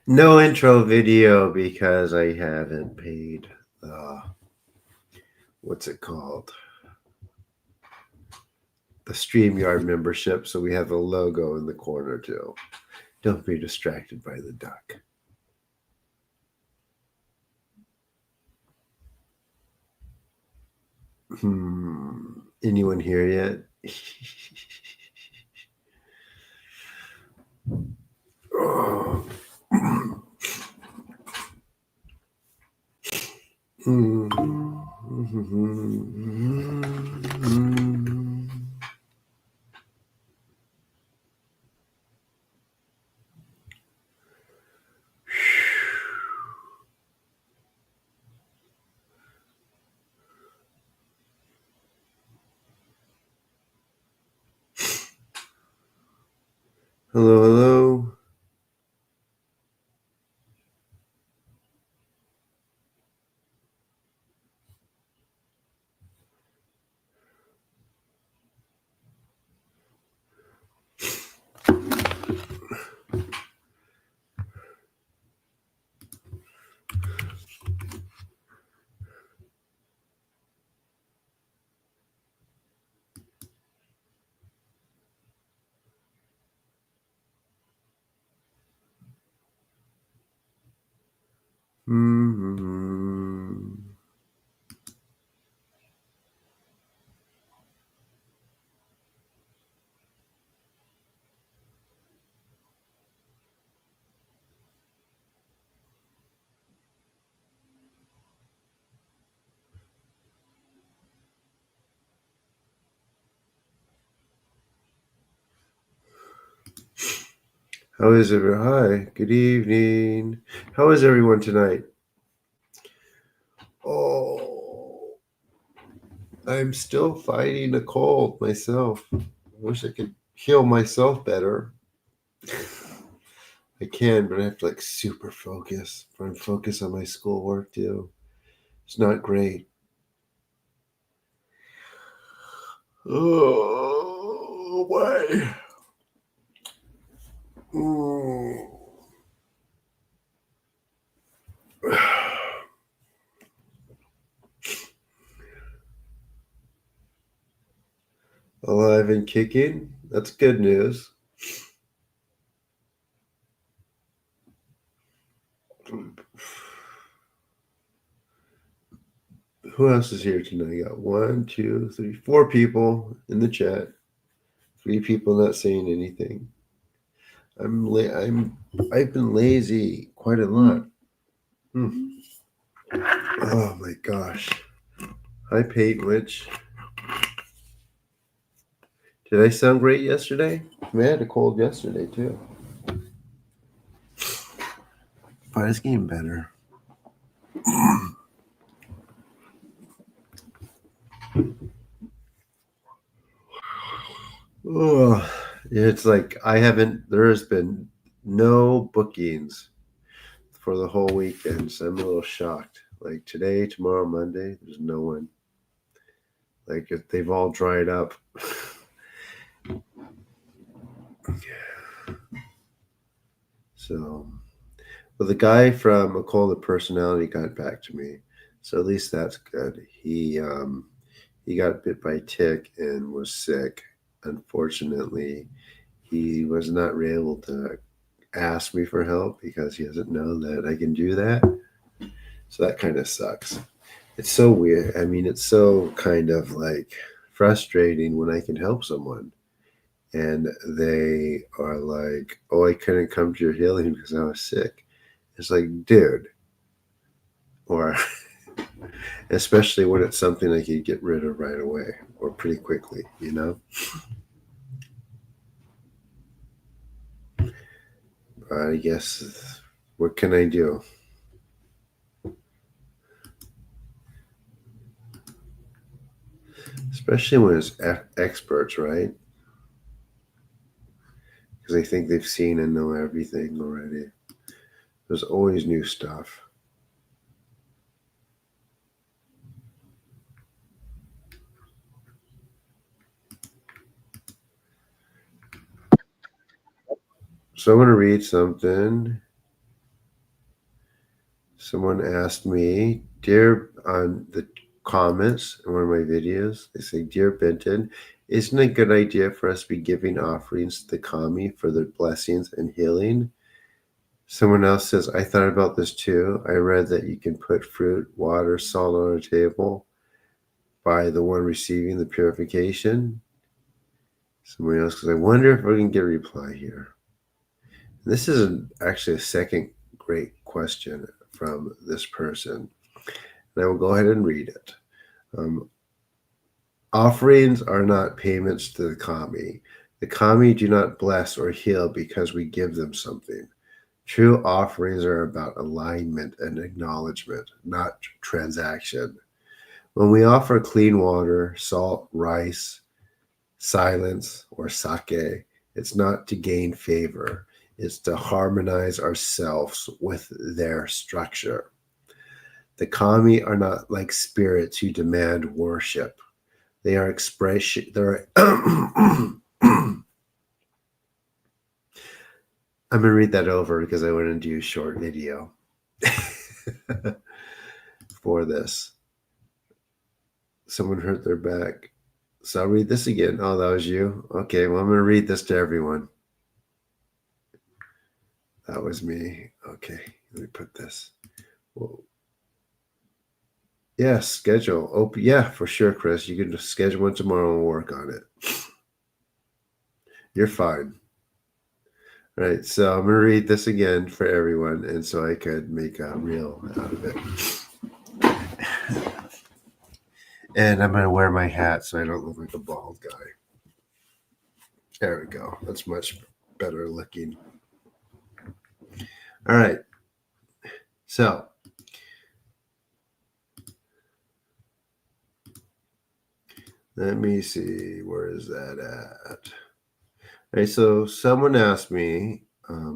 No intro video because I haven't paid what's it called? The StreamYard membership, so we have a logo in the corner too. Don't be distracted by the duck. Anyone here yet? Oh. Hello, hello. How is it? Hi, good evening. How is everyone tonight? Oh, I'm still fighting a cold myself. I wish I could heal myself better. I can, but I have to like super focus. Try and focus on my schoolwork too. It's not great. Oh, why? Mm. Alive and kicking? That's good news. Who else is here tonight? I got 1, 2, 3, 4 people in the chat. 3 people not saying anything. I've been lazy quite a lot. Oh my gosh. Hi, Pate Witch. Did I sound great yesterday? I mean, I had a cold yesterday too. But it's getting better. Oh, it's like there has been no bookings for the whole weekend, so I'm a little shocked. Like today, tomorrow, Monday, there's no one. Like if they've all dried up. So, well, the guy from A Call to Personality got back to me, so at least that's good. He got bit by a tick and was sick. Unfortunately, he was not able to ask me for help because he doesn't know that I can do that. So that kind of sucks. It's so weird. I mean, it's so kind of like frustrating when I can help someone and they are like, "Oh, I couldn't come to your healing because I was sick." It's like, dude, or especially when it's something I could get rid of right away or pretty quickly, you know? I guess, what can I do? Especially when it's experts, right? Because they think they've seen and know everything already. There's always new stuff. So I'm going to read something. Someone asked me, on the comments in one of my videos, they say, Dear Benton, isn't it a good idea for us to be giving offerings to the kami for their blessings and healing? Someone else says, I thought about this too. I read that you can put fruit, water, salt on a table by the one receiving the purification. Someone else says, I wonder if we can get a reply here. This is actually a second great question from this person. And I will go ahead and read it. Offerings are not payments to the kami. The kami do not bless or heal because we give them something. True offerings are about alignment and acknowledgement, not transaction. When we offer clean water, salt, rice, silence, or sake, it's not to gain favor. It's to harmonize ourselves with their structure. The kami are not like spirits who demand worship. They are expression. I'm going to read that over because I want to do a short video for this. Someone hurt their back. So I'll read this again. Oh, that was you? Okay, well, I'm going to read this to everyone. That was me. Okay, let me put this. Whoa. Yeah, schedule. Oh, yeah, for sure, Chris. You can just schedule one tomorrow and work on it. You're fine. All right, so I'm going to read this again for everyone, and so I could make a reel out of it. And I'm going to wear my hat so I don't look like a bald guy. There we go. That's much better looking. All right. So, let me see. Where is that at? All right, so someone asked me, let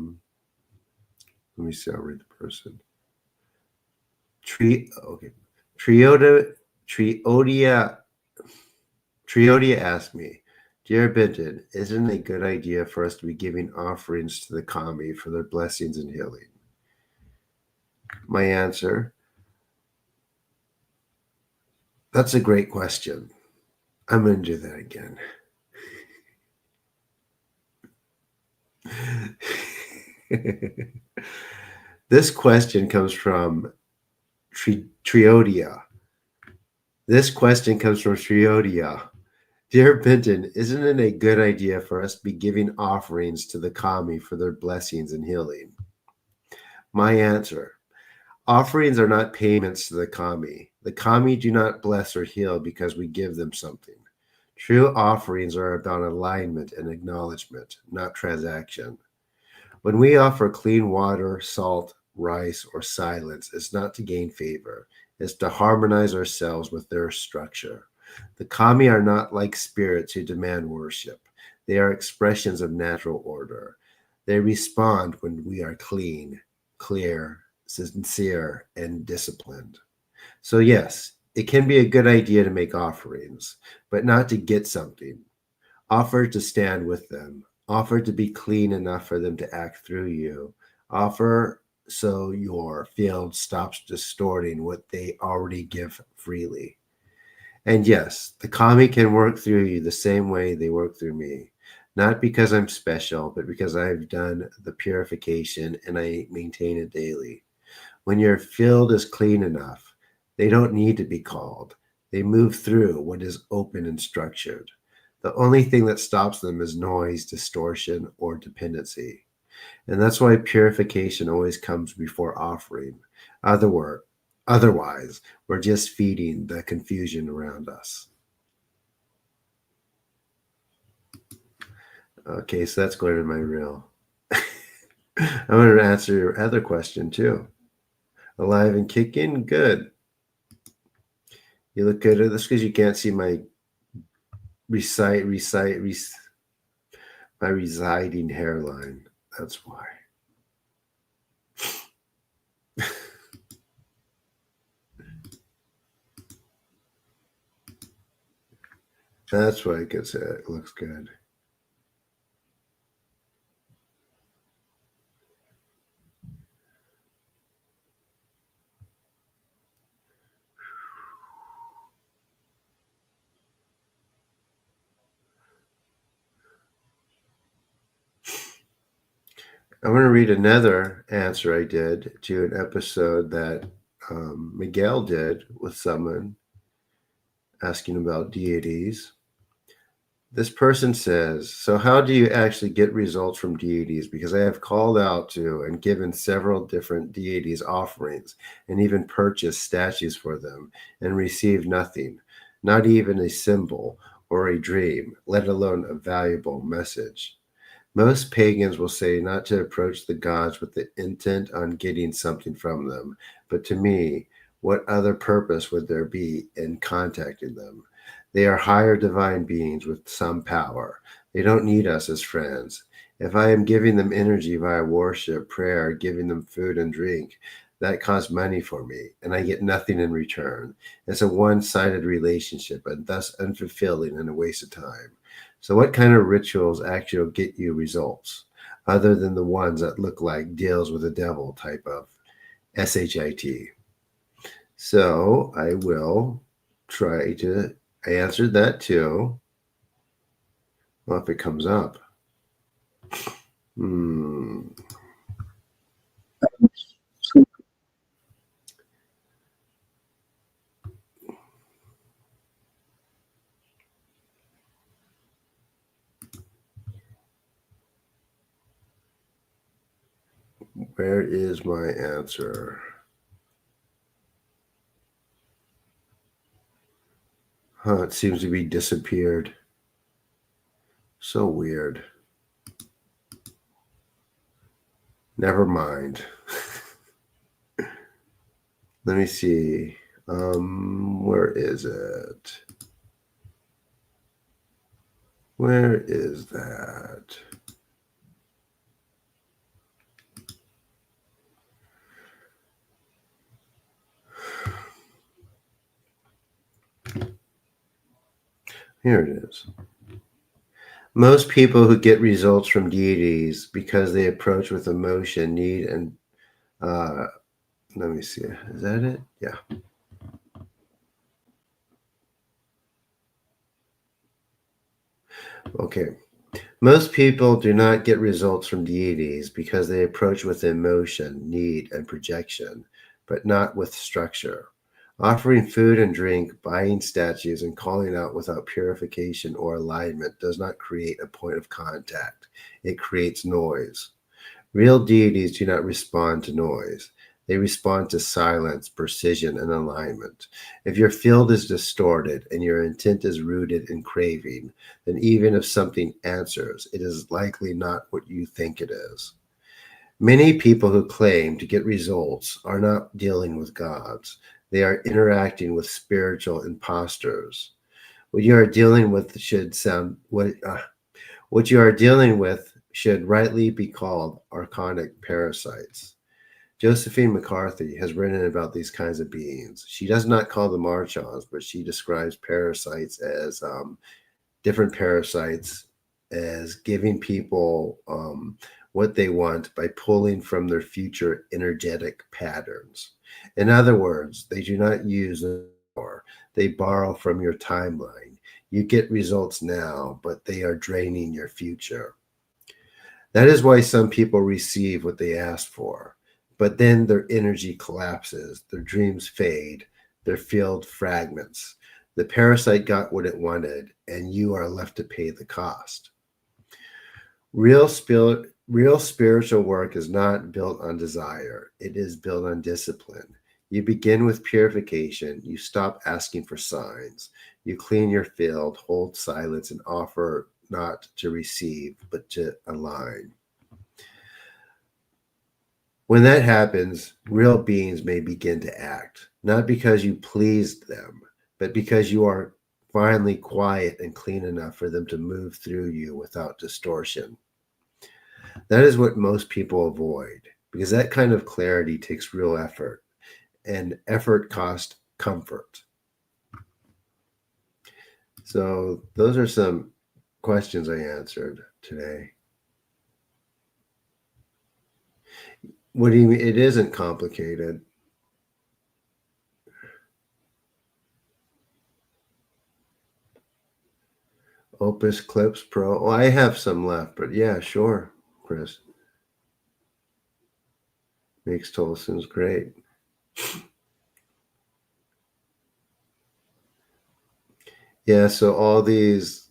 me see, I'll read the person. Triodia asked me, Dear Benton, isn't it a good idea for us to be giving offerings to the kami for their blessings and healing? My answer, that's a great question. I'm going to do that again. This question comes from Triodia. Dear Benton, isn't it a good idea for us to be giving offerings to the kami for their blessings and healing? My answer, offerings are not payments to the kami. The kami do not bless or heal because we give them something. True offerings are about alignment and acknowledgement, not transaction. When we offer clean water, salt, rice, or silence, it's not to gain favor. It's to harmonize ourselves with their structure. The kami are not like spirits who demand worship. They are expressions of natural order. They respond when we are clean, clear, sincere, and disciplined. So yes, it can be a good idea to make offerings, but not to get something. Offer to stand with them. Offer to be clean enough for them to act through you. Offer so your field stops distorting what they already give freely. And yes, the kami can work through you the same way they work through me. Not because I'm special, but because I've done the purification and I maintain it daily. When your field is clean enough, they don't need to be called. They move through what is open and structured. The only thing that stops them is noise, distortion, or dependency. And that's why purification always comes before offering. Otherwise, we're just feeding the confusion around us. Okay, so that's going to my reel. I'm going to answer your other question too. Alive and kicking? Good. You look good at this because you can't see my my residing hairline. That's why. That's why it gets it looks good. I'm going to read another answer I did to an episode that Miguel did with someone asking about deities. This person says, so how do you actually get results from deities? Because I have called out to and given several different deities offerings and even purchased statues for them and received nothing, not even a symbol or a dream, let alone a valuable message. Most pagans will say not to approach the gods with the intent on getting something from them, but to me, what other purpose would there be in contacting them? They are higher divine beings with some power. They don't need us as friends. If I am giving them energy via worship, prayer, giving them food and drink, that costs money for me, and I get nothing in return. It's a one sided relationship and thus unfulfilling and a waste of time. So, what kind of rituals actually get you results other than the ones that look like deals with the devil type of SHIT? So, I will try to. I answered that too. Well, if it comes up. Hmm. Where is my answer? Huh, it seems to be disappeared. So weird. Never mind. Let me see. Where is it? Where is that? Here it is. Most people who get results from deities because they approach with emotion, need, and uh, let me see. Is that it? Yeah. Okay. Most people do not get results from deities because they approach with emotion, need, and projection, but not with structure. Offering food and drink, buying statues, and calling out without purification or alignment does not create a point of contact. It creates noise. Real deities do not respond to noise. They respond to silence, precision, and alignment. If your field is distorted and your intent is rooted in craving, then even if something answers, it is likely not what you think it is. Many people who claim to get results are not dealing with gods. They are interacting with spiritual imposters. What you are dealing with should sound what you are dealing with should rightly be called archonic parasites. Josephine McCarthy has written about these kinds of beings. She does not call them archons, but she describes parasites as different parasites as giving people what they want by pulling from their future energetic patterns. In other words, they do not use the power, they borrow from your timeline. You get results now, but they are draining your future. That is why some people receive what they ask for, but then their energy collapses, their dreams fade, their field fragments. The parasite got what it wanted, and you are left to pay the cost. Real spiritual work is not built on desire, it is built on discipline. You begin with purification, you stop asking for signs, you clean your field, hold silence, and offer not to receive, but to align. When that happens, real beings may begin to act, not because you pleased them, but because you are finally quiet and clean enough for them to move through you without distortion. That is what most people avoid because that kind of clarity takes real effort, and effort costs comfort. So, those are some questions I answered today. What do you mean? It isn't complicated. Opus Clips Pro. Well, I have some left, but yeah, sure, Chris. Makes total sense. Great. Yeah, so all these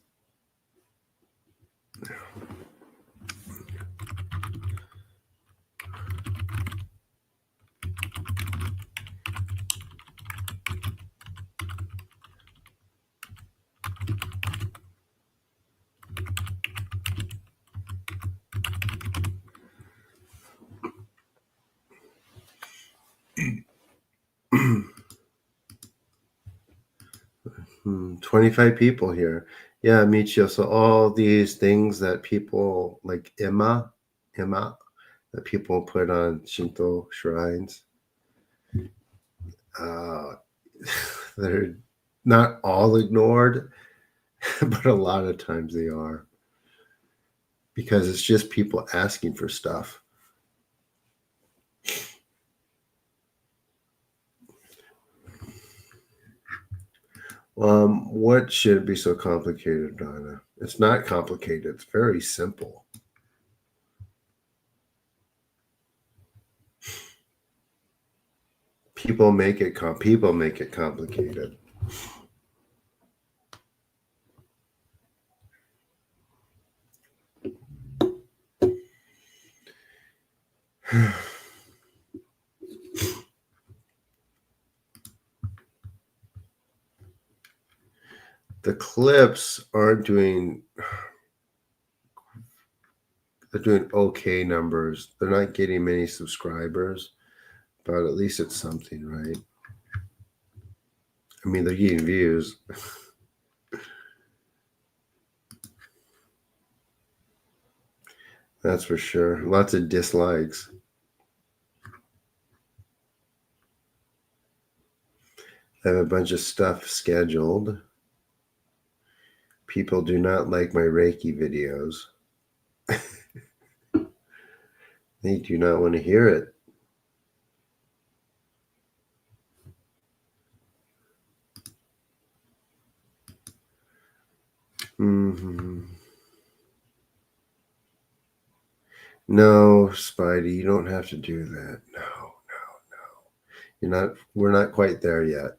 hmm, 25 people here. Yeah, Michio. So all these things that people like Emma, that people put on Shinto shrines, uh, they're not all ignored, but a lot of times they are because it's just people asking for stuff. What should be so complicated, Donna? It's not complicated. It's very simple. People make it complicated. The clips aren't doing they're doing okay numbers. They're not getting many subscribers, but at least it's something, right? I mean, they're getting views. That's for sure. Lots of dislikes. I have a bunch of stuff scheduled. People do not like my Reiki videos. They do not want to hear it. Mm-hmm. No, Spidey, you don't have to do that. No, no. We're not quite there yet.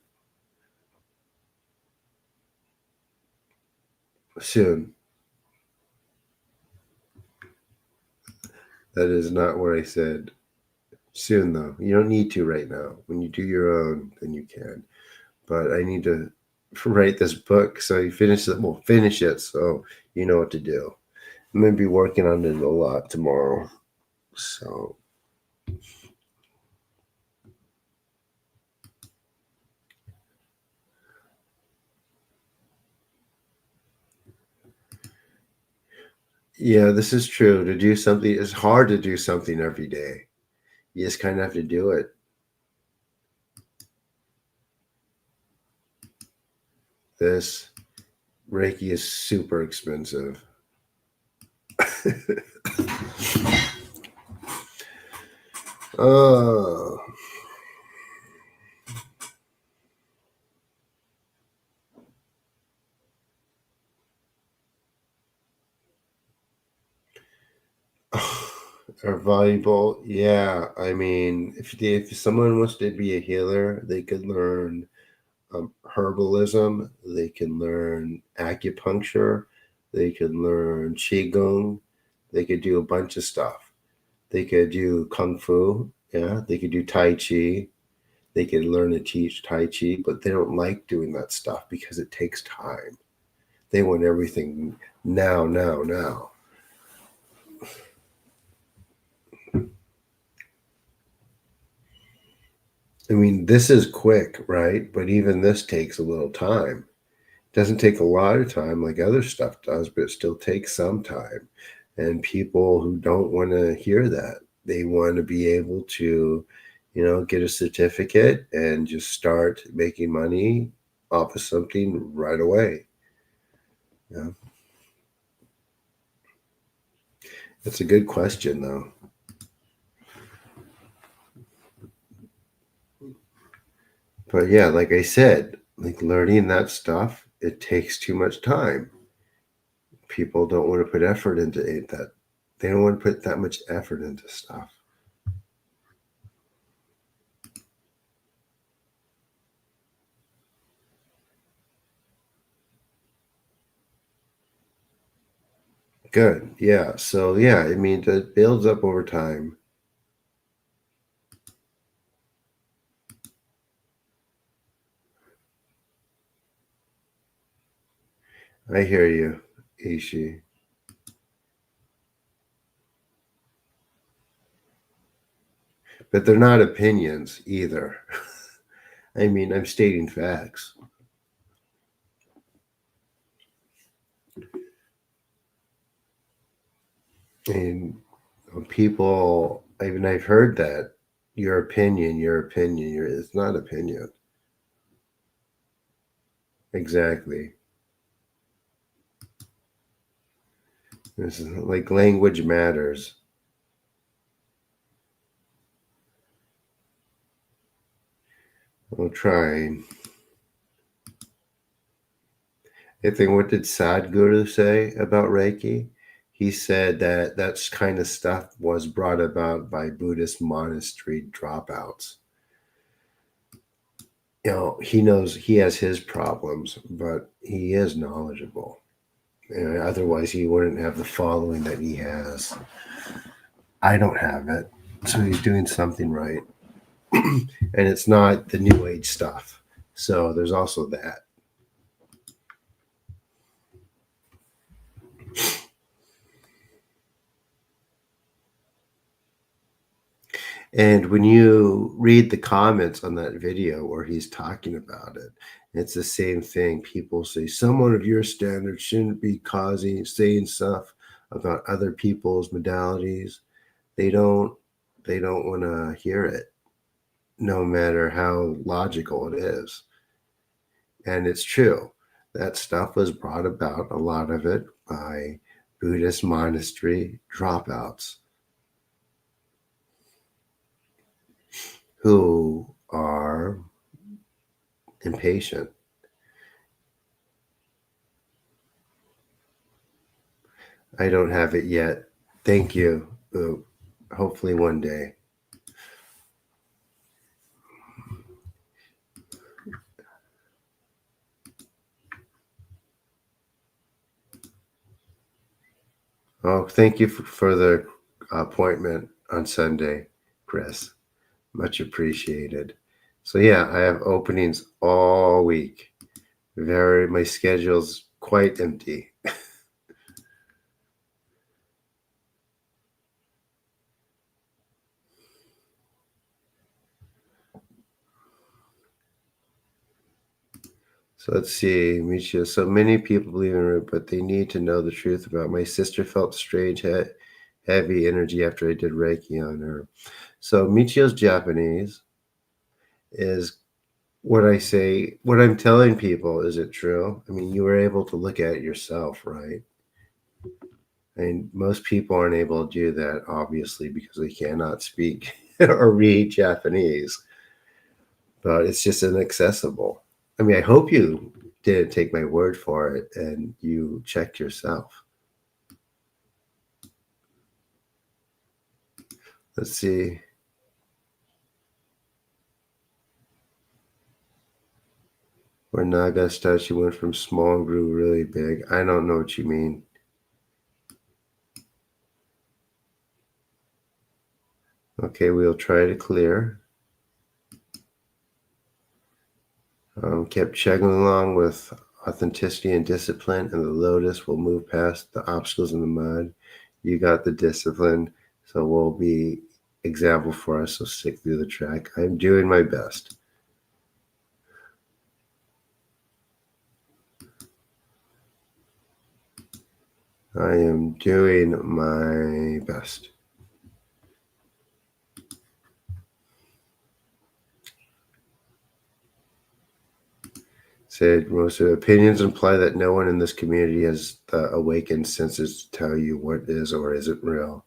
Soon. That is not what I said. Soon, though. You don't need to right now. When you do your own, then you can. But I need to write this book so you finish it. Well, finish it so you know what to do. I'm going to be working on it a lot tomorrow. So, yeah, this is true. To do something, it's hard to do something every day. You just kind of have to do it. This Reiki is super expensive. Oh, are valuable. Yeah, I mean, if someone wants to be a healer, they could learn herbalism. They can learn acupuncture. They can learn qigong. They could do a bunch of stuff. They could do kung fu. Yeah, they could do tai chi. They could learn to teach tai chi, but they don't like doing that stuff because it takes time. They want everything now, now, now. I mean, this is quick, right? But even this takes a little time. It doesn't take a lot of time like other stuff does, but it still takes some time. And people who don't want to hear that, they want to be able to, get a certificate and just start making money off of something right away. Yeah. That's a good question, though. But yeah, like I said, like learning that stuff, it takes too much time. People don't want to put effort into it. That they don't want to put that much effort into stuff. Good. Yeah. So yeah, I mean, it builds up over time. I hear you, Ishi. But they're not opinions either. I mean, I'm stating facts. And people, I've heard that your opinion, it's not opinion. Exactly. This is like language matters. I'm trying. I think what did Sadhguru say about Reiki? He said that that kind of stuff was brought about by Buddhist monastery dropouts. You know, he knows he has his problems, but he is knowledgeable. And otherwise, he wouldn't have the following that he has. I don't have it, so he's doing something right. And it's not the new age stuff. So there's also that. And when you read the comments on that video where he's talking about it, it's the same thing. People say someone of your standard shouldn't be saying stuff about other people's modalities. They don't they don't want to hear it, no matter how logical it is. And it's true. That stuff was brought about, a lot of it, by Buddhist monastery dropouts who are impatient. I don't have it yet. Thank you. Hopefully one day. Oh, thank you for the appointment on Sunday, Chris. Much appreciated. So yeah, I have openings all week. My schedule's quite empty. So let's see, Michio. So many people believe in it, but they need to know the truth about. My sister felt strange, heavy energy after I did Reiki on her. So Michio's Japanese is what I say. What I'm telling people, is it true? I mean, you were able to look at it yourself, right? And most people aren't able to do that, obviously, because they cannot speak or read Japanese. But it's just inaccessible. I mean, I hope you didn't take my word for it and you checked yourself. Let's see. Where Naga statue went from small and grew really big. I don't know what you mean. Okay, we'll try to clear. Kept chugging along with authenticity and discipline, and the lotus will move past the obstacles in the mud. You got the discipline, so we'll be example for us. So stick through the track. I'm doing my best. I am doing my best. Said most of the opinions imply that no one in this community has the awakened senses to tell you what is or isn't real.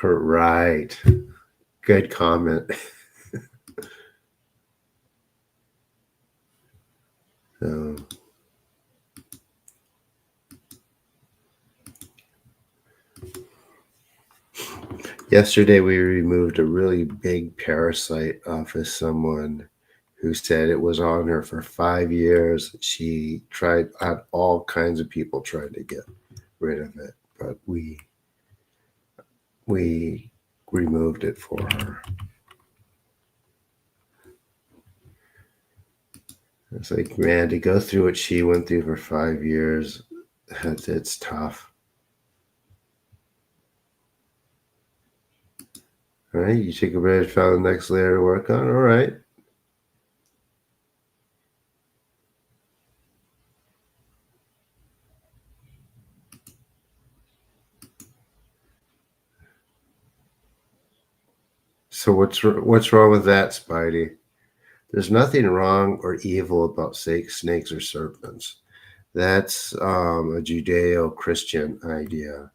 Right. Good comment. So, yesterday we removed a really big parasite off of someone who said it was on her for 5 years. She had all kinds of people trying to get rid of it, but we removed it for her. It's like, man, to go through what she went through for 5 years, it's tough. All right, you take a break, found the next layer to work on. All right. So what's wrong with that, Spidey? There's nothing wrong or evil about snakes or serpents. That's a Judeo-Christian idea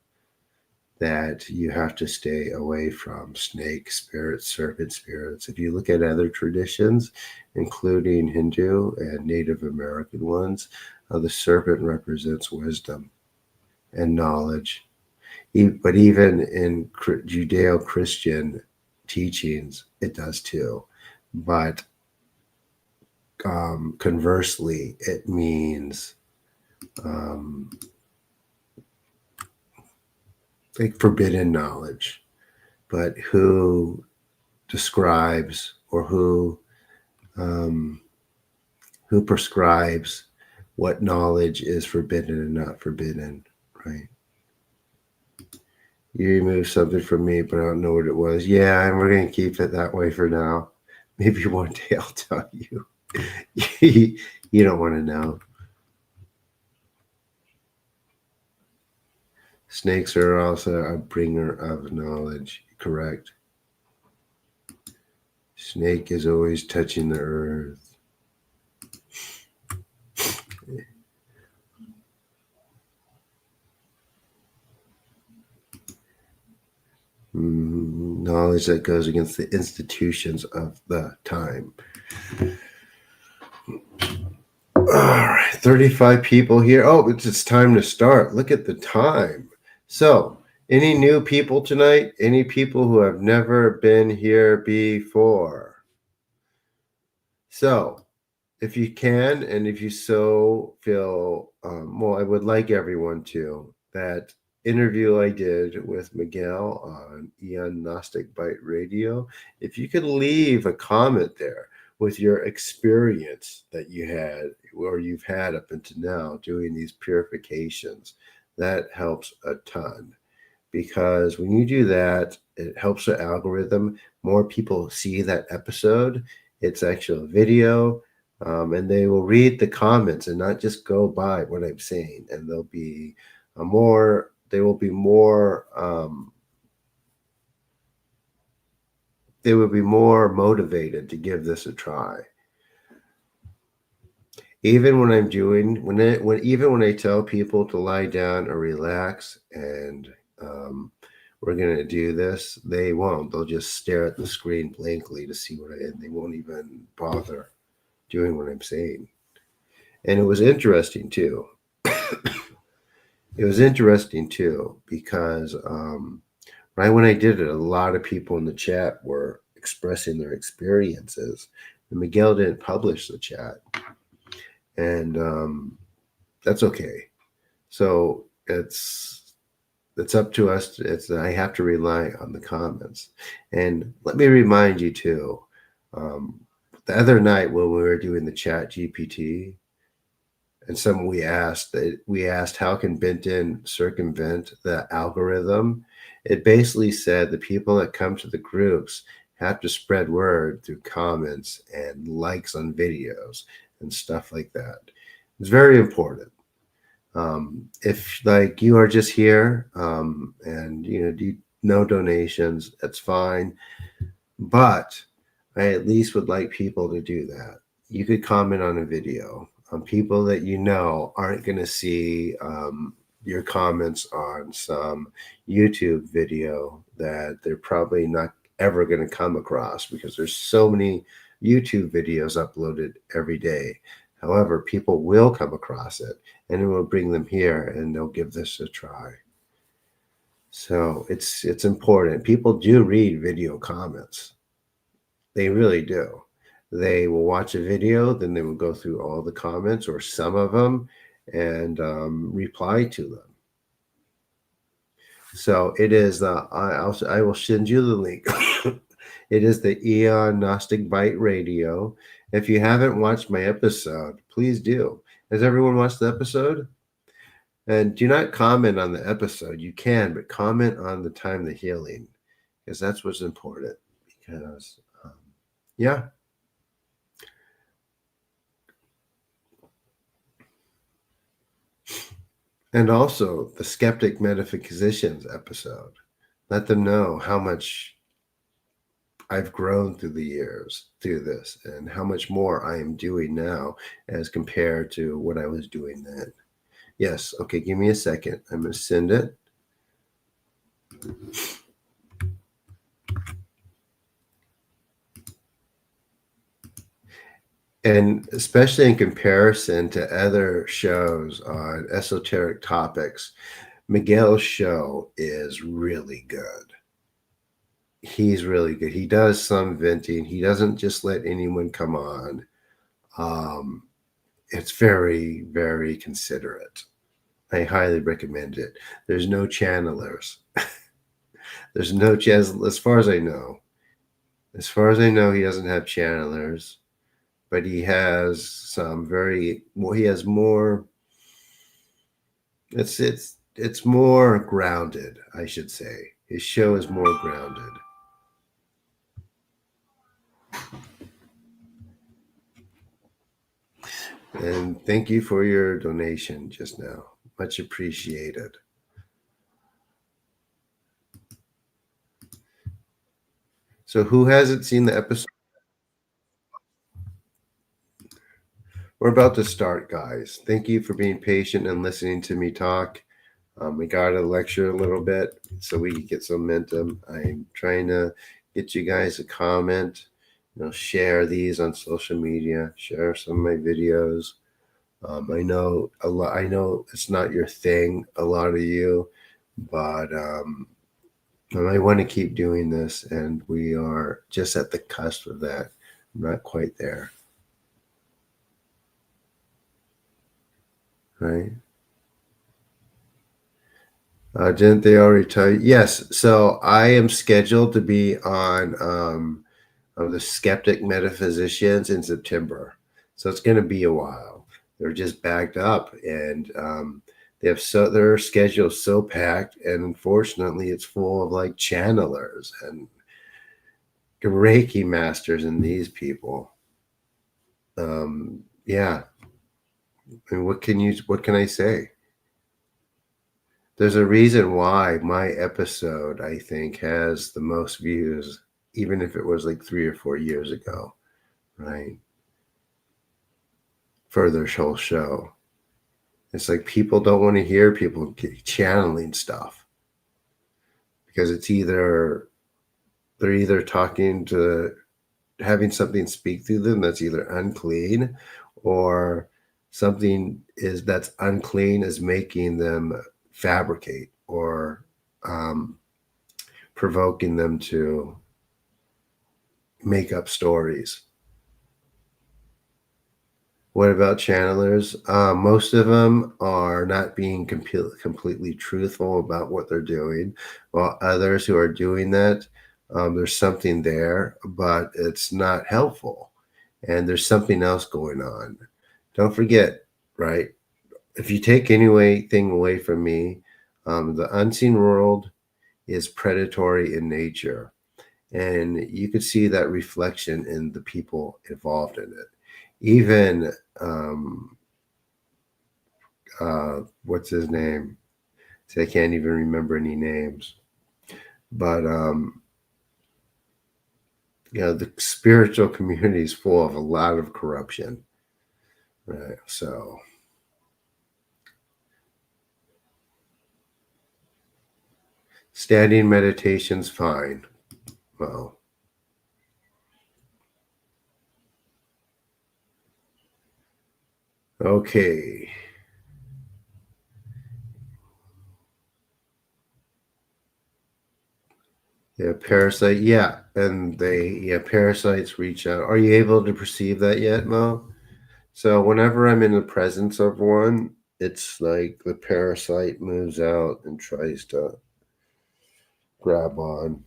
that you have to stay away from snake spirits, serpent spirits. If you look at other traditions, including Hindu and Native American ones, the serpent represents wisdom and knowledge. But even in Judeo-Christian teachings, it does too. But conversely, it means like forbidden knowledge. But who describes or who prescribes what knowledge is forbidden and not forbidden, right? You removed something from me, but I don't know what it was. Yeah, and we're going to keep it that way for now. Maybe one day I'll tell you. You don't want to know. Snakes are also a bringer of knowledge, correct? Snake is always touching the earth. Knowledge that goes against the institutions of the time. All right, 35 people here. Oh, it's time to start. Look at the time. So, any new people tonight? Any people who have never been here before? So, if you can, and if you so feel, well, I would like everyone to, that interview I did with Miguel on Eon Gnostic Bite Radio, if you could leave a comment there with your experience that you had or you've had up until now doing these purifications, that helps a ton. Because when you do that, it helps the algorithm. More people see that episode. It's actually a video. And they will read the comments and not just go by what I'm saying. And they'll be they will be more motivated to give this a try. Even when I'm doing when I tell people to lie down or relax and we're going to do this, they won't. They'll just stare at the screen blankly to see and they won't even bother doing what I'm saying. And it was interesting too. It was interesting too because right when I did it, a lot of people in the chat were expressing their experiences, and Miguel didn't publish the chat, and that's okay. So it's up to us. I have to rely on the comments, and let me remind you too. The other night when we were doing the chat GPT, and we asked how can Benton circumvent the algorithm. It basically said the people that come to the groups have to spread word through comments and likes on videos and stuff like that. It's very important. If like you are just here and no donations, that's fine. But I at least would like people to do that. You could comment on a video. People that you know aren't going to see your comments on some YouTube video that they're probably not ever going to come across because there's so many YouTube videos uploaded every day. However, people will come across it and it will bring them here and they'll give this a try. So it's important. People do read video comments. They really do. They will watch a video, then they will go through all the comments or some of them and reply to them. So it is I will send you the link. It is the Eon Gnostic Bite Radio. If you haven't watched my episode, please do. Has everyone watched the episode? And do not comment on the episode. You can, but comment on the time the healing, because that's what's important. Because yeah. And also the Skeptic Metaphysicians episode. Let them know how much I've grown through the years through this and how much more I am doing now as compared to what I was doing then. Yes. Okay. Give me a second. I'm going to send it. And especially in comparison to other shows on esoteric topics, Miguel's show is really good. He's really good. He does some venting. He doesn't just let anyone come on. Um, it's very, very considerate. I highly recommend it. There's no channelers. There's no chance, as far as I know. As far as I know, he doesn't have channelers, but he has some very well. He has more. It's more grounded, I should say. His show is more grounded. And thank you for your donation just now. Much appreciated. So, who hasn't seen the episode? We're about to start, guys. Thank you for being patient and listening to me talk. We got to lecture a little bit so we can get some momentum. I'm trying to get you guys a comment. Share these on social media. Share some of my videos. I know a lot. I know it's not your thing, a lot of you, but I want to keep doing this, and we are just at the cusp of that. I'm not quite there, right? Didn't they already tell you? Yes. So I am scheduled to be on of the Skeptic Metaphysicians in September. So it's going to be a while. They're just backed up, and their schedule so packed, and unfortunately, it's full of like channelers and Reiki masters and these people. Yeah, I mean, what can I say? There's a reason why my episode, I think, has the most views, even if it was like 3 or 4 years ago, right? For their whole show. It's like people don't want to hear people channeling stuff because it's either they're either talking to having something speak through them that's either unclean or something is that's unclean is making them fabricate or um, provoking them to make up stories. What about channelers? Most of them are not being completely truthful about what they're doing, while others who are doing that, there's something there, but it's not helpful. And there's something else going on. Don't forget, right? If you take anything away from me, the unseen world is predatory in nature. And you could see that reflection in the people involved in it. Even what's his name? See, I can't even remember any names. But the spiritual community is full of a lot of corruption. Right. So standing meditation's fine. Well, okay. Yeah, parasite. Yeah, and parasites reach out. Are you able to perceive that yet, Mo? So whenever I'm in the presence of one, it's like the parasite moves out and tries to. grab on.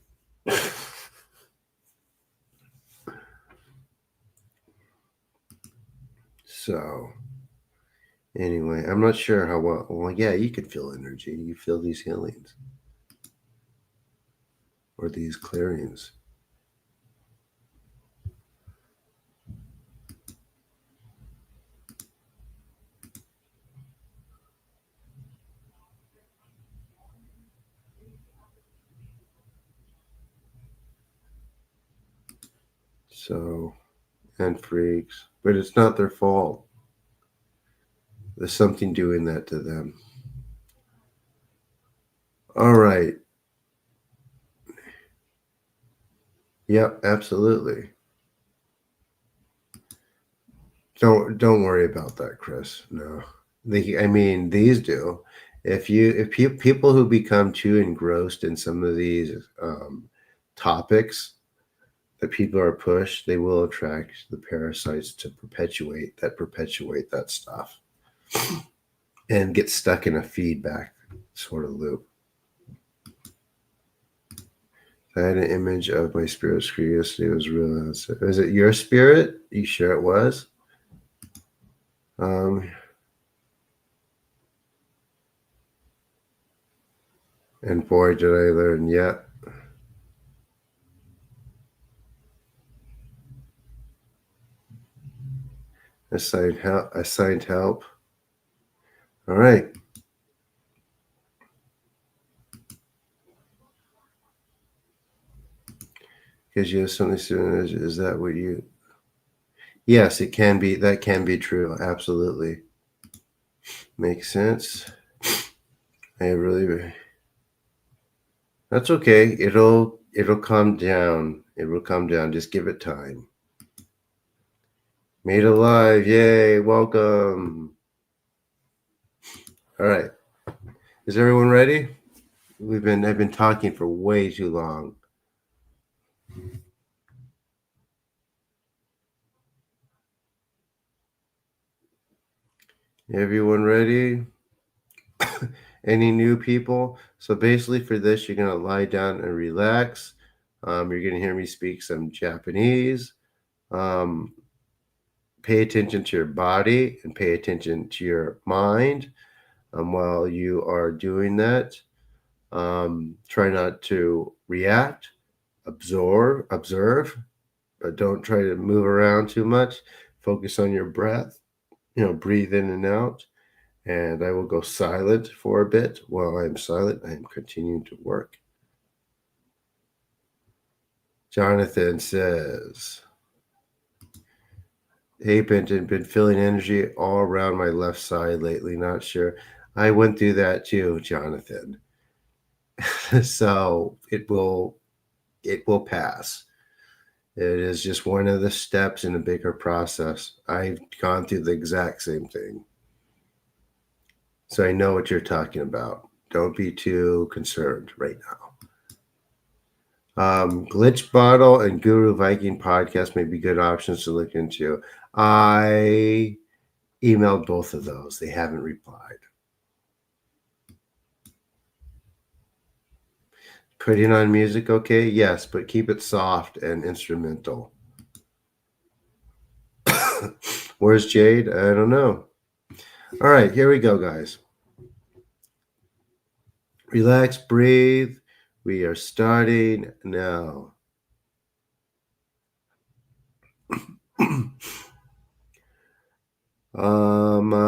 So, anyway, I'm not sure how well. Well, yeah, you can feel energy. You feel these healings or these clearings. So, and freaks, but it's not their fault. There's something doing that to them. All right. Yep, absolutely. Don't worry about that, Chris. No. I mean, these do. If people who become too engrossed in some of these topics that people are pushed, they will attract the parasites to perpetuate that stuff and get stuck in a feedback sort of loop. I had an image of my spirit screen yesterday. It was real. Was it your spirit? You sure it was? And boy, did I learn yet. Assigned help. All right. Because you have something to do. Is that what you? Yes, it can be. That can be true. Absolutely. Makes sense. I really. That's okay. It'll calm down. It will calm down. Just give it time. Made alive. Yay. Welcome. All right. Is everyone ready? I've been talking for way too long. Everyone ready? Any new people? So basically for this, you're going to lie down and relax. You're going to hear me speak some Japanese. Pay attention to your body and pay attention to your mind while you are doing that. Try not to react, observe, but don't try to move around too much. Focus on your breath, breathe in and out. And I will go silent for a bit. While I'm silent, I am continuing to work. Jonathan says, hey, Benton, been feeling energy all around my left side lately. Not sure. I went through that too, Jonathan. So it will pass. It is just one of the steps in a bigger process. I've gone through the exact same thing. So I know what you're talking about. Don't be too concerned right now. Glitch Bottle and Guru Viking podcast may be good options to look into. I emailed both of those. They haven't replied. Putting on music, okay? Yes, but keep it soft and instrumental. Where's Jade? I don't know. All right, here we go, guys. Relax, breathe. We are starting now. Amaterasu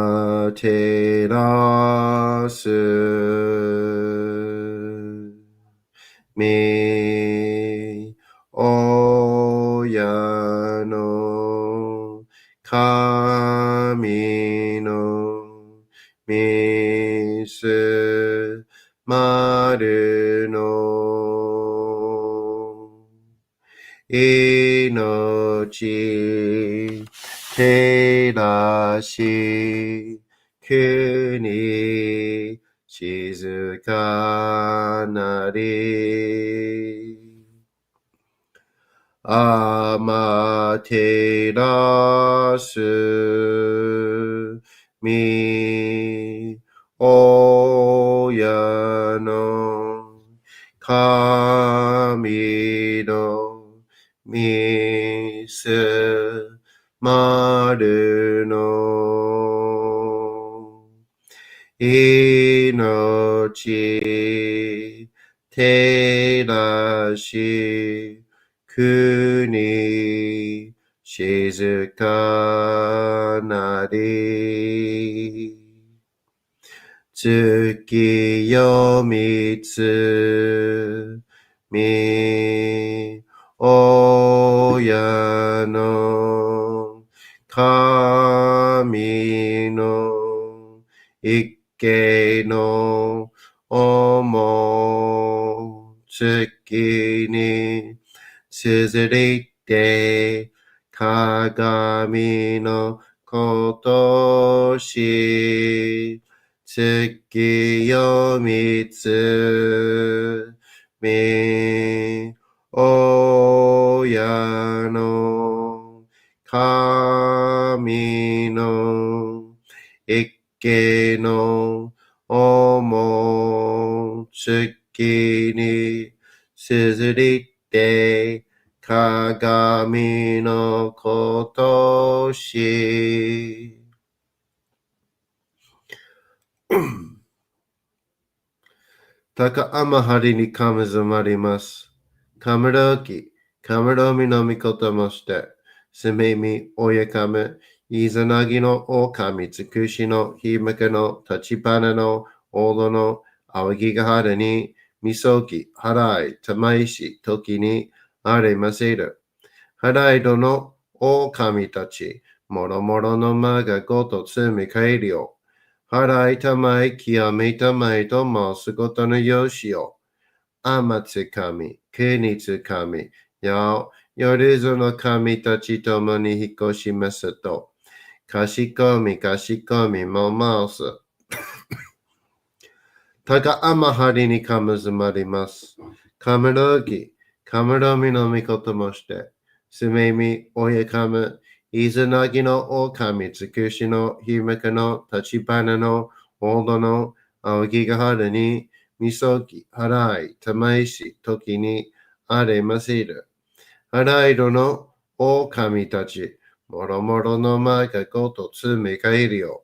me oya no kami no misu maru no inochi terashi kuni shizukanari amaterasu mi oya no kami みすまるの命照らし国静かなり月よみつみ親の神の一形の思う月に綴りて鏡のことし月よみつみ親の神の一形の思う月に綴りて鏡のことし高天張にかむずまります。かむろき、かむろみのみこともして、すめみ、おやかむ、いざなぎの狼、つくしの、ひむけの、たちばなの、おどの、あわぎがはるに、みそき、はらい、たまいし、ときに、あれませる。はらいどの、狼たち、もろもろのまがごとつみかえりよ。払いたまえ、極めたまえと申すことのよしよ。あまつかみ、くにつかみ、よるぞの神たちともに引っ越しますと。かしこみ、かしこみも申す。たかあまはりにかむずまります。かむろぎ、かむろみのみこともして。すめみ、おやかむ、いずなぎのおかみつくしのひめかのたちばなのおどのあおぎがはるにみそき、はらい、たまいし、ときにあれませる。はらいどのおかみたち、もろもろのまがごとつめかえるよ。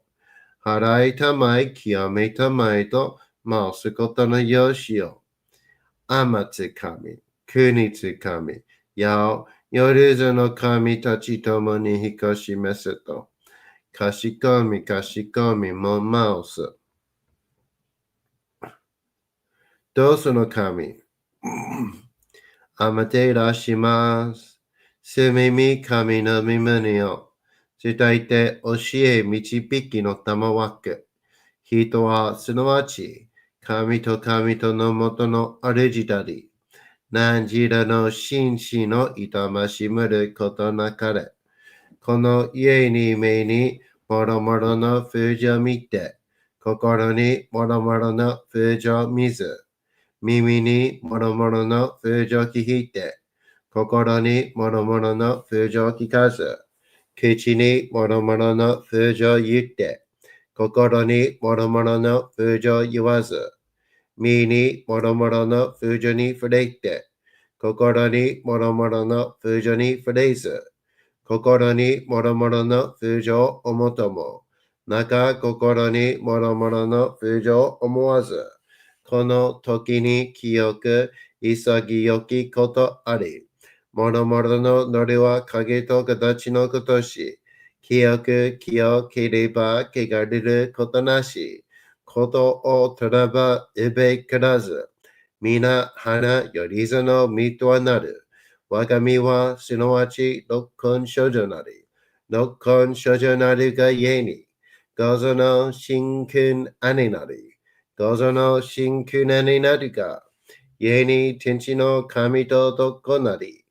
はらいたまい、極めたまえと申すことのよしよ。あまつかみ、くにつかみ、よるずの神たちともに引っ越しますと。かしこみかしこみも申す。どうすの神。あまていらします。すみみ神のみむにを。伝えて教え導きの玉わく。人はすなわち、神と神とのもとの主だり。何時らの紳士の痛ましむることなかれ。この家に目にもろもろの風情見て、心にもろもろの風情見ず、耳にもろもろの風情聞いて、心にもろもろの風情聞かず、口にもろもろの風情言って、心にもろもろの風情言わず、身にもろもろの風情に触れて、心にもろもろの風情に触れず、心にもろもろの風情を思とも、中心にもろもろの風情を思わず、この時に清く潔きことあり、もろもろのノリは影と形のことし、清く清ければ汚れることなし、ことをとらばえべからず、皆花よりずの身とはなる。我が身はすなわち六根処女なり、六根処女なるがゆえに、ごぞの真君姉なり、ごぞの真君姉なるが、ゆえに天地の神と男なり、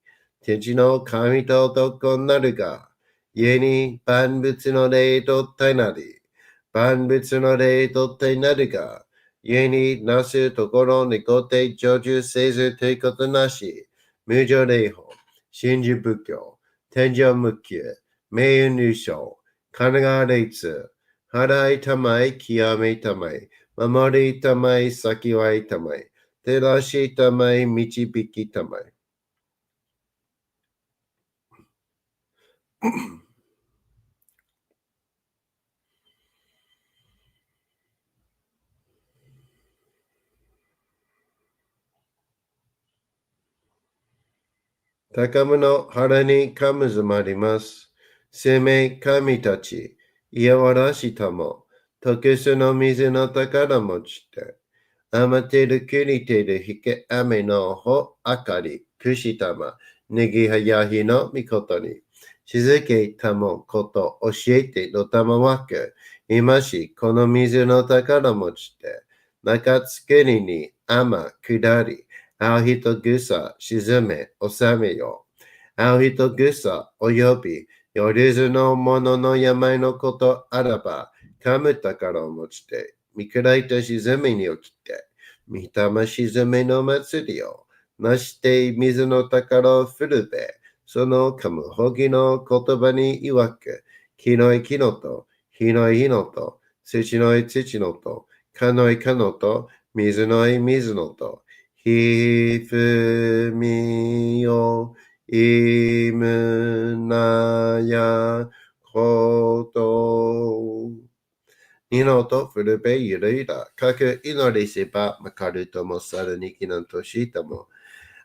天地の神と男なるが、ゆえに万物の霊と体なり、万物の霊と体なるが、ゆえになすところにごて成就せずということなし、無常霊法、真珠仏教、天上無休、名誉入賞、神奈川霊払いたまえ、極めたまえ、守りたまえ、先はいたまえ、照らしたまえ、導きたまえ。高むの腹にかむずまります。生命神たち、いやわらしたも、特殊の水の宝持ちて、あまてるくりてるひけ雨のほあかり、くしたま、ねぎはやひのみことに、しずけたもこと教えてのたまわく、今しこの水の宝持ちて、中つけりに雨下り、青人ぐさ沈め収めよ。青人ぐさおよび、よりずのものの病のことあらば、かむ宝を持ちて、見くらいた沈めに起きて、見たま沈めの祭りを、なして水の宝を振るべ、そのかむほぎの言葉に曰く、木のい木のと、火のい火のと、土のい土のと、かのいかのと、水のい水のと、ひふみよいむなやこと。二のとフルベゆるいら、かく祈りせばまかるともさるにきなんとしたも。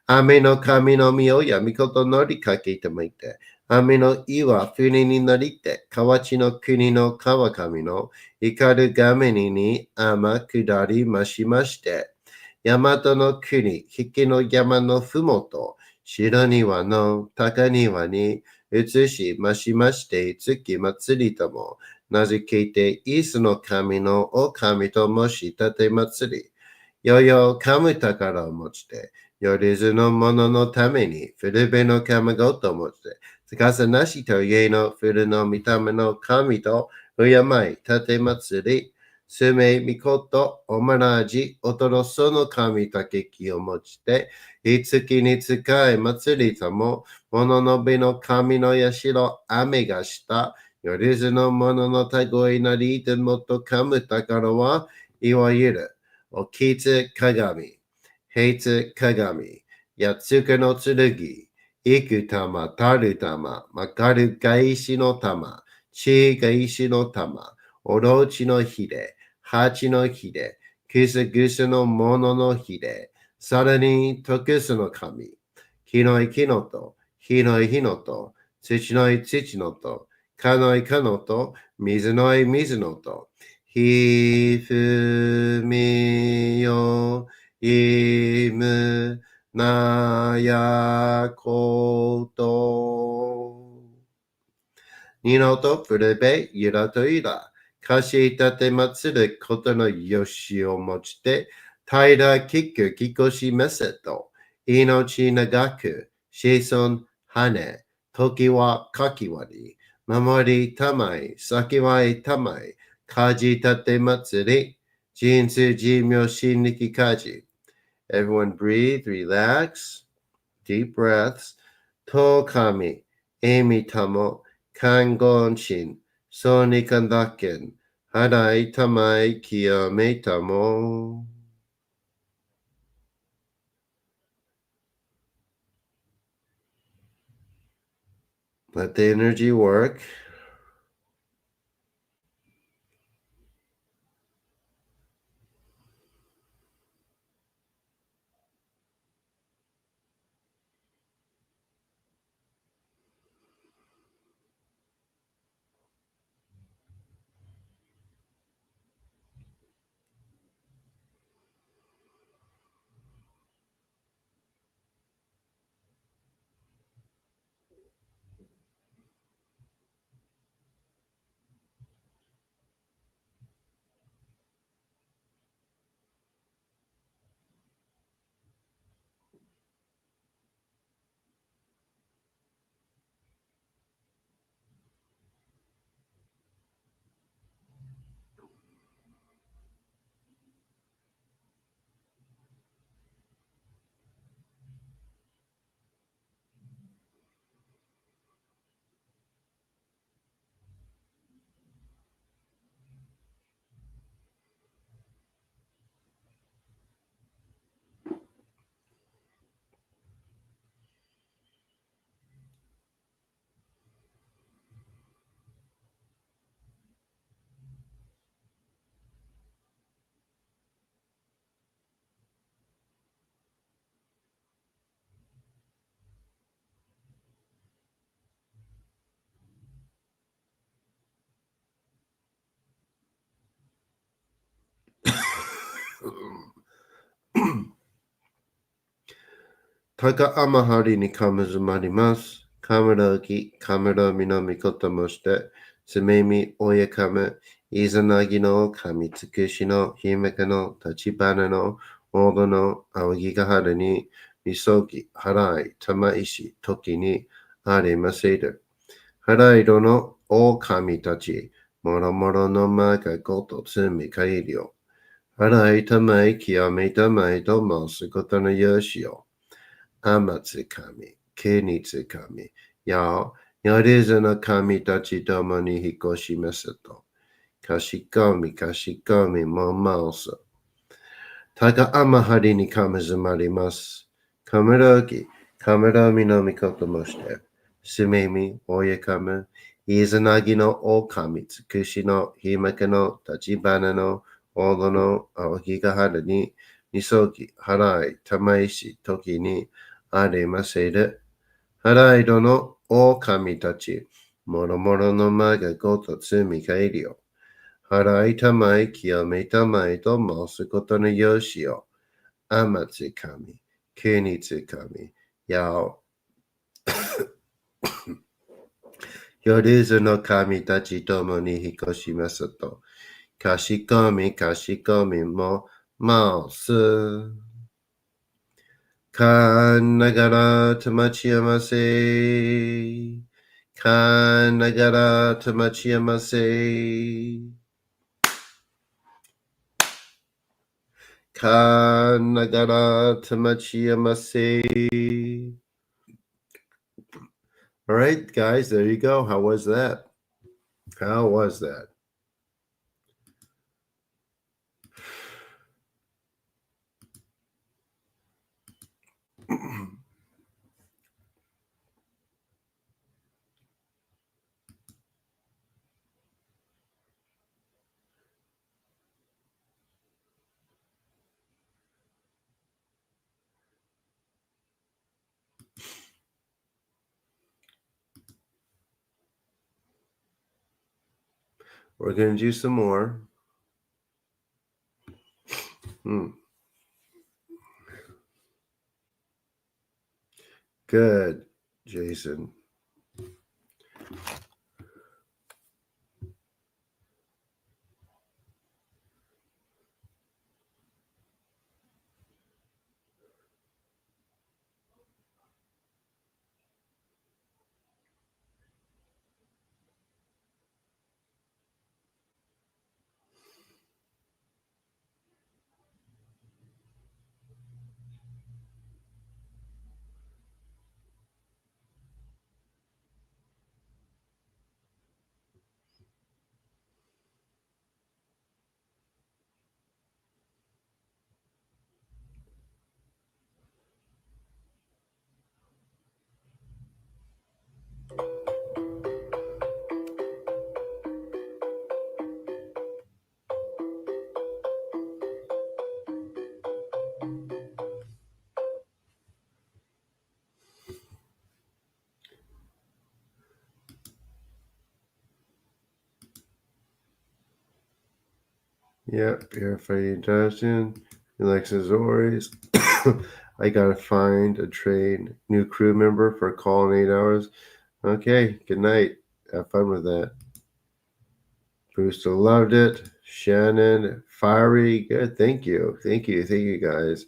雨の神の実をやみことのりかけてもいて、雨の岩船になりて、河内の国の川上の怒る画面に天下りましまして、大和の国、引きの山のふもと、白庭の高庭に移しましまして、月祭りとも、名付けて、イスの神のお神ともしたて祭り、よよかむ宝を持ちて、よりずのもののために、フィルベの神ごと持ちて、つかさなしと家のフィルの見た目の神と、敬い、たて祭り、すめみこと、おまなじ、おとろその神たけきを持ちて、いつきに使い祭りとも、もののべの神のやしろ、雨がした、よりずのもののたごいなり、でもとかむ宝は、いわゆる、おきつ鏡、平つ鏡、やつくの剣、幾玉、たる玉、まかる返しの玉、ち返しの玉、おろちのひれ、八のひれ、くすぐすのもののひれ、さらに特すの神、木のい木のと、火のい火のと、土のい土のと、かのいかのと、水のい水のと、ひふみよいむなやこと。二のとふるべゆらといら。かし立て祭ることのよしをもちて、平らきくきこしめせと、命長く、子孫羽、時はかきわり、守りたまい、先はいたまい、かじ立て祭り、人生寿命心力かじ。Everyone breathe, relax, deep breaths. と神、えみたも、看護心、そうにかんだけん、払いたまい、清めたも。Let the energy work. Taka amahari ni kamazumarimasu. Kameragi, kamera minamikoto moshite. Sumemi oyakame. Izanagi no kamitsukushi no himeka no tachibana no odo no awagigahara ni misogi harai tamaishi toki ni arimaseru. Harai ro no o kamitachi. Moromoro no ma ga goto tsumi kairyo. Harai tamai kiyame tamai to masu koto no yoshio. Amatsukami, Kenitsukami, Yao, Yariza no kami tachi domo ni hikoshi mesato. Kashikomi, Kashikomi, Momauso. Taka amahari ni kamazumarimasu. Kamerogi, Kameromi no mikoto moshite. Sumemi, Oyakame, Izanagi no okami, Tsukushi no himeka no tachibana no odo no awakigahara ni nisogi, harai, tamaishi, toki ni arimaseru. Harai ro no okami tachi. Moromoro no ma ga goto tsumi kairyo. Harai tamai kiyame tamai to masu koto no yoshio. Amatsukami, Kenitsukami, Yao. Yoruzu no kami tachi tomo ni hikoshi masato. Kashikomi, Kashikomi mo maosu. Kanagara tamachiyamase. Kanagara tamachiyamase. Kanagara tamachiyamase. All right, guys, there you go. How was that? How was that? We're going to do some more. Good, Jason. Yep, you're afraid Justin. Alexis Oris. I gotta find a train new crew member for a call in 8 hours. Okay, good night. Have fun with that. Brewster loved it. Shannon, fiery, good. Thank you. Thank you. Thank you, guys.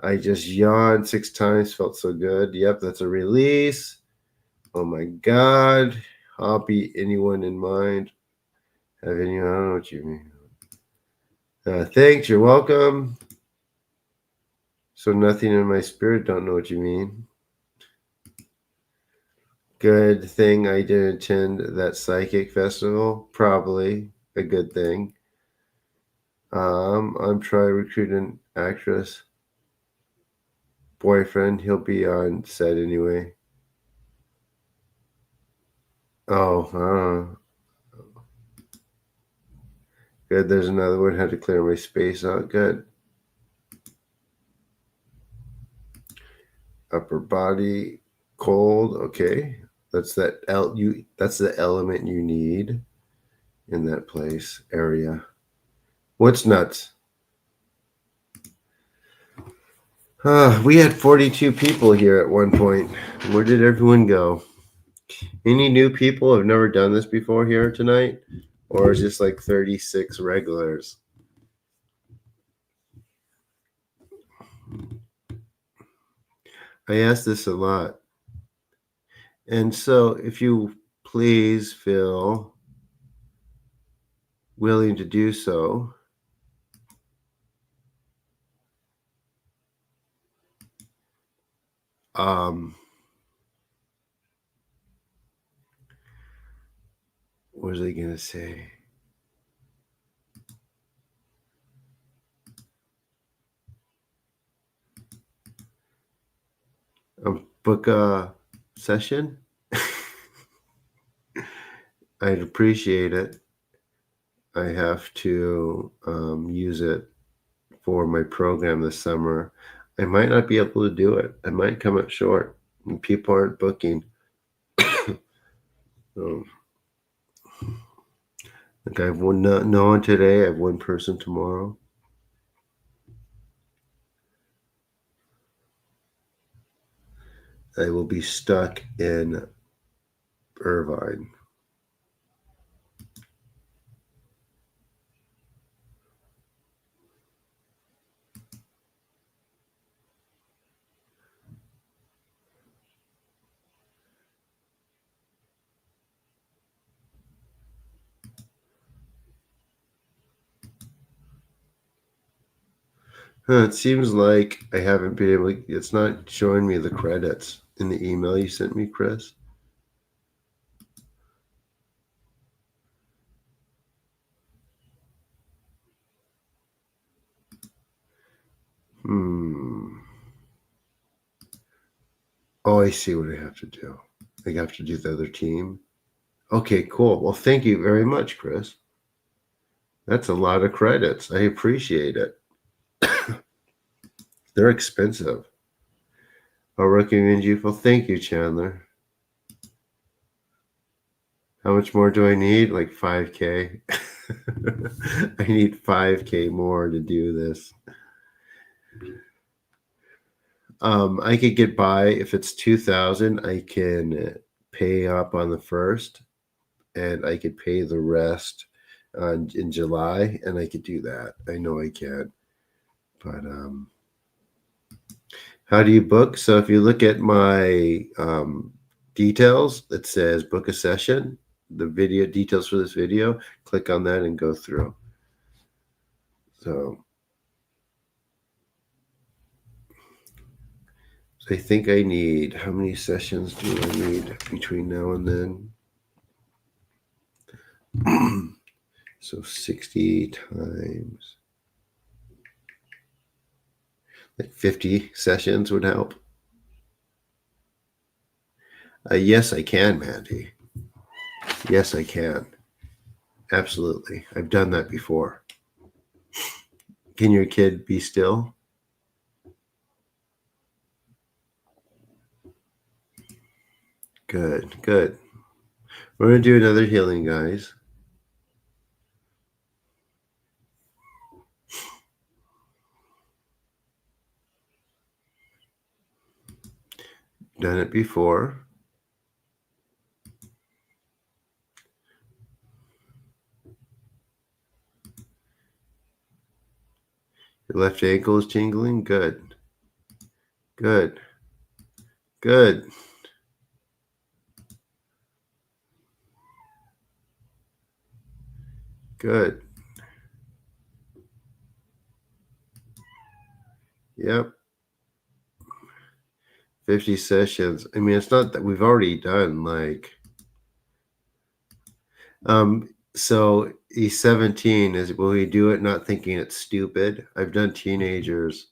I just yawned 6 times, felt so good. Yep, that's a release. Oh my God. Hobby, anyone in mind? Have anyone? I don't know what you mean. Thanks, you're welcome. So nothing in my spirit, don't know what you mean. Good thing I didn't attend that psychic festival. Probably a good thing. I'm trying to recruit an actress boyfriend. He'll be on set anyway. Oh, good. There's another one. Had to clear my space out. Good. Upper body cold. Okay, that's that That's the element you need in that place area. What's nuts? We had 42 people here at one point. Where did everyone go? Any new people have never done this before here tonight? Or is this like 36 regulars? I ask this a lot. And so if you please feel willing to do so, what was I going to say? Book a session? I'd appreciate it. I have to use it for my program this summer. I might not be able to do it. I might come up short, and people aren't booking. So, like I have no one today. I have one person tomorrow. I will be stuck in Irvine. It seems like I haven't been able to, it's not showing me the credits in the email you sent me, Chris. Oh, I see what I have to do. I have to do the other team. Okay, cool. Well, thank you very much, Chris. That's a lot of credits. I appreciate it. They're expensive. I'll recommend you. Well, thank you, Chandler. How much more do I need? Like 5K. I need 5K more to do this. I could get by if it's 2,000. I can pay up on the 1st, and I could pay the rest in July, and I could do that. I know I can. But how do you book? So if you look at my details, it says book a session. The video details for this video. Click on that and go through. So I think I need, how many sessions do I need between now and then? So 60 times, like 50 sessions would help. Yes, I can, Mandy. Yes, I can. Absolutely. I've done that before. Can your kid be still? Good, good. We're going to do another healing, guys. Done it before. Your left ankle is tingling. Good. Good. Good. Good. Yep. 50 sessions. I mean, it's not that we've already done like, so he's 17. Will he do it not thinking it's stupid? I've done teenagers.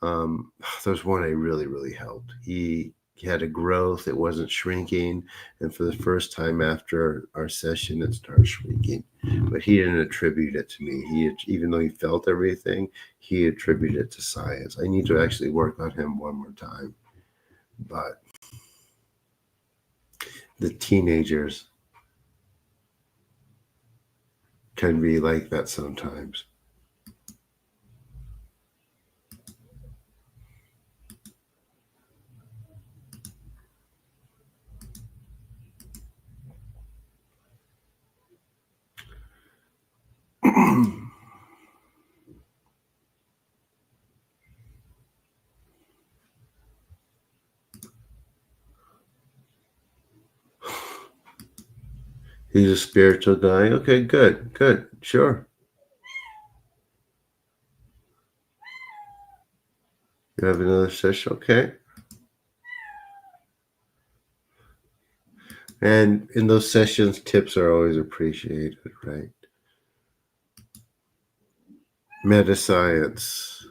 There's one I really helped. He had a growth. It wasn't shrinking. And for the first time after our session, it started shrinking. But he didn't attribute it to me. Even though he felt everything, he attributed it to science. I need to actually work on him one more time. But the teenagers can be like that sometimes. He's a spiritual guy. Okay, good, good, sure. You have another session, okay. And in those sessions, tips are always appreciated, right? Meta science.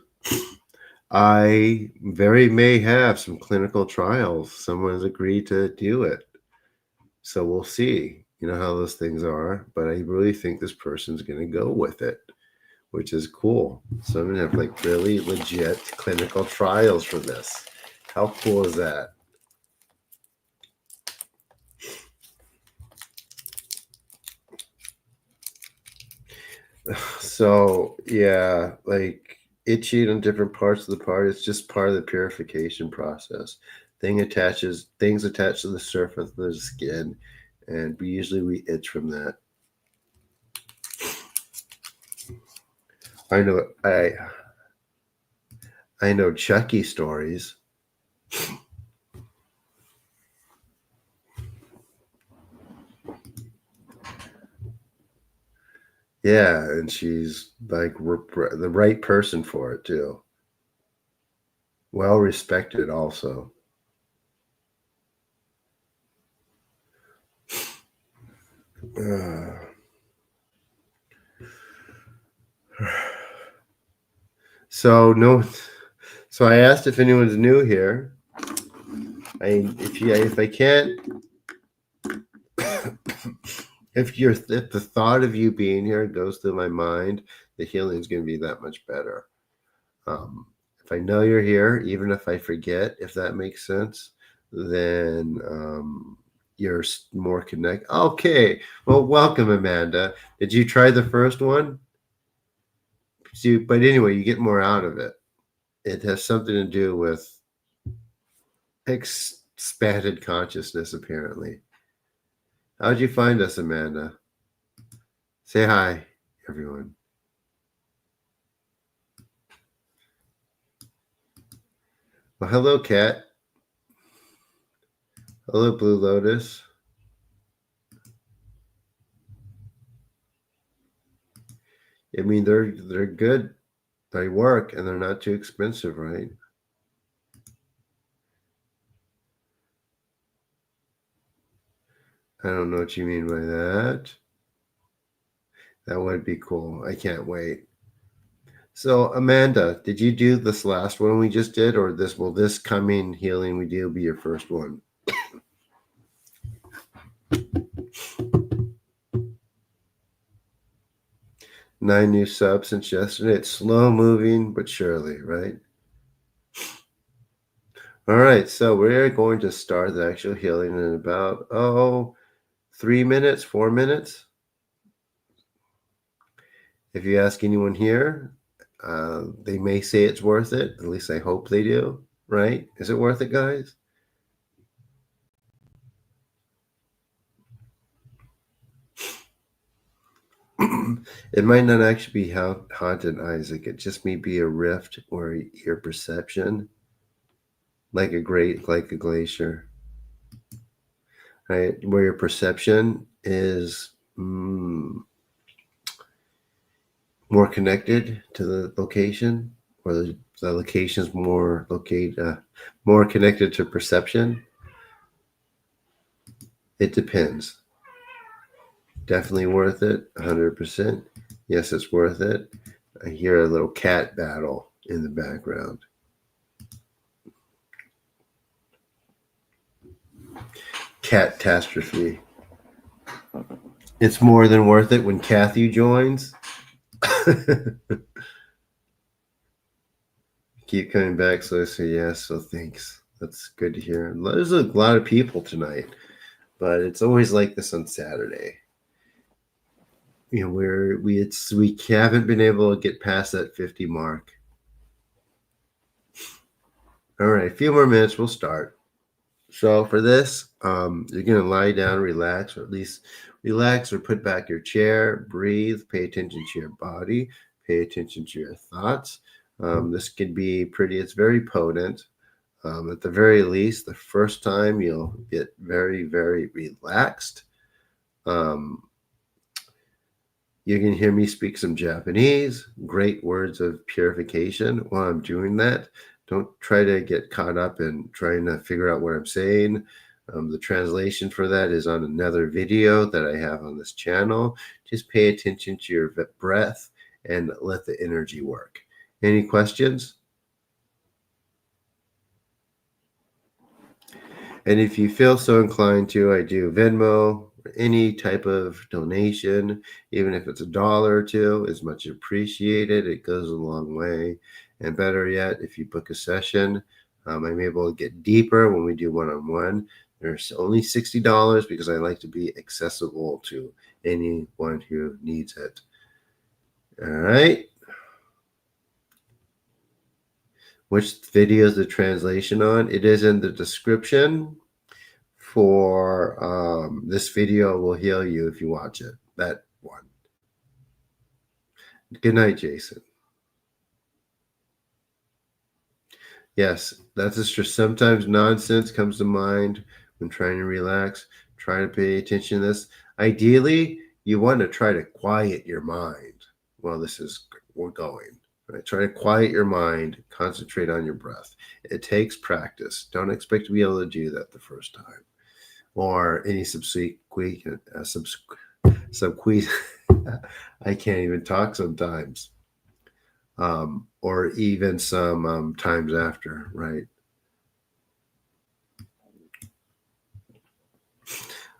I very may have some clinical trials. Someone's agreed to do it. So we'll see, how those things are. But I really think this person's going to go with it, which is cool. So I'm going to have like really legit clinical trials for this. How cool is that? So yeah, like itching on different parts of the part, it's just part of the purification process. Things attach to the surface of the skin, and we itch from that. I know I know Chucky stories. Yeah, and she's like the right person for it too. Well respected also. Uh, so no, so I asked if anyone's new here. If I can't, if the thought of you being here goes through my mind, the healing is going to be that much better. If I know you're here, even if I forget, if that makes sense, then you're more connected. Okay, well, welcome, Amanda. Did you try the first one? But anyway, you get more out of it. It has something to do with expanded consciousness, apparently. How'd you find us, Amanda? Say hi, everyone. Well, hello, Kat. Hello, Blue Lotus. I mean, they're good. They work, and they're not too expensive, right? I don't know what you mean by that. That would be cool. I can't wait. So, Amanda, did you do this last one we just did, or will this coming healing we do be your first one? 9 new subs since yesterday. It's slow moving, but surely, right? All right, so we're going to start the actual healing in about 3 minutes, 4 minutes. If you ask anyone here, they may say it's worth it. At least I hope they do, right? Is it worth it, guys? It might not actually be haunted, Isaac. It just may be a rift or your perception, like a glacier, right? Where your perception is more connected to the location, or the location is more connected to perception. It depends. Definitely worth it, 100%. Yes, it's worth it. I hear a little cat battle in the background. Catastrophe. It's more than worth it when Kathy joins. Keep coming back, so I say yes. So thanks. That's good to hear. There's a lot of people tonight, but it's always like this on Saturday. We haven't been able to get past that 50 mark. All right, a few more minutes. We'll start. So for this, you're going to lie down, relax, or at least relax, or put back your chair, breathe, pay attention to your body, pay attention to your thoughts. This can be it's very potent. At the very least, the first time you'll get very, very relaxed. Um, you can hear me speak some Japanese, great words of purification while I'm doing that. Don't try to get caught up in trying to figure out what I'm saying. The translation for that is on another video that I have on this channel. Just pay attention to your breath and let the energy work. Any questions? And if you feel so inclined to, I do Venmo, any type of donation, even if it's $1 or two, is much appreciated. It goes a long way. And better yet, if you book a session, I'm able to get deeper when we do one-on-one. There's only $60 because I like to be accessible to anyone who needs it. All right. Which video is the translation on? It is in the description. For this video will heal you if you watch it. That one. Good night, Jason. Yes, that's just sometimes nonsense comes to mind when trying to relax. Try to pay attention to this. Ideally, you want to try to quiet your mind while we're going. Right? Try to quiet your mind, concentrate on your breath. It takes practice. Don't expect to be able to do that the first time. Or any subsequent I can't even talk sometimes. Or even some times after, right?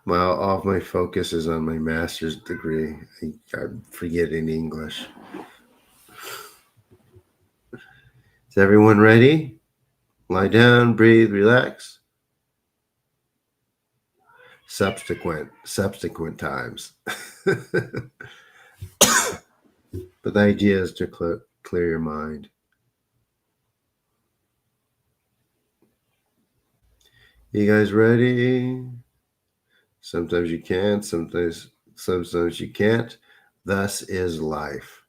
Well, all of my focus is on my master's degree. I'm forgetting English. Is everyone ready? Lie down, breathe, relax. Subsequent times. But the idea is to clear your mind. You guys ready? Sometimes you can, sometimes you can't. Thus is life.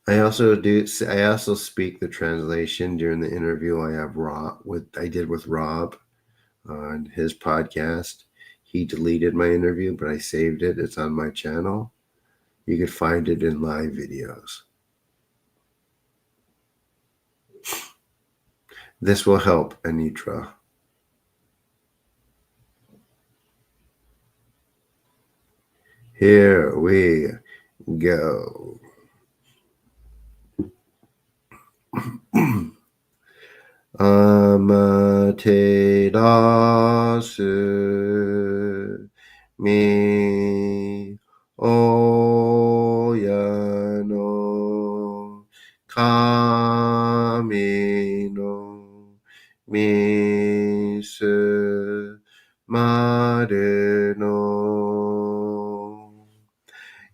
I also speak the translation during the interview I did with Rob on his podcast. He deleted my interview, but I saved it. It's on my channel. You could find it in live videos. This will help, Anitra. Here we go. Amaterasu mi oyano kami no misu maru no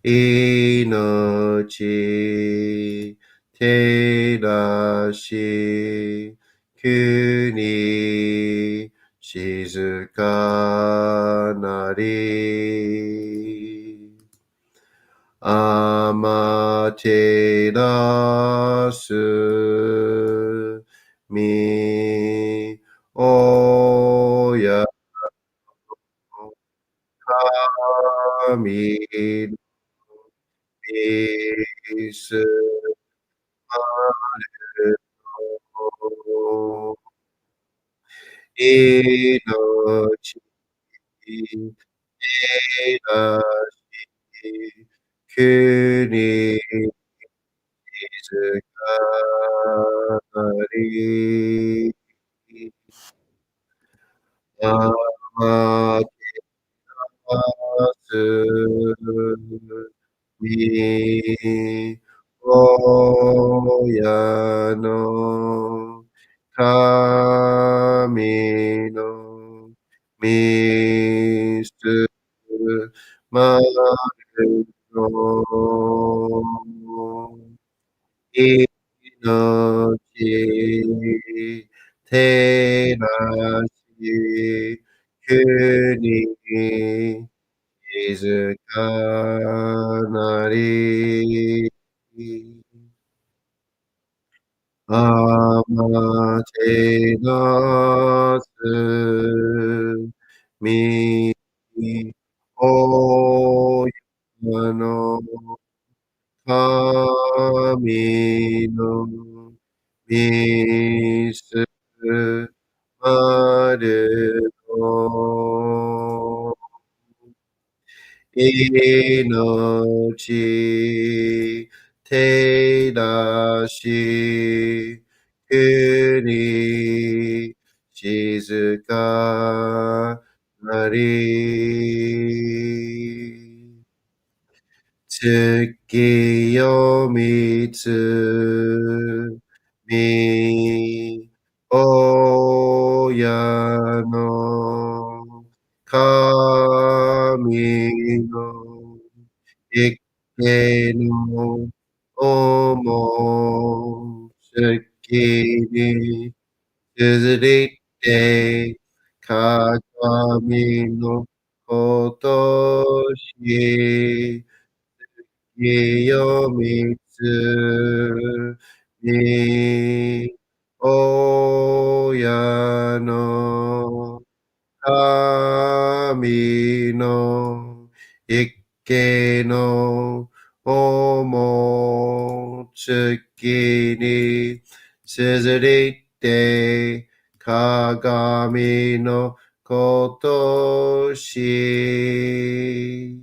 inochi terashi kuni shizuka nari amaterasu mi oya kami misu maru inochi terashi kuni shizukanari amaterasu mi oyano kami no misu maru no inochi terashi kuni shizukanari てなすみおやの神のみすまるの命手出し国静かなり月よみつみ親の神の一見の思う月に譲りて鏡のことし清みつみ親の神の一家の思う月に綴りて鏡のことし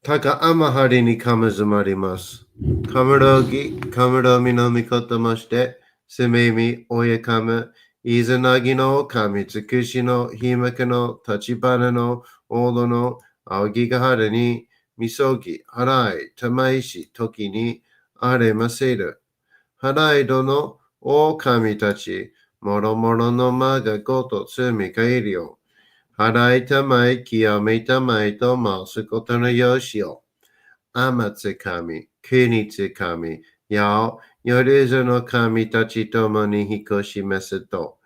高天張にかむずまります。かむろぎ、かむろみのみこともして、すめみ、おやかむ、いずなぎの神つくしのひまけの立ち花のおどのあおぎがはるに、みそぎ、はらい、たまいし、ときに、あれませる。はらいどのお神たち、もろもろのまがごとつみかいるよ。はらいたまい、きやめたまいとますことのよしよ。あまつ神、くにつ神、やお、よるずの神たちともに引こしますと、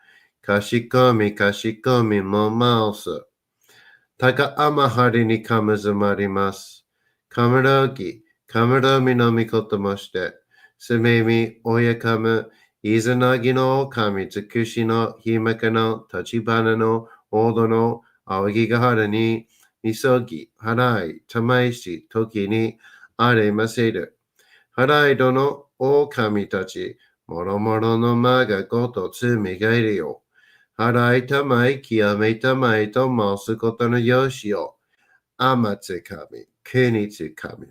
かしこみかしこみもまおす。たかあまはりにかむずまります。かむろぎ、かむろみのみこともして、すめみ、おやかむ、いずなぎの神つくしのひまかの立ち花のおどのあおぎがはるに、みそぎ、はらい、たまいし、ときにあれませる。はらいどのお神たち、もろもろのまがごとつみがいるよ。はらいたまい、きやめたまいと申すことのよしよ。あまつ神、くにつ神。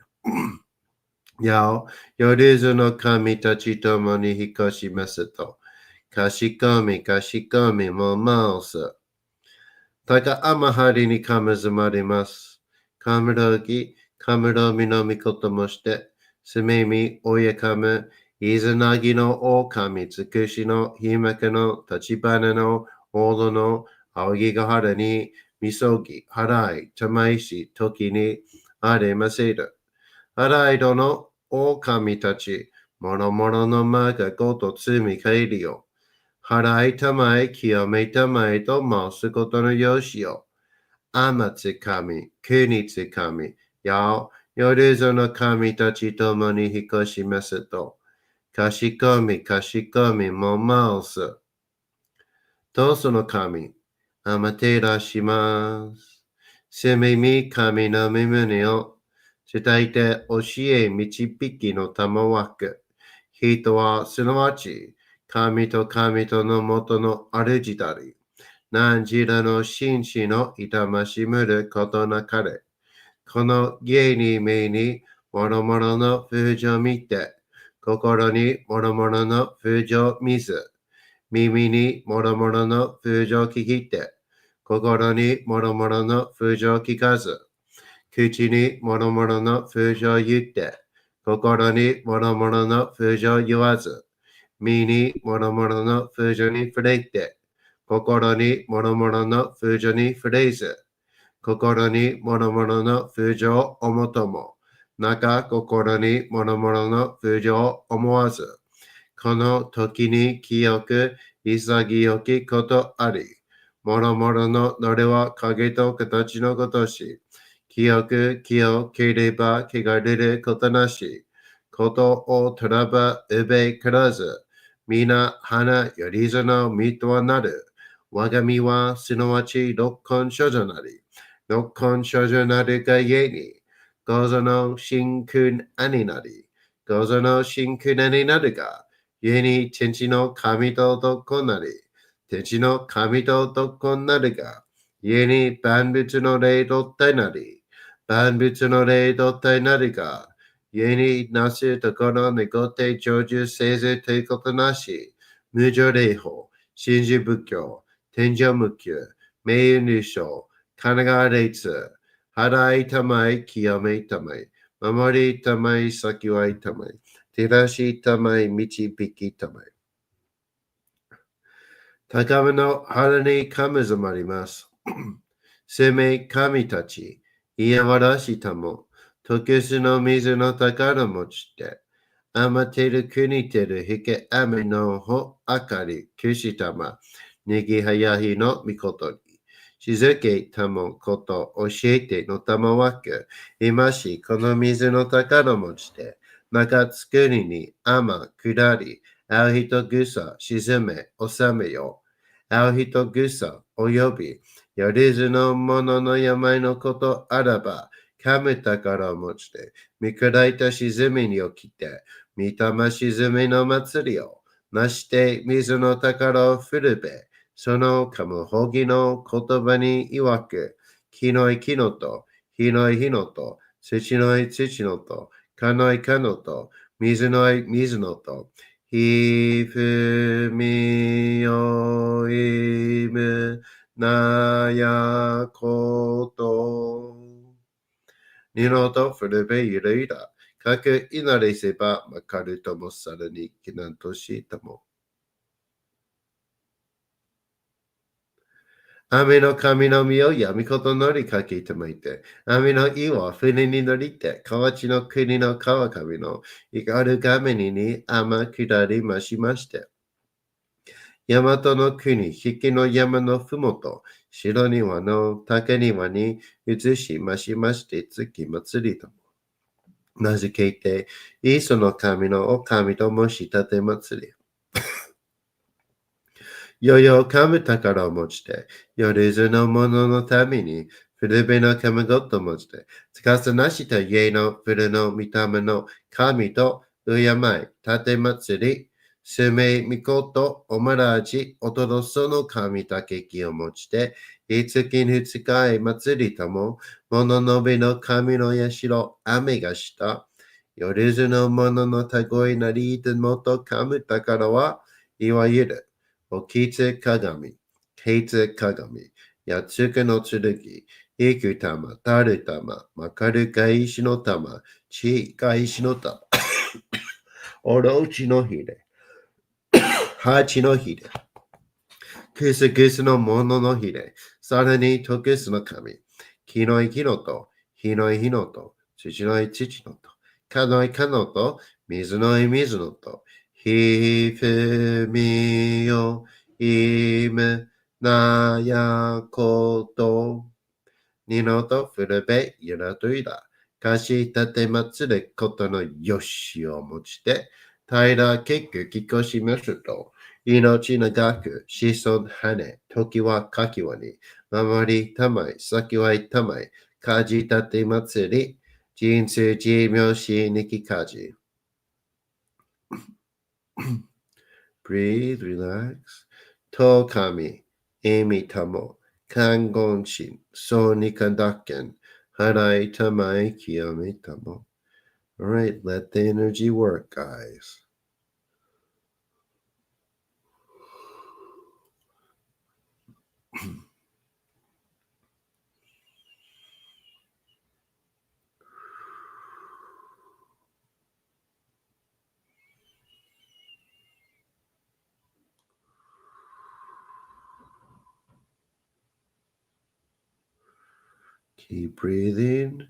やお、よるずの神たちともに引っ越しますと。かしこみかしこみもまおす。たかあまはりにかむずまります。かむろぎ、かむろみのみこともして、すめみ、おやかむ、いずなぎのおかみつくしのひまかの立ち花のおどのあおぎがはらに、みそぎ、はらい、たまいし、ときに、あれませる。はらいどのおかみたち、もろもろのまがごとつみかえりよ。はらいたまえ、清めたまえと申すことのよしよ。あまつ神、くにつ神、やお、よるぞの神たちともに引っ越しますと。かしこみかしこみもまおす。とその神、あまてらします。せめみ神の身胸を伝えて教え導きの玉枠。人はすなわち神と神との元の主だり。何時らの紳士の痛ましむることなかれ。この芸に目にもろもろの風情見て、心にもろもろの風情見ず、耳にもろもろの風情聞いて、心にもろもろの風情聞かず、口にもろもろの風情言って、心に諸々の風情言わず、身に諸々の風情に触れて、心に諸々の風情に触れず、心に諸々の風情を思とも、中心に諸々の風情を思わず、この時に清く潔きことあり、諸々のどれは影と形のごとし、清く清ければ汚れることなし、ことをとらばうべからず、皆花よりずの身とはなる。我が身はすなわち六根処女なり、六根処女なるがゆえに、ごぞの真君兄なり、ごぞの真君兄なるが、故に天地の神と男なり、天地の神と男なるが、故に万物の霊と体なり、万物の霊と体なるが、故になすところにごて成就せずということなし、無常霊法、真珠仏教、天上無休、名誉入賞、神奈川霊払いたまい、清めたまい、守りたまい、先はいたまい、照らしたまい、導きたまい。高めの腹に神ざまります。生命神たち、嫌わらしたも、時すの水の宝持ちて、余ってる国てる引け雨のほあかり、くしたま、にぎはやひのみことに。静けたもこと教えてのたまわく、今しこの水の宝持ちて、まかつくりに雨下り、あう人ぐさ沈め収めよ。あう人ぐさおよび、やりずのものの病のことあらば、神宝持ちて、見下いた沈みに起きて、御霊沈みの祭りを、なして水の宝を振るべ、そのかむほぎの言葉に曰く、木のい木のと、火のい火のと、土のい土のと、かのいかのと、水のい水のと、ひふみよいむなやこと。二のと古べゆるいら。かくいなれせばまかるともさらにきなんとしたも。雨の神の実を闇ことのりかけてまいて、雨の意を船に乗りて、河内の国の川上のいかるがめに天下りましまして、大和の国、引きの山のふもと、白庭の竹庭に移しましまして、月祭りと。名付けて、イーソの神のお神ともしたて祭り。よよ神宝を持ちて、よりずの者のために、古べの神ごと持ちて、つかさなした家の古の御霊の神と敬い、立て祭り、すめみことおまらじ、おとどその神たけきを持ちて、いつきにつかい祭りとも、物のべの神の社、雨がした。よりずの者のたごいなりいてもと神宝は、いわゆる。おきつ鏡、けつ鏡、やつくの剣、いく玉、たる玉、まかるかいしの玉、ちかいしの玉、おろちのひれ、はちのひれ、くすくすのもののひれ、さらにとくすの神、きのいきのと、ひのいひのと、土のい土のと、かのいかのと、水のい水のと、ひふみよ、いむなやこと、にのとふるべゆらといら、かしたてまつることのよしをもちて、平結局きこしますと、命長く、子孫羽、時はかきわに、守りたまい、先はいたまい、かじたてまつり、人生寿命しにきかじ。Breathe, relax. と神、えみたも、看言心、そうにかだけん、払いたまい、清めたも。Alright, let the energy work, guys. Keep breathing.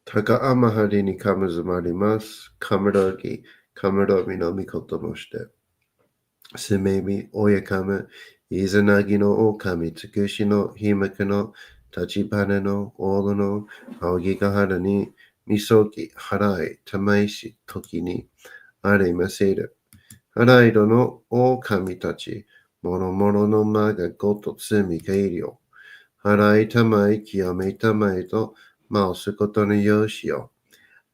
高天張りにかむずまります。カムロギ、カムロミのみこともして。すめみ、おやかむ、いざなぎの狼、つくしのひまくの、立ち花の、おどの、青木が原に、みそき、払い、たまいし、時に、あれませる。払いどの狼たち、もろもろの間がごと罪がいるよ。払いたまい、清めたまいと、回すことのよしよ。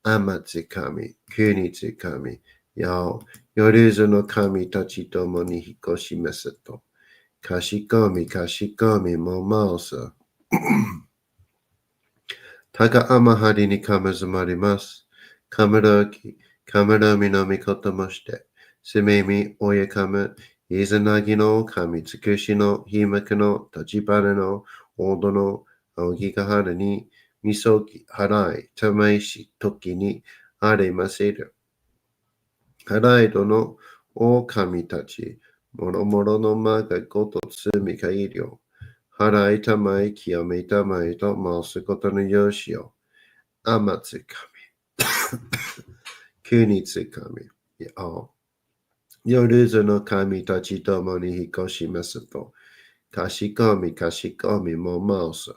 天津神、国津神、よ夜ずの神たちともに引っ越しますと。かしこみかしこみもまおす。高天張りにかむずまります。かむろき、かむろみのみこともして。すめみ、おやかむ、いざなぎの神、つくしの、ひまくの、立ちばねの、おどの、青木がはるに、みそき、払い、たまいし、時に、あれませる。払いどの、狼たち、もろもろの間がごと罪がいるよ。払いたまい、清めたまいと回すことのよしよ。天津神、国津神、夜ずの神たちともに引っ越しますと。かしこみかしこみも回す。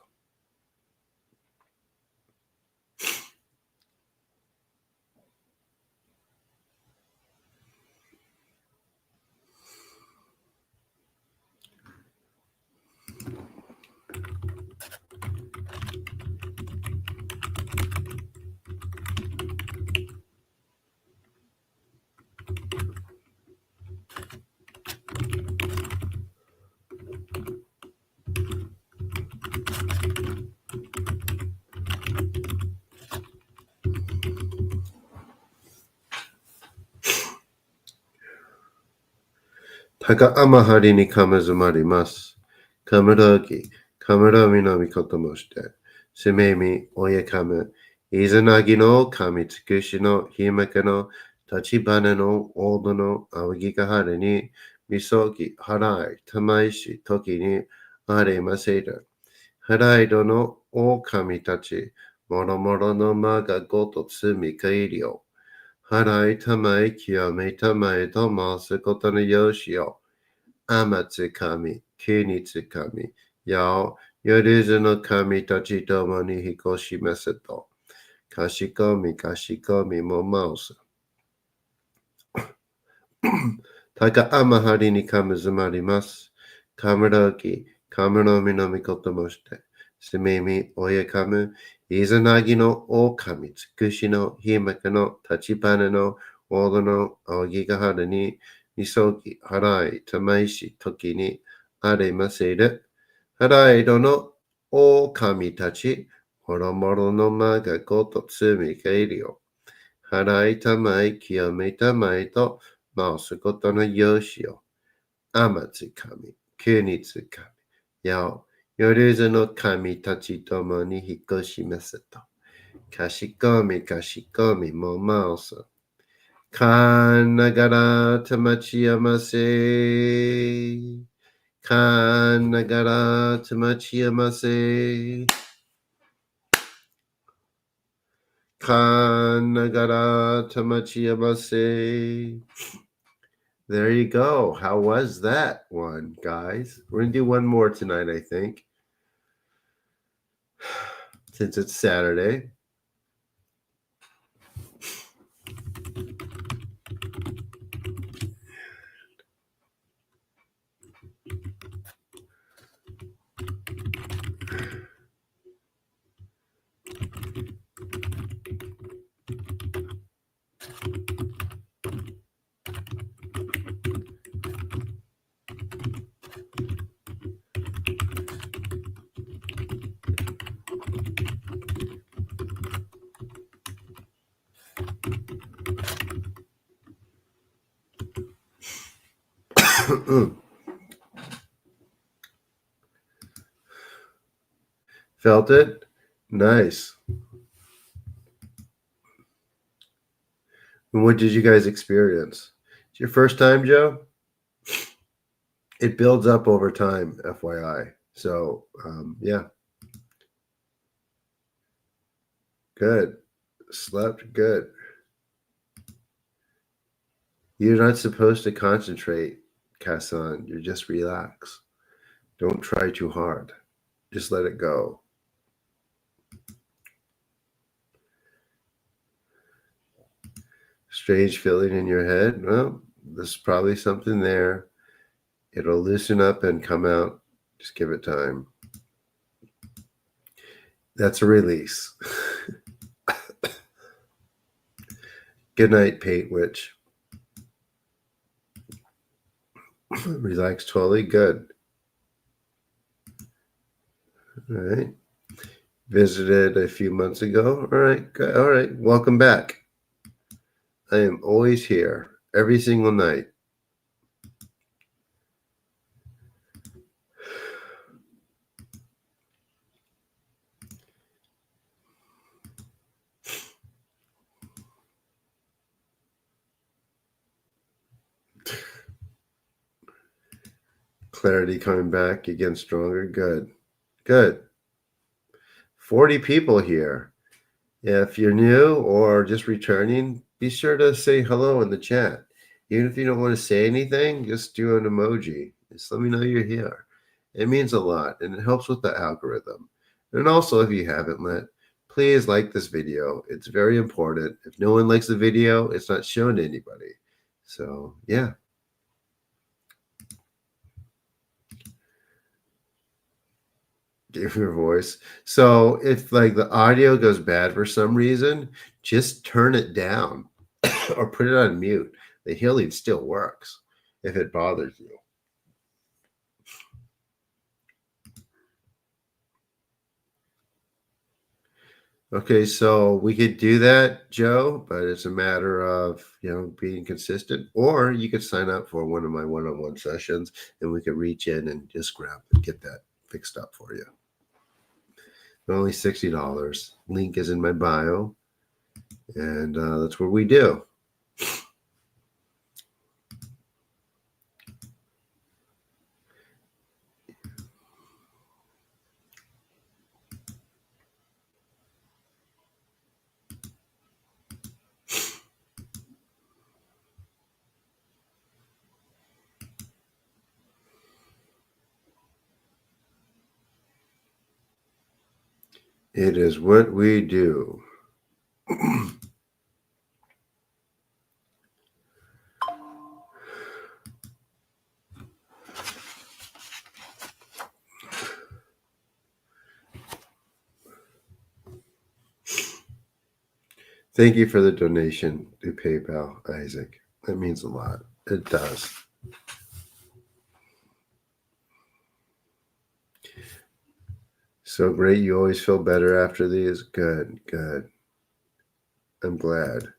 高天張りにかむずまります。かむろき、かむろみのみこともして。すめみ、おやかむ、いざなぎの神つくしのひまかの立ちばねのおどの青木がはるに、みそき、払い、たまいし、時にあれませる。払いどの狼たち、もろもろの間がごと罪がいるよ。払いたまえ、清めたまえと回すことのよしよ。天津神、国津神、夜ずの神たちともに引っ越しますと。かしこみかしこみも回す。Taka amahari ni kamazumarimasu. Kamaroki, Kamaromi no Mikoto moshite. Sumemi oyakamu. Izanagi no okami. Tsukushi no himaka no tachibana no Odo no Aogigahara ni Misoki Harai Tamaishi Toki ni Aremaseru. Harai do no okami tachi. Horomoro no maga goto tsumi keirio. Harai tamai kiyome tamai to mausukoto no yoshi o. Amatsukami, Kunitsukami, Yao, Yoruzu no kami tachi tomo ni hikoshimasu to. Kashikomi, kashikomi, momausu. Kanagara tamachiyamase. Kanagara tamachiyamase. Kanagara tamachiyamase. There you go. How was that one, guys? We're going to do one more tonight, I think, since it's Saturday. Felt it? Nice. And what did you guys experience? It's your first time, Joe? It builds up over time, FYI. So, yeah. Good. Slept good. You're not supposed to concentrate, Kassan. You're just relax. Don't try too hard. Just let it go. Strange feeling in your head? Well, there's probably something there. It'll loosen up and come out. Just give it time. That's a release. Good night, Paint Witch. Relax totally. Good. All right. Visited a few months ago. All right. Good. All right. Welcome back. I am always here every single night. Clarity coming back, again stronger. Good. Good. 40 people here. If you're new or just returning, be sure to say hello in the chat. Even if you don't want to say anything, just do an emoji. Just let me know you're here. It means a lot and it helps with the algorithm. And also, if you haven't please like this video. It's very important. If no one likes the video, it's not shown to anybody. So, yeah. Give your voice. So if like the audio goes bad for some reason, just turn it down or put it on mute. The healing still works if it bothers you. Okay, so we could do that, Joe, but it's a matter of, being consistent, or you could sign up for one of my one-on-one sessions and we could reach in and just grab and get that fixed up for you. Only $60. Link is in my bio, and that's what we do. It is what we do. Thank you for the donation to PayPal, Isaac. That means a lot. It does. So great. You always feel better after these? Good, good. I'm glad.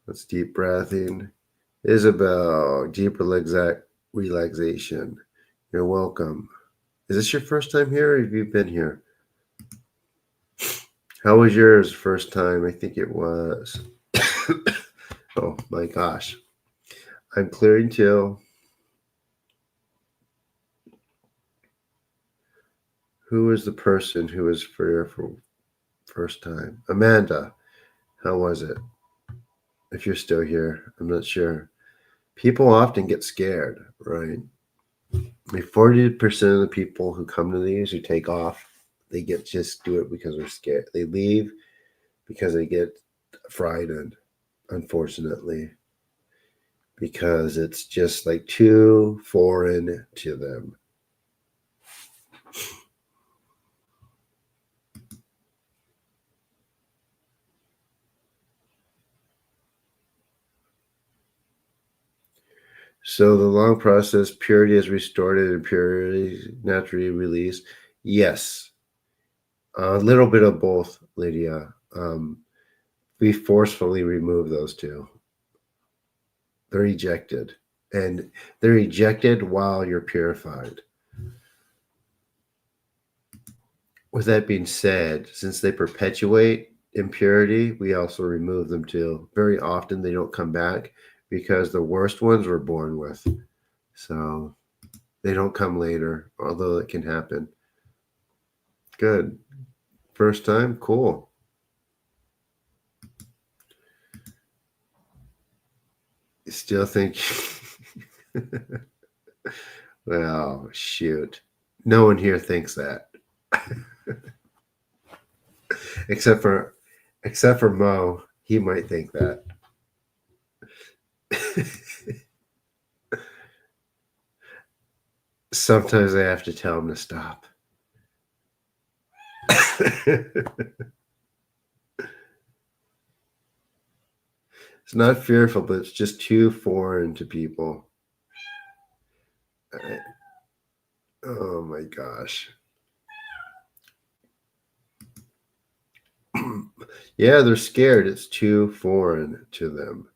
Let's deep breathing. Isabel, deep relaxation. You're welcome. Is this your first time here or have you been here? How was yours first time? I think it was. Oh my gosh. I'm clearing too. Who was the person who was for first time? Amanda, how was it? If you're still here, I'm not sure. People often get scared, right? Like 40% of the people who come to these who take off, they just do it because they're scared. They leave because they get frightened, unfortunately, because it's just like too foreign to them. So the long process, purity is restored and impurity naturally released. Yes, a little bit of both, Lydia. We forcefully remove those two. They're ejected, and they're ejected while you're purified. With that being said, since they perpetuate impurity, we also remove them too. Very often they don't come back because the worst ones we're born with. So they don't come later, although it can happen. Good. First time? Cool. You still think. Well, shoot. No one here thinks that. except for Mo. He might think that. Sometimes I have to tell him to stop. It's not fearful, but it's just too foreign to people. Oh my gosh. Yeah, they're scared. It's too foreign to them.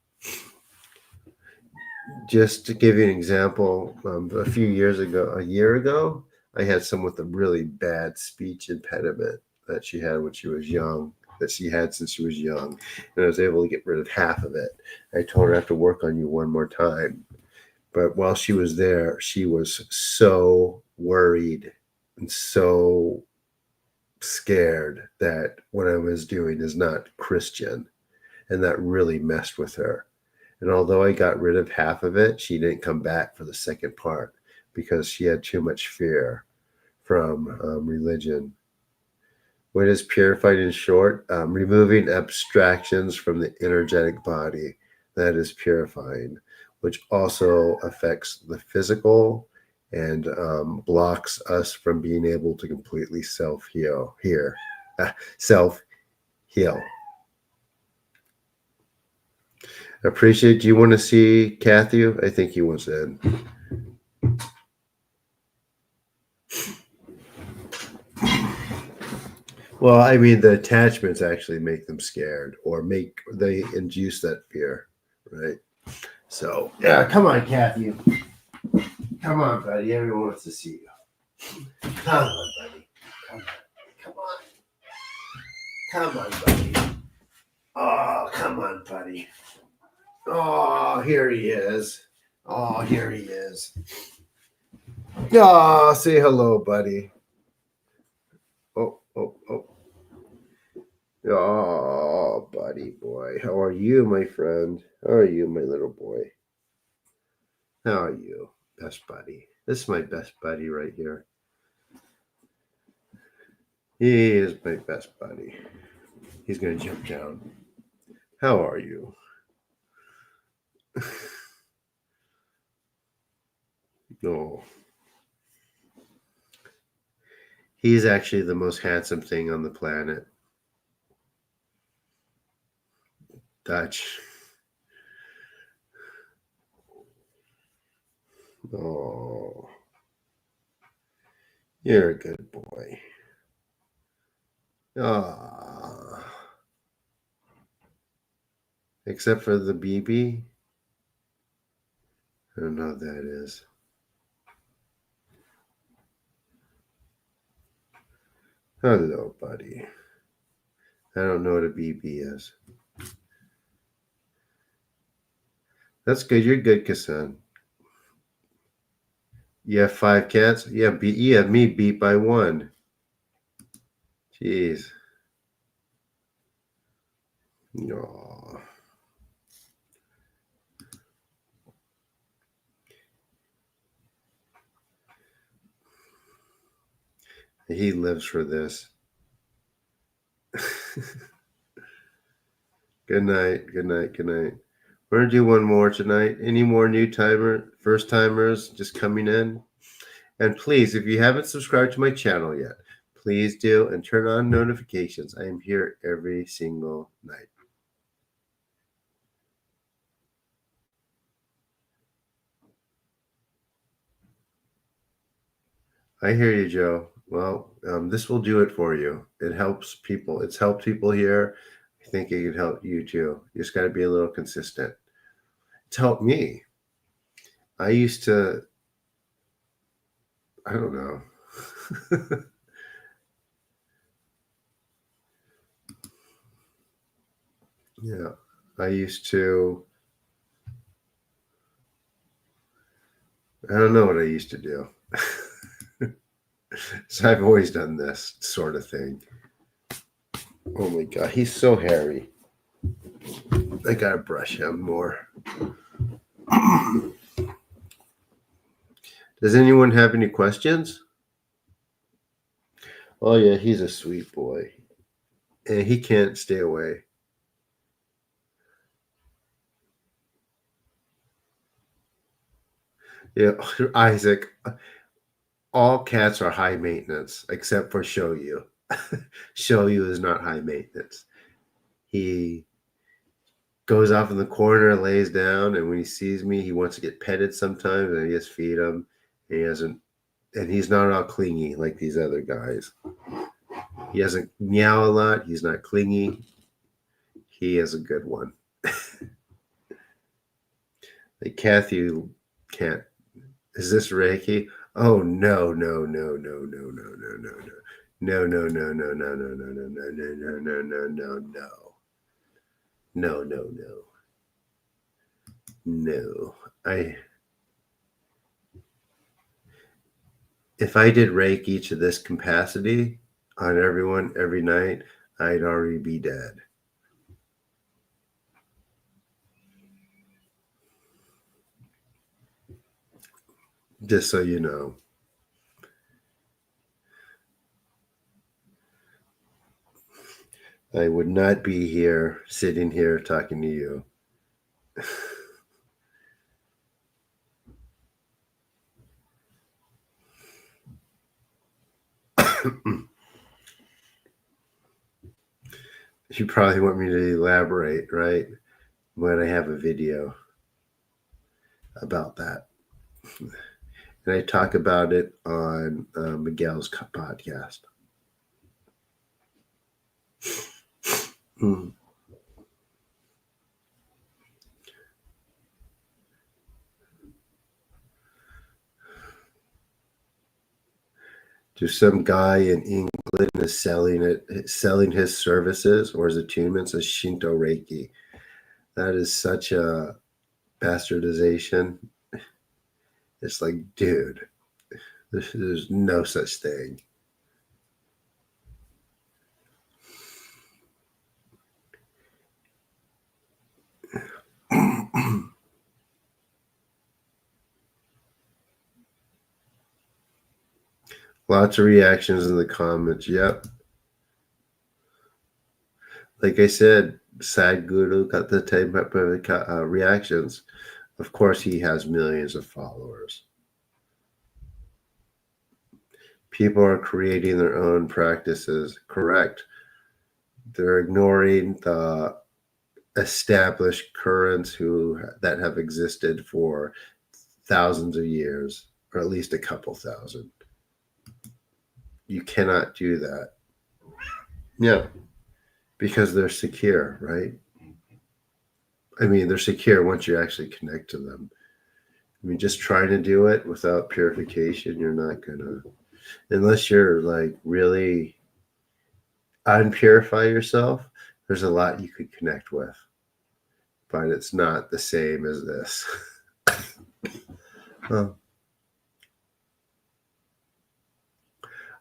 Just to give you an example, a year ago, I had someone with a really bad speech impediment that she had when she was young, that she had since she was young, and I was able to get rid of half of it. I told her I have to work on you one more time. But while she was there, she was so worried and so scared that what I was doing is not Christian. And that really messed with her. And although I got rid of half of it, she didn't come back for the second part because she had too much fear from religion. What is purified in short? Removing abstractions from the energetic body. That is purifying, which also affects the physical and blocks us from being able to completely self heal. Self heal. Appreciate. Do you want to see Kathy? I think he wants in. Well, I mean, the attachments actually make them scared, or they induce that fear, right? So, yeah, come on, Kathy. Come on, buddy. Everyone wants to see you. Come on, buddy. Come on. Come on, buddy. Oh, come on, buddy. Oh, here he is. Oh, here he is. Oh, say hello, buddy. Oh, oh, oh. Oh, buddy boy. How are you, my friend? How are you, my little boy? How are you, best buddy? This is my best buddy right here. He is my best buddy. He's going to jump down. How are you? No. He's actually the most handsome thing on the planet. Dutch. Oh, you're a good boy. Ah, except for the BB. I don't know what that is. Hello, buddy. I don't know what a BB is. That's good. You're good, Kassan. You have 5 cats? You have me beat by 1. Jeez. Aw. He lives for this. Good night. Good night. Good night. We're going to do one more tonight. Any more first timers just coming in? And please, if you haven't subscribed to my channel yet, please do and turn on notifications. I am here every single night. I hear you, Joe. Well, this will do it for you. It helps people. It's helped people here. I think it could help you too. You just got to be a little consistent. It's helped me. I used to, I don't know. Yeah, I used to, I don't know what I used to do. So I've always done this sort of thing. Oh my God, he's so hairy. I gotta brush him more. Does anyone have any questions? Oh yeah, he's a sweet boy. And he can't stay away. Yeah, Isaac, all cats are high maintenance except for Shoyu. Shoyu is not high maintenance. He goes off in the corner, lays down, and when he sees me, he wants to get petted sometimes, and I just feed him. And he doesn't, and he's not all clingy like these other guys. He doesn't meow a lot. He's not clingy. He is a good one. Like Kathy can't. Is this Reiki? Oh no, no, no, no, no, no, no, no, no. No, no, no, no, no, no, no, no, no, no, no, no, no, no, no. No, no, no. No. I If I did Reiki to this capacity on everyone every night, I'd already be dead. Just so you know. I would not be here, sitting here talking to you. You probably want me to elaborate, right? When I have a video about that. And I talk about it on Miguel's podcast. Mm. Just some guy in England is selling his services or his attunements as Shinto Reiki. That is such a bastardization. It's like, dude, there's no such thing. Lots of reactions in the comments. Yep. Like I said, Sad Guru got the type of reactions. Of course, he has millions of followers. People are creating their own practices. Correct. They're ignoring the established currents that have existed for thousands of years, or at least a couple thousand. You cannot do that. Yeah, because they're secure, right? I mean, they're secure once you actually connect to them. I mean, just trying to do it without purification, you're not gonna, unless you're like really unpurify yourself. There's a lot you could connect with, but it's not the same as this. Well,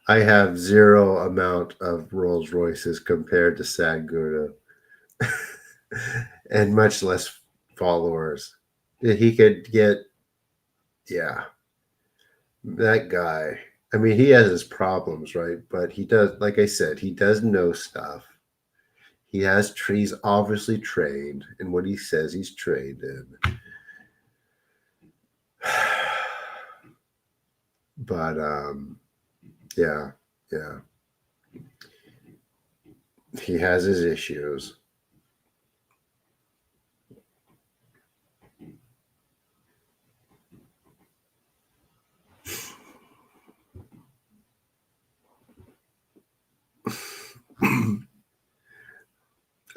I have zero amount of Rolls Royces compared to Sadhguru, and much less followers. He could get, yeah, that guy. I mean, he has his problems, right? But he does, like I said, he does know stuff. He's obviously trained in what he says he's trained in. But yeah, yeah. He has his issues.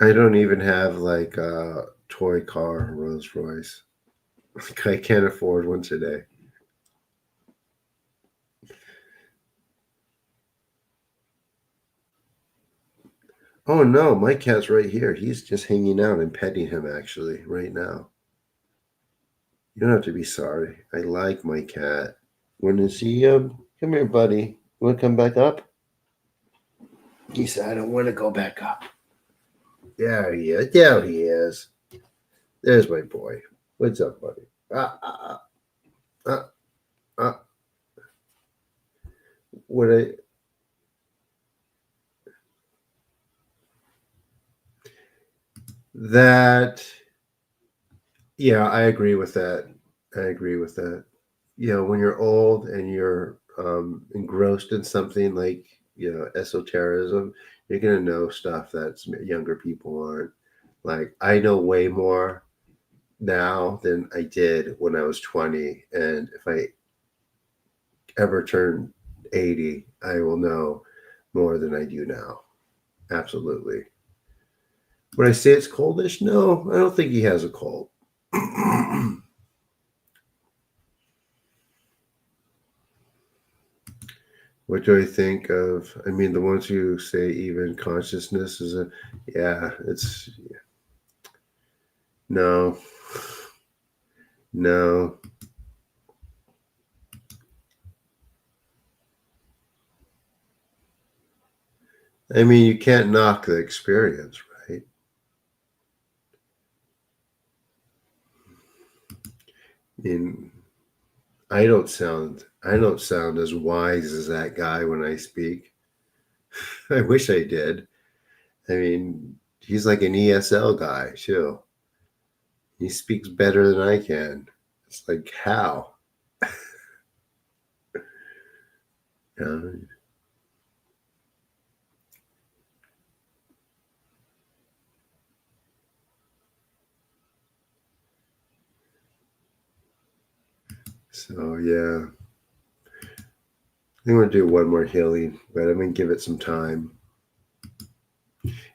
I don't even have like a toy car, Rolls Royce. I can't afford one today. Oh no, my cat's right here. He's just hanging out and petting him actually right now. You don't have to be sorry. I like my cat. When is he? Come here, buddy. You want to come back up? He said, I don't want to go back up. There he is. There he is. There's my boy. What's up, buddy? Ah, ah, ah, ah. What I that? Yeah, I agree with that. I agree with that. When you're old and you're engrossed in something like esotericism, you're gonna know stuff that younger people aren't. Like I know way more now than I did when I was 20, and if I ever turn 80, I will know more than I do now. Absolutely. Would I say it's coldish? No, I don't think he has a cold. What do I think of? I mean, the ones who say even consciousness is yeah, it's, no, no. I mean, you can't knock the experience, right? I mean, I don't sound as wise as that guy when I speak. I wish I did. I mean, he's like an ESL guy, too. He speaks better than I can. It's like, how? Uh, so, yeah. I'm going to do one more healing, but I'm going to give it some time.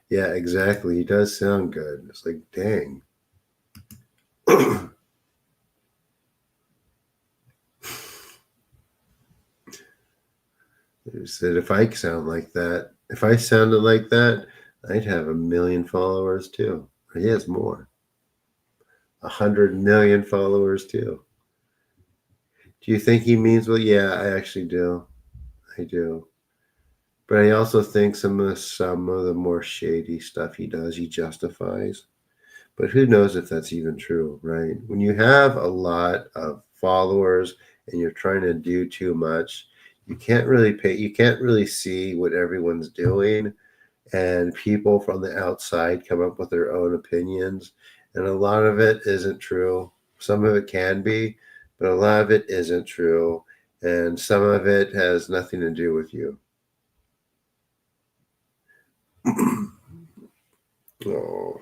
Yeah, exactly. He does sound good. It's like, dang. He said, if I sounded like that, I'd have 1 million followers too. He has more, 100 million followers too. Do you think he means well? Yeah, I actually do. I do. But I also think some of the more shady stuff he does, he justifies. But who knows if that's even true, right? When you have a lot of followers and you're trying to do too much, you can't really see what everyone's doing, and people from the outside come up with their own opinions, and a lot of it isn't true. Some of it can be, but a lot of it isn't true, and some of it has nothing to do with you. Oh,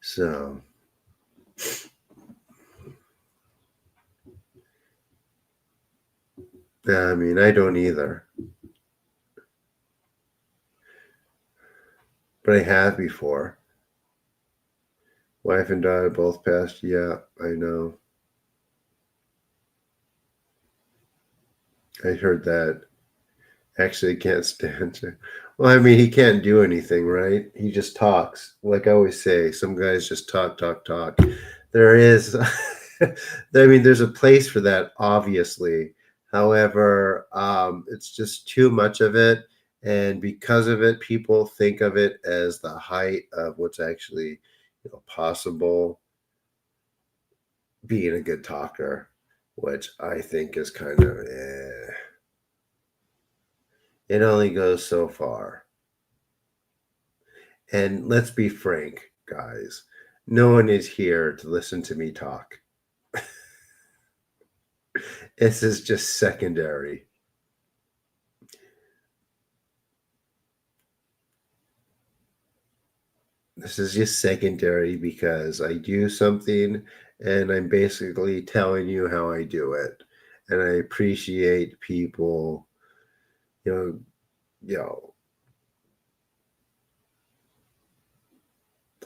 So, yeah, I mean, I don't either, but I have before. Wife and daughter both passed. Yeah, I know. I heard that. Actually, can't stand to. Well, I mean, he can't do anything, right? He just talks. Like I always say, some guys just talk, talk, talk. There is, I mean, there's a place for that, obviously. However, it's just too much of it. And because of it, people think of it as the height of what's actually, possible being a good talker, which I think is kind of, it only goes so far. And let's be frank, guys. No one is here to listen to me talk. This is just secondary. This is just secondary because I do something and I'm basically telling you how I do it. And I appreciate people, you know, you know,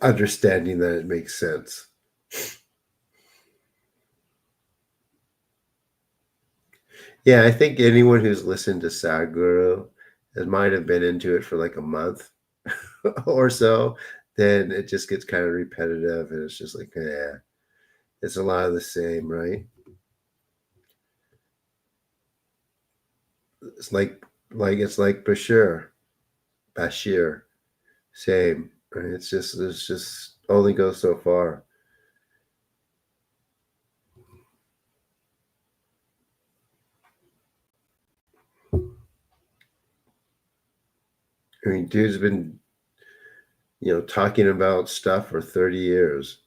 understanding that it makes sense. Yeah, I think anyone who's listened to Sadhguru might have been into it for like a month or so, then it just gets kind of repetitive and it's just like, yeah, it's a lot of the same, right? It's like Bashir, same. Right? It's just only goes so far. I mean, dude's been, talking about stuff for 30 years.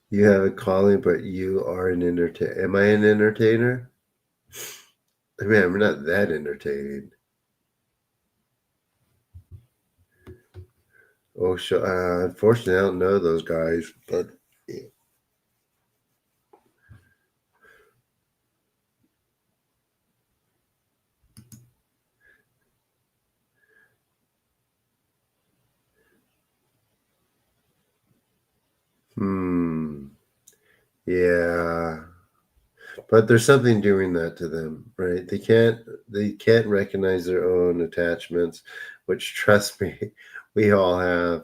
You have a calling, but you are an entertainer. Am I an entertainer? I mean, I'm not that entertaining. Oh, sure. Unfortunately, I don't know those guys, but yeah. Hmm. Yeah. But there's something doing that to them, right? They can't recognize their own attachments, which trust me, we all have.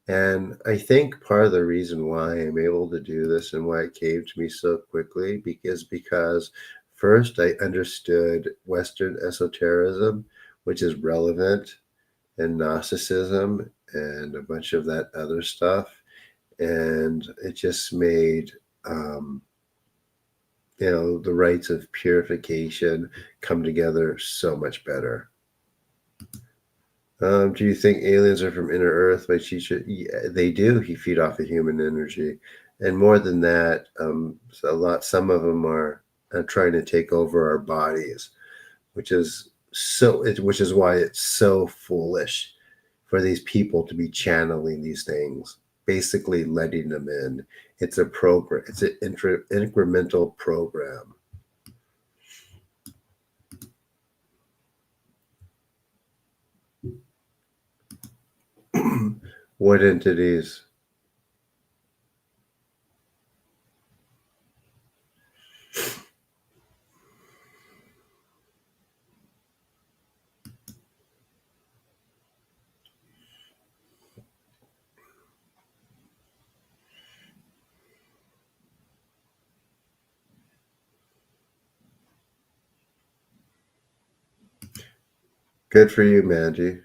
And I think part of the reason why I'm able to do this and why it came to me so quickly because first I understood Western esotericism, which is relevant, and Gnosticism and a bunch of that other stuff. And it just made the rites of purification come together so much better. Do you think aliens are from inner Earth? By Chicha, yeah, they do. He feed off of human energy, and more than that, Some of them are trying to take over our bodies, which is why it's so foolish for these people to be channeling these things, basically letting them in. It's a program. It's an incremental program. What entities? Good for you, Mandy.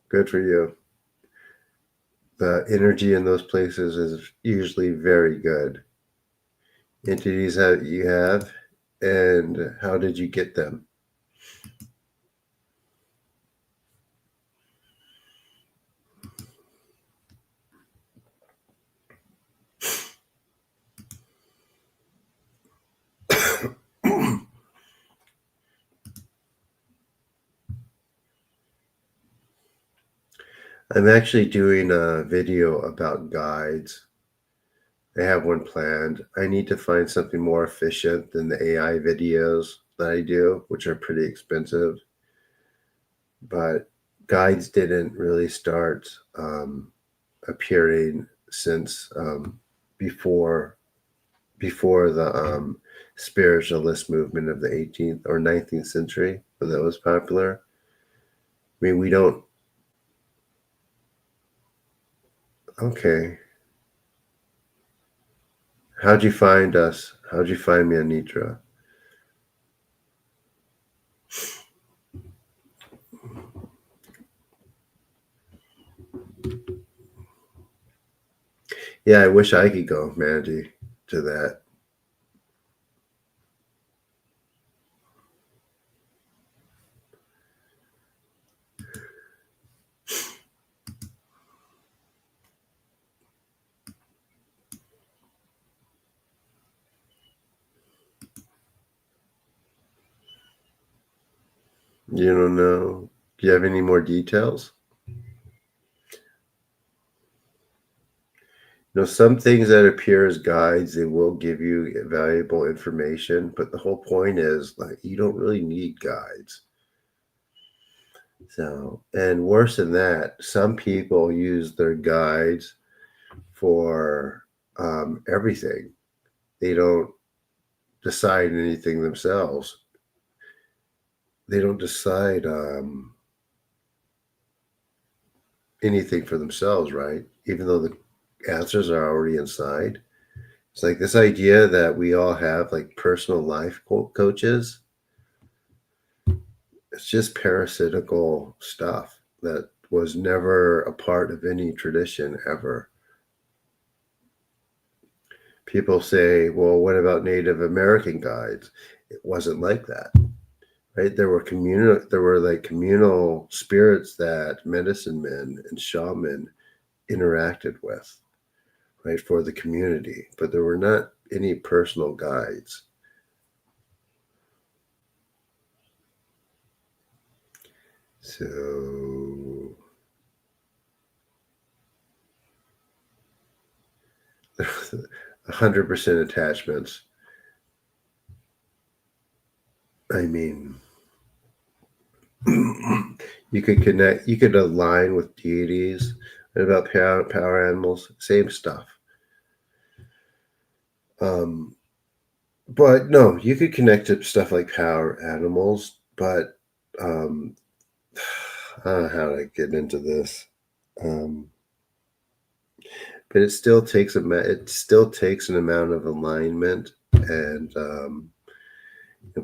Good for you. The energy in those places is usually very good. Entities that you have, and how did you get them? I'm actually doing a video about guides. I have one planned. I need to find something more efficient than the AI videos that I do, which are pretty expensive. But guides didn't really start appearing since before before the spiritualist movement of the 18th or 19th century, when that was popular. I mean, we don't. Okay. How'd you find us? How'd you find me, Anitra? Yeah, I wish I could go, Mandy, to that. You don't know? Do you have any more details? You know, some things that appear as guides, they will give you valuable information, but the whole point is like you don't really need guides. So, and worse than that, some people use their guides for everything. They don't decide anything themselves. They don't decide anything for themselves, right? Even though the answers are already inside. It's like this idea that we all have like personal life coaches. It's just parasitical stuff that was never a part of any tradition ever. People say, well, what about Native American guides? It wasn't like that, right? There were like communal spirits that medicine men and shaman interacted with, right, for the community, but there were not any personal guides. So 100% attachments. I mean, you could connect, you could align with deities. And about power animals, same stuff. Um, but no, you could connect to stuff like power animals, but um, I don't know how to get into this. Um, but it still takes an amount of alignment and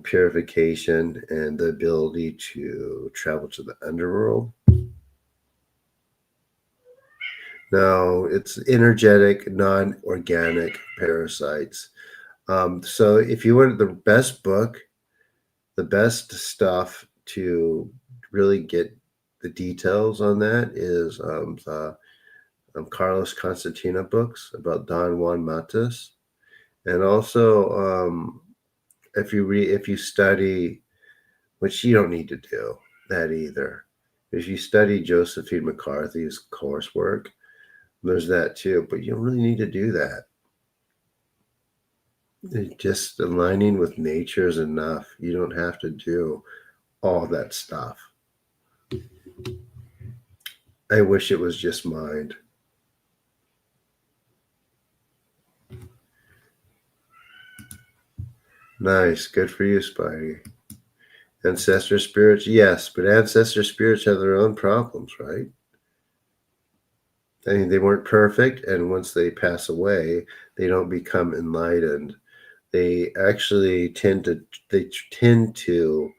purification and the ability to travel to the underworld. Now, it's energetic, non-organic parasites. So if you want the best book, the best stuff to really get the details on that is the Carlos Constantina books about Don Juan Matus, and also if you study, which you don't need to do that either, if you study Josephine McCarthy's coursework, there's that too, but you don't really need to do that. Just aligning with nature is enough. You don't have to do all that stuff. I wish it was just mind. Nice. Good for you, Spidey. Ancestor spirits, yes, but ancestor spirits have their own problems, right? I mean, they weren't perfect, and once they pass away, they don't become enlightened. They actually tend to,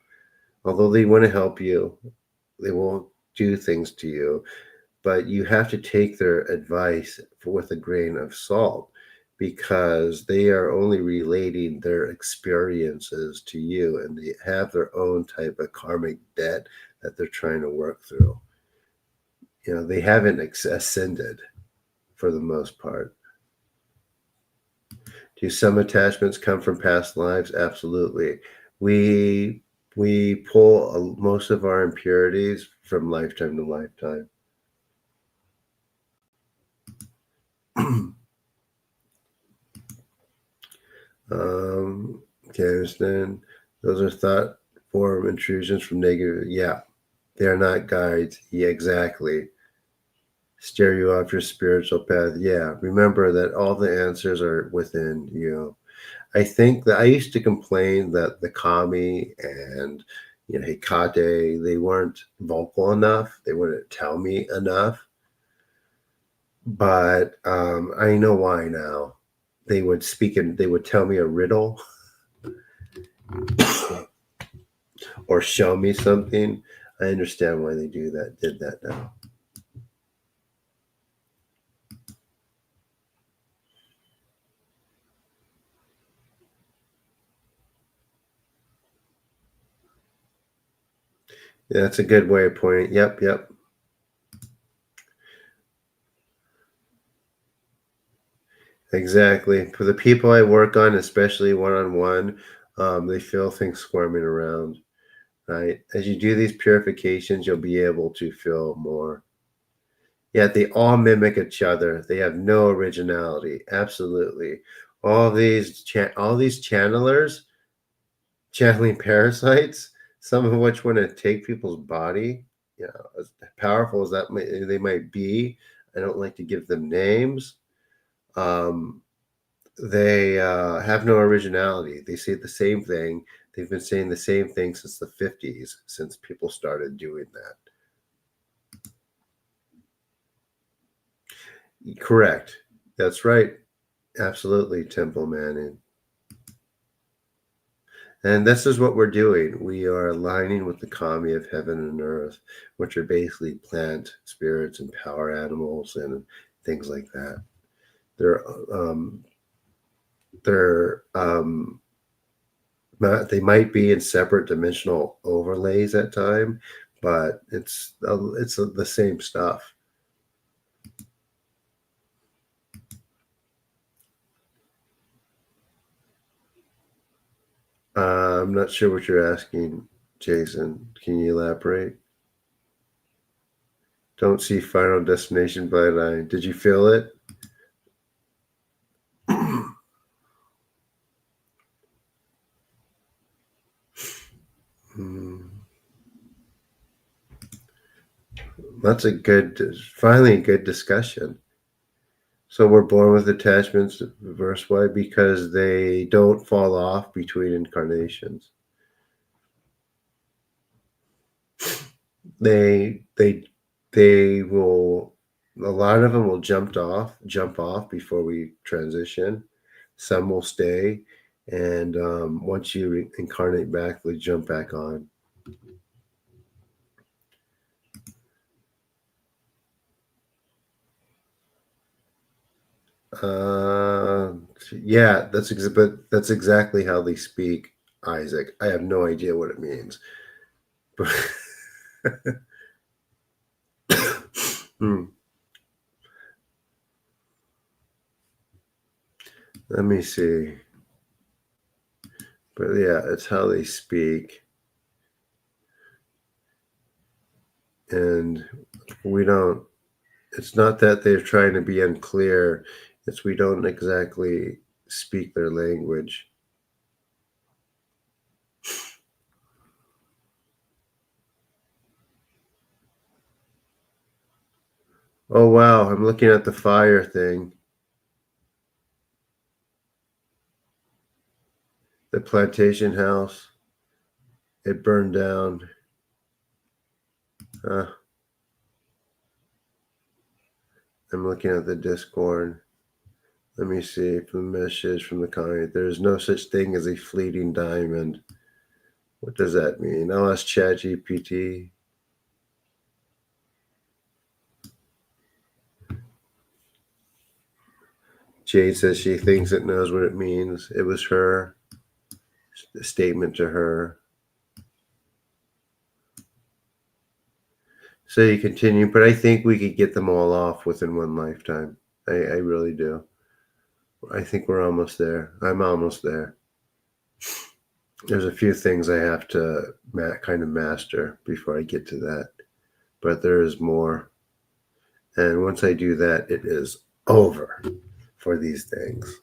although they want to help you, they won't do things to you, but you have to take their advice with a grain of salt because they are only relating their experiences to you and they have their own type of karmic debt that they're trying to work through. You know, they haven't ascended for the most part. Do some attachments come from past lives? Absolutely. We we pull most of our impurities from lifetime to lifetime. Okay, understand. Those are thought form intrusions from negative. Yeah, they are not guides. Yeah, exactly. Steer you off your spiritual path. Yeah, remember that all the answers are within you. I think that I used to complain that the kami and Hekate, they weren't vocal enough. They wouldn't tell me enough. But I know why now. They would speak and they would tell me a riddle or show me something. I understand why they did that now. Yeah, that's a good way of pointing. Yep, yep. Exactly. For the people I work on, especially one on one, they feel things squirming around. Right. As you do these purifications, you'll be able to feel more. Yeah, they all mimic each other. They have no originality. Absolutely. All these channelers channeling parasites, some of which want to take people's body. Yeah, as powerful as they might be, I don't like to give them names. Um, they have no originality. They say the same thing. They've been saying the same thing since the 50s, since people started doing that. Correct. That's right. Absolutely, Temple Manning. And this is what we're doing. We are aligning with the kami of heaven and earth, which are basically plant spirits and power animals and things like that. They're um, they're they might be in separate dimensional overlays at time, but it's the same stuff. I'm not sure what you're asking, Jason. Can you elaborate? Don't see Final Destination by line. Did you feel it? Hmm. That's finally a good discussion. So we're born with attachments, verse why? Because they don't fall off between incarnations. They they will. A lot of them will jump off before we transition. Some will stay, and once you incarnate back, they jump back on. Uh, yeah, but that's exactly how they speak, Isaac. I have no idea what it means. Hmm, let me see. But yeah, it's how they speak, and we don't. It's not that they're trying to be unclear. It's we don't exactly speak their language. Oh wow, I'm looking at the fire thing. The plantation house. It burned down. Uh, I'm looking at the Discord. Let me see from the message from the comment. There is no such thing as a fleeting diamond. What does that mean? I'll ask ChatGPT. Jade says she thinks it knows what it means. It was her statement to her. So you continue, but I think we could get them all off within one lifetime. I really do. I think we're almost there. I'm almost there. There's a few things I have to kind of master before I get to that, but there is more. And once I do that, it is over for these things.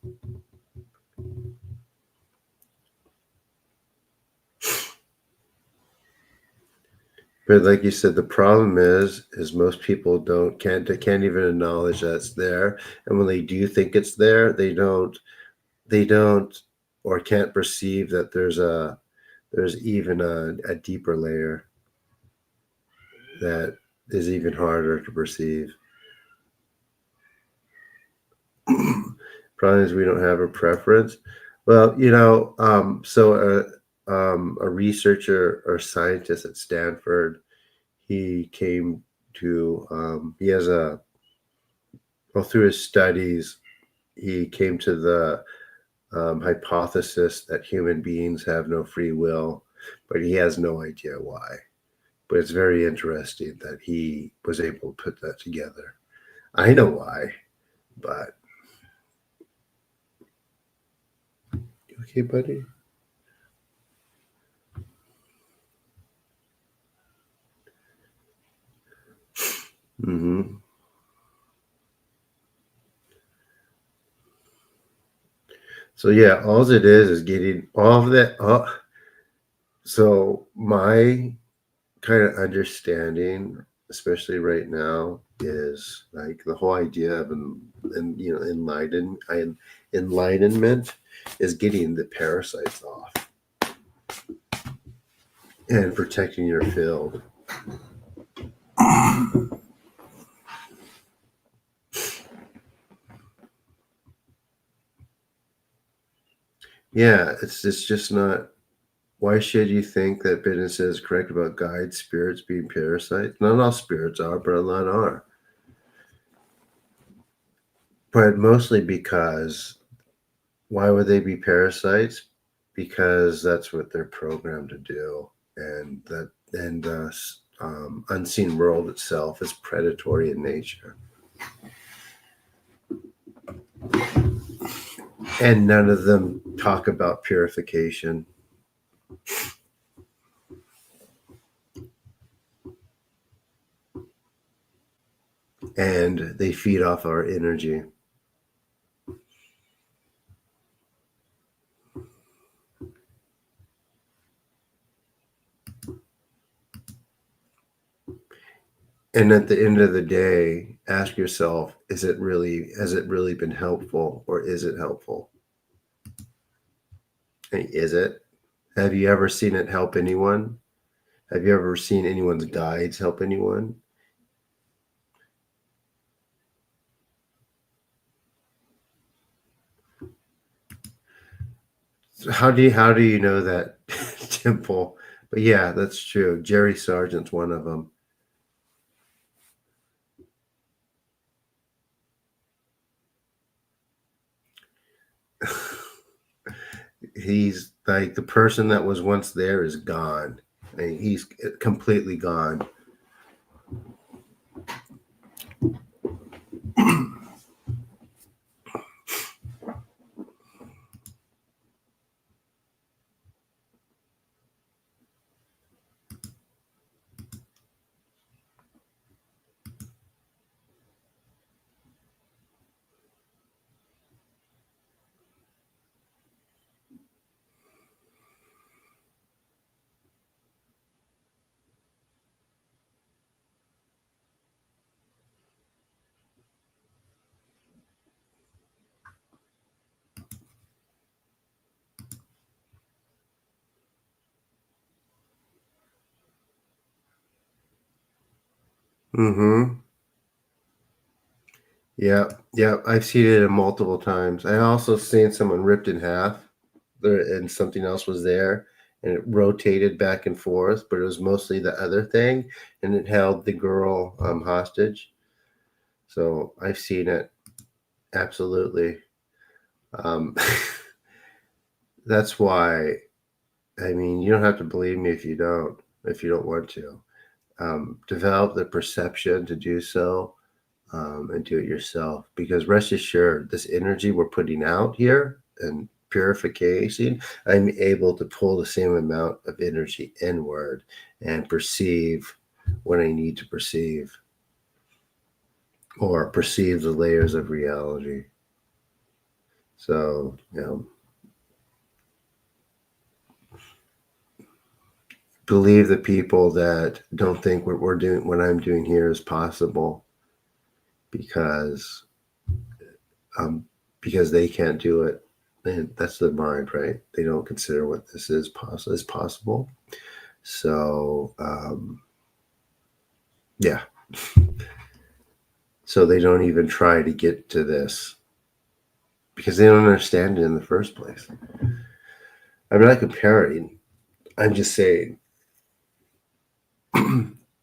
But like you said, the problem is most people can't even acknowledge that's there, and when they do think it's there, they don't or can't perceive that there's even a deeper layer that is even harder to perceive. Problem is we don't have a preference. Well, a researcher or scientist at Stanford, he came to he has a well through his studies he came to the hypothesis that human beings have no free will, but he has no idea why. But it's very interesting that he was able to put that together. I know why, but okay, buddy. Mm-hmm. So yeah, all it is getting all of that. So my kind of understanding, especially right now, is like the whole idea of enlightenment is getting the parasites off and protecting your field. Yeah, it's just not. Why should you think that business is correct about guides, spirits being parasites? Not all spirits are, but a lot are. But mostly because why would they be parasites? Because that's what they're programmed to do, and the unseen world itself is predatory in nature, and none of them talk about purification, and they feed off our energy. And at the end of the day, ask yourself: has it really been helpful, or is it helpful? Hey, is it? Have you ever seen it help anyone? Have you ever seen anyone's guides help anyone? So how do you know that, Temple? But yeah, that's true. Jerry Sargent's one of them. He's like the person that was once there is gone. I mean, he's completely gone. Mm-hmm. Yeah, yeah. I've seen it multiple times. I also seen someone ripped in half there, and something else was there, and it rotated back and forth, but it was mostly the other thing, and it held the girl hostage. So I've seen it absolutely. Um, that's why. I mean, you don't have to believe me if you don't want to. Develop the perception to do so, and do it yourself. Because rest assured, this energy we're putting out here and purification, I'm able to pull the same amount of energy inward and perceive what I need to perceive. or perceive the layers of reality. So, believe the people that don't think what I'm doing here is possible because because they can't do it. And that's the mind, right? They don't consider what this is possible. So, yeah. So they don't even try to get to this because they don't understand it in the first place. I'm not comparing. I'm just saying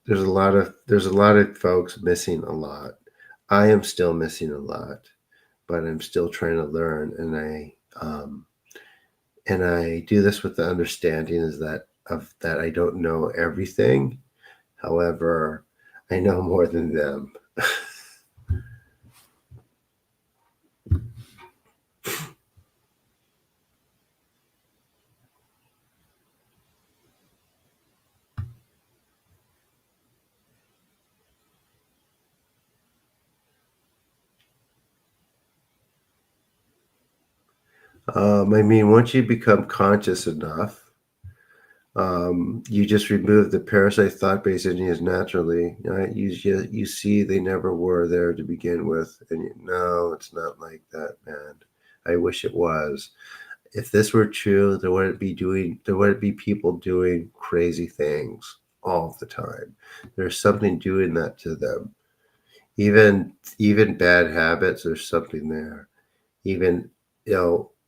there's a lot of folks missing a lot. I am still missing a lot, but I'm still trying to learn, and I do this with the understanding is that I don't know everything. However, I know more than them. I mean, once you become conscious enough, you just remove the parasite thought based ideas naturally. Right? You see they never were there to begin with, and no, it's not like that, man. I wish it was. If this were true, there wouldn't be people doing crazy things all the time. There's something doing that to them. Even bad habits, there's something there. Even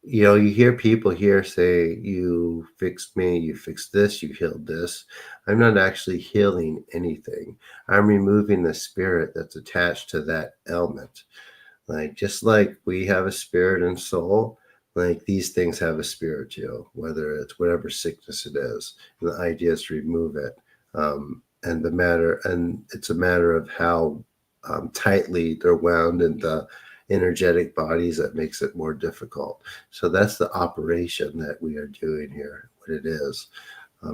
you hear people here say, "You fixed me, you fixed this, you healed this." I'm not actually healing anything. I'm removing the spirit that's attached to that ailment. Like just like we have a spirit and soul, like these things have a spirit too, whether it's whatever sickness it is. And the idea is to remove it. And it's a matter of how tightly they're wound in the energetic bodies that makes it more difficult. So that's the operation that we are doing here, what it is.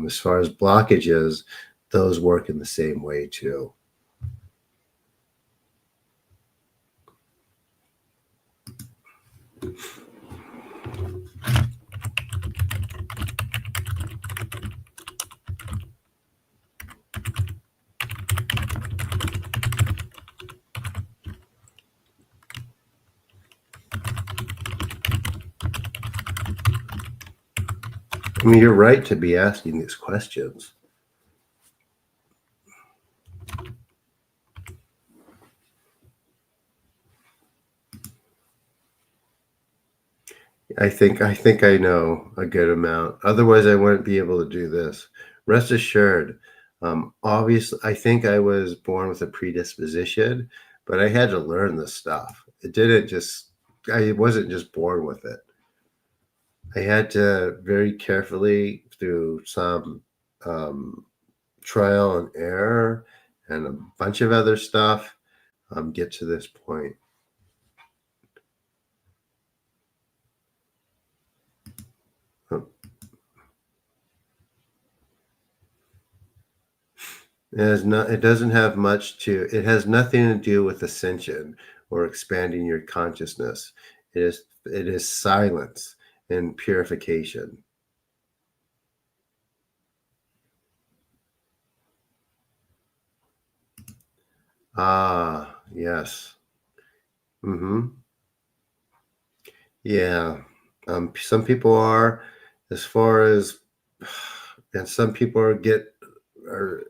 As far as blockages, those work in the same way too. I mean, you're right to be asking these questions. I think I know a good amount. Otherwise, I wouldn't be able to do this. Rest assured. Obviously, I think I was born with a predisposition, but I had to learn this stuff. It didn't just. I wasn't just born with it. I had to very carefully through some um, trial and error and a bunch of other stuff get to this point. It doesn't have much to. It has nothing to do with ascension or expanding your consciousness. It is silence and purification. Ah, yes. Mm-hmm. Yeah. Some people are, as far as, and some people are.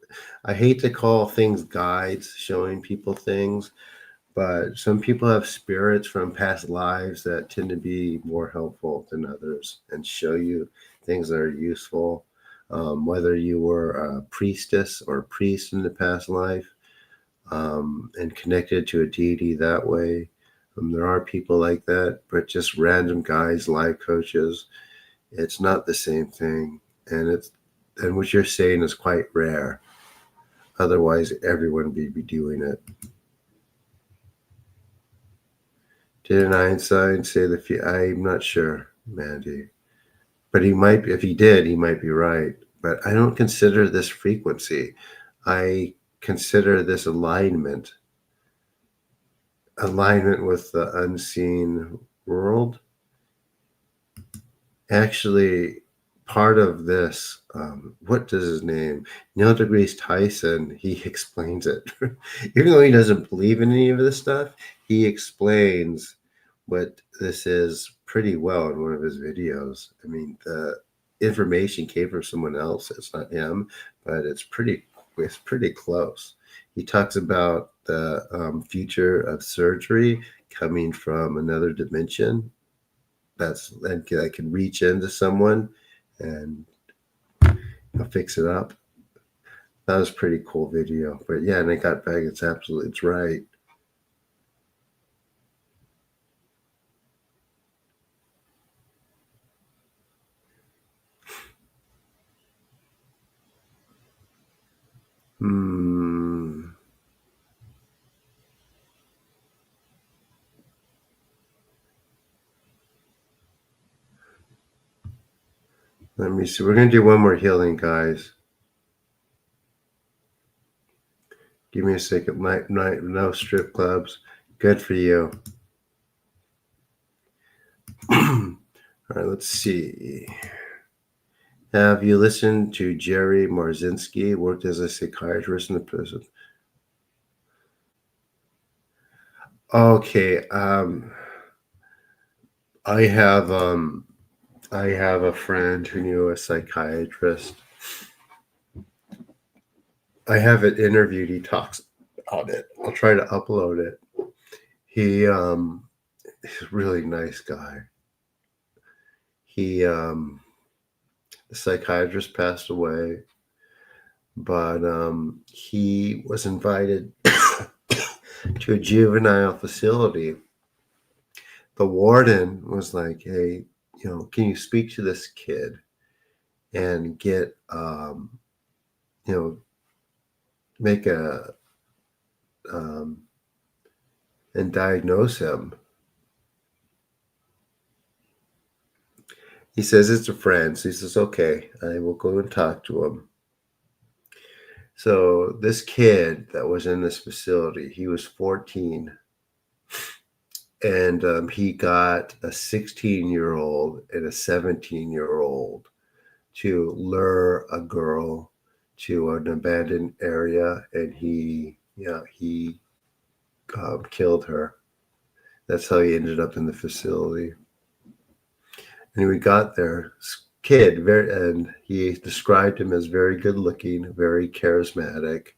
I hate to call things guides, showing people things, but some people have spirits from past lives that tend to be more helpful than others and show you things that are useful. Whether you were a priestess or a priest in the past life, and connected to a deity that way. There are people like that, but just random guys, life coaches, it's not the same thing. And what you're saying is quite rare. Otherwise, everyone would be doing it. Did Einstein say I'm not sure, Mandy. But he might, if he did, he might be right. But I don't consider this frequency. I consider this alignment. alignment with the unseen world. Actually, part of this, what does his name? Neil deGrasse Tyson, he explains it. Even though he doesn't believe in any of this stuff, he explains what this is pretty well in one of his videos. I mean, the information came from someone else. It's not him, but it's pretty close. He talks about the future of surgery coming from another dimension that can reach into someone and fix it up. That was a pretty cool video. But yeah, and I got back. It's right. Let me see. We're going to do one more healing, guys. Give me a second. No strip clubs. Good for you. All right, let's see. Have you listened to Jerry Marzinski? Worked as a psychiatrist in the prison. Okay. I have a friend who knew a psychiatrist. I have it interviewed. He talks about it. I'll try to upload it. He's a really nice guy. The psychiatrist passed away, but he was invited to a juvenile facility. The warden was like, "Hey, can you speak to this kid and get, make a, and diagnose him?" He says it's a friend. So he says, "Okay, I will go and talk to him." So this kid that was in this facility, he was 14. And he got a 16-year-old and a 17-year-old to lure a girl to an abandoned area, and he killed her. That's how he ended up in the facility. And we got there, kid, and he described him as very good looking, very charismatic,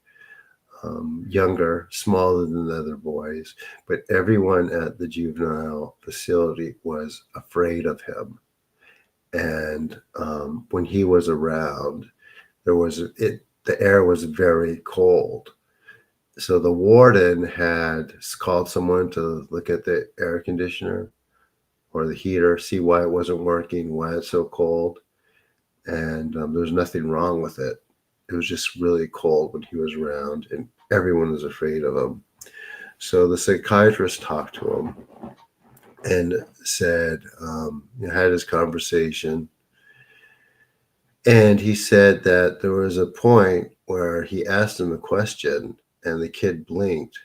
younger, smaller than the other boys, but everyone at the juvenile facility was afraid of him. And when he was around, the air was very cold. So the warden had called someone to look at the air conditioner or the heater, see why it wasn't working, why it's so cold. And there's nothing wrong with it. It was just really cold when he was around, and everyone was afraid of him. So the psychiatrist talked to him and said, had his conversation. And he said that there was a point where he asked him a question, and the kid blinked,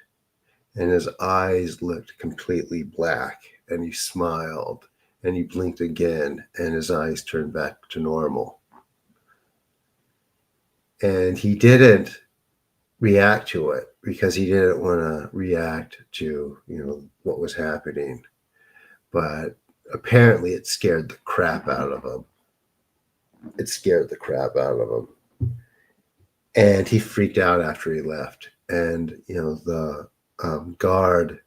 and his eyes looked completely black, and he smiled, and he blinked again, and his eyes turned back to normal. And he didn't react to it because he didn't want to react to, what was happening. But apparently it scared the crap out of him. It scared the crap out of him. And he freaked out after he left. And, the guard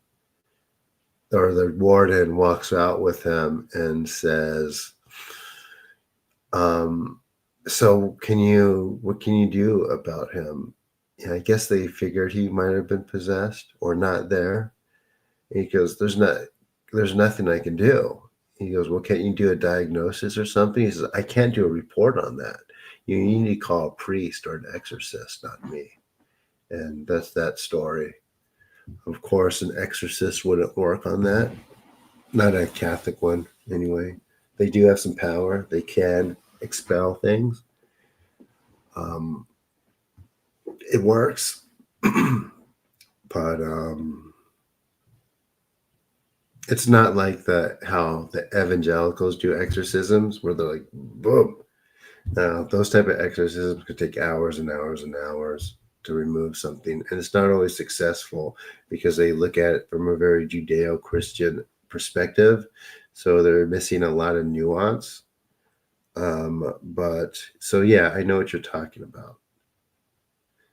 or the warden walks out with him and says, so what can you do about him? I guess they figured he might have been possessed or not there. And he goes, there's nothing I can do. He goes, well, can't you do a diagnosis or something? He says, I can't do a report on that. You need to call a priest or an exorcist, not me. And that's that story. Of course, an exorcist wouldn't work on that. Not a Catholic one, anyway. They do have some power. They can expel things. It works. But It's not like how the evangelicals do exorcisms where they're like, boom. Now, those type of exorcisms could take hours and hours and hours to remove something, and it's not always successful because they look at it from a very Judeo-Christian perspective, so they're missing a lot of nuance. But so yeah, I know what you're talking about.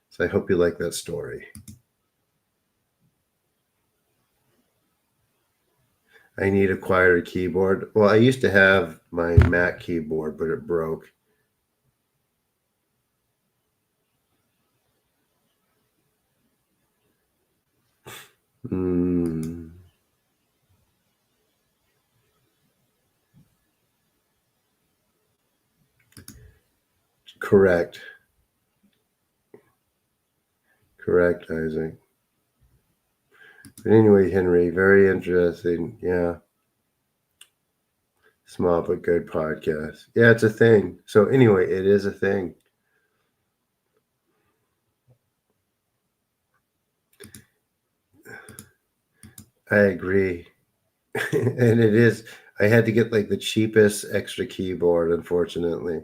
So I hope you like that story. I need a quieter keyboard. Well, I used to have my Mac keyboard, but it broke. Mm, correct. Correct, Isaac. But anyway, Henry, very interesting. Yeah. Small but good podcast. Yeah, it's a thing. So anyway, it is a thing. I agree. And it is. I had to get like the cheapest extra keyboard, unfortunately.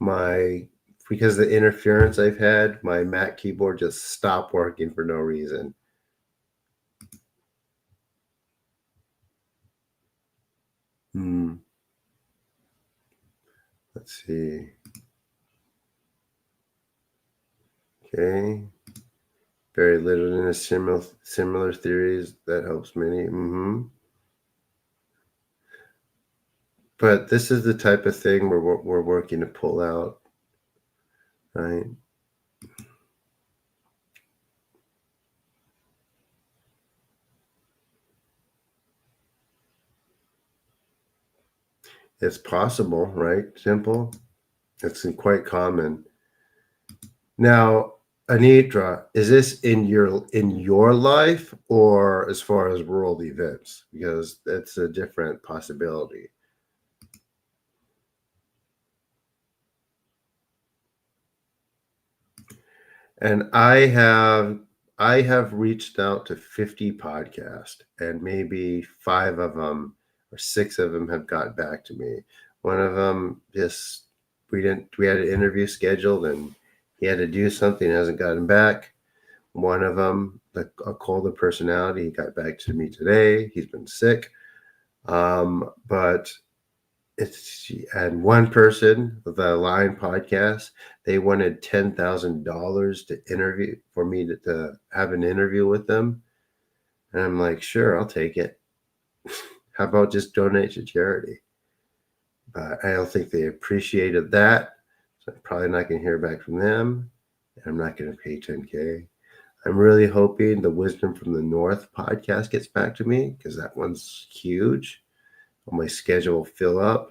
My Because the interference I've had, my Mac keyboard just stopped working for no reason. Hmm. Let's see. Okay. Very little in a similar theories that helps many. But this is the type of thing we're working to pull out, right? It's possible, right? Simple. It's quite common. Now, Anitra, is this in your life or as far as world events? Because that's a different possibility. And I have reached out to 50 podcasts, and maybe five of them or six of them have got back to me. One of them just we had an interview scheduled and he had to do something, hasn't gotten back. One of them, a colder personality, he got back to me today. He's been sick. But it's and one person, the Line podcast, they wanted $10,000 to interview for me to have an interview with them, and I'm like, sure, I'll take it. How about just donate to charity? But I don't think they appreciated that, so I'm probably not going to hear back from them, and I'm not going to pay 10K. I'm really hoping the Wisdom from the North podcast gets back to me because that one's huge. My schedule will fill up.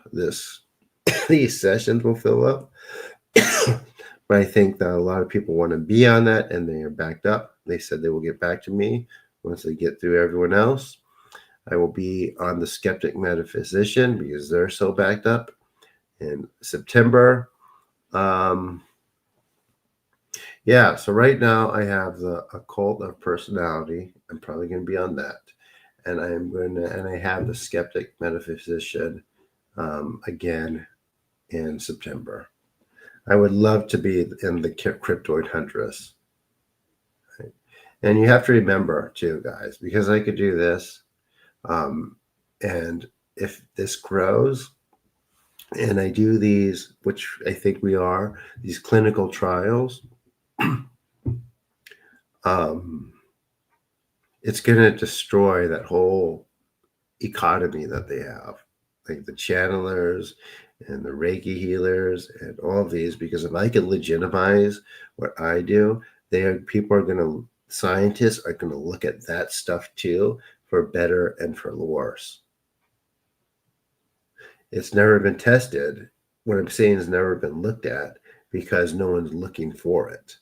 These sessions will fill up. But I think that a lot of people want to be on that and they are backed up. They said they will get back to me once they get through everyone else. I will be on the Skeptic Metaphysician because they're so backed up in September. Um, yeah, so right now I have the Occult of Personality. I'm probably going to be on that. And I have the Skeptic Metaphysician again in September. I would love to be in the Cryptoid Huntress. Right? And you have to remember, too, guys, because I could do this, um, and if this grows, and I do these, which I think we are, these clinical trials, um, it's going to destroy that whole economy that they have, like the channelers and the Reiki healers and all of these. Because if I can legitimize what I do, people are going to scientists are going to look at that stuff too for better and for worse. It's never been tested. What I'm saying has never been looked at because no one's looking for it.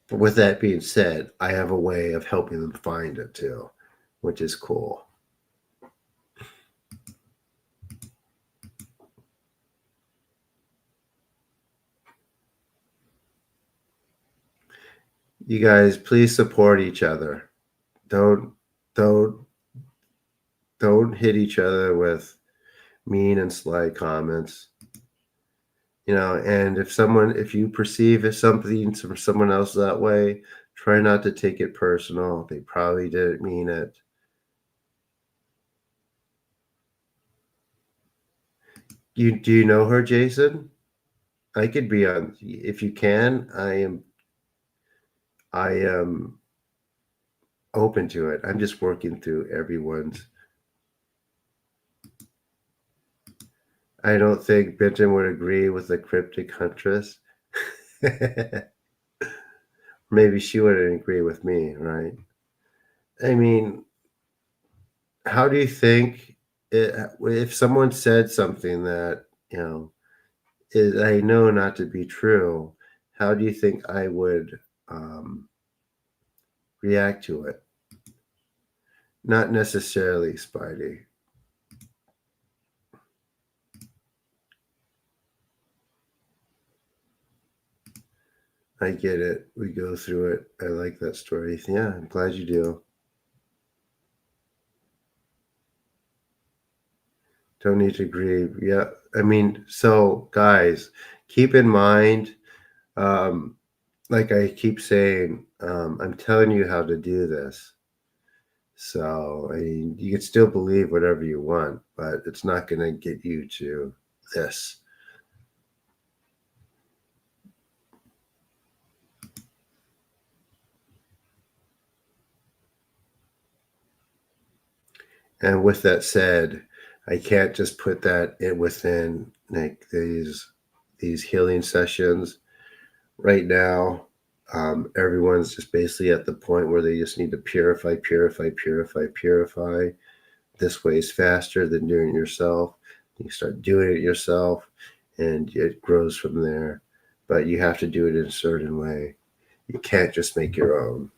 But with that being said, I have a way of helping them find it too, which is cool. You guys, please support each other. Don't don't don't hit each other with mean and sly comments. And if you perceive if something from someone else that way, try not to take it personal. They probably didn't mean it. Do you know her, Jason? I could be on if you can. I am open to it. I'm just working through everyone's. I don't think Benton would agree with the cryptic huntress. Maybe she wouldn't agree with me, right? I mean, how do you think if someone said something that, is I know not to be true, how do you think I would um, react to it? Not necessarily, Spidey. I get it. We go through it. I like that story. Yeah, I'm glad you do. Don't need to grieve. Yeah. I mean, so guys, keep in mind, um, like I keep saying, I'm telling you how to do this. So I mean, you can still believe whatever you want, but it's not going to get you to this. And with that said, I can't just put that in within like these healing sessions right now. Everyone's just basically at the point where they just need to purify, purify, purify, purify. This way is faster than doing it yourself. You start doing it yourself, and it grows from there. But you have to do it in a certain way. You can't just make your own.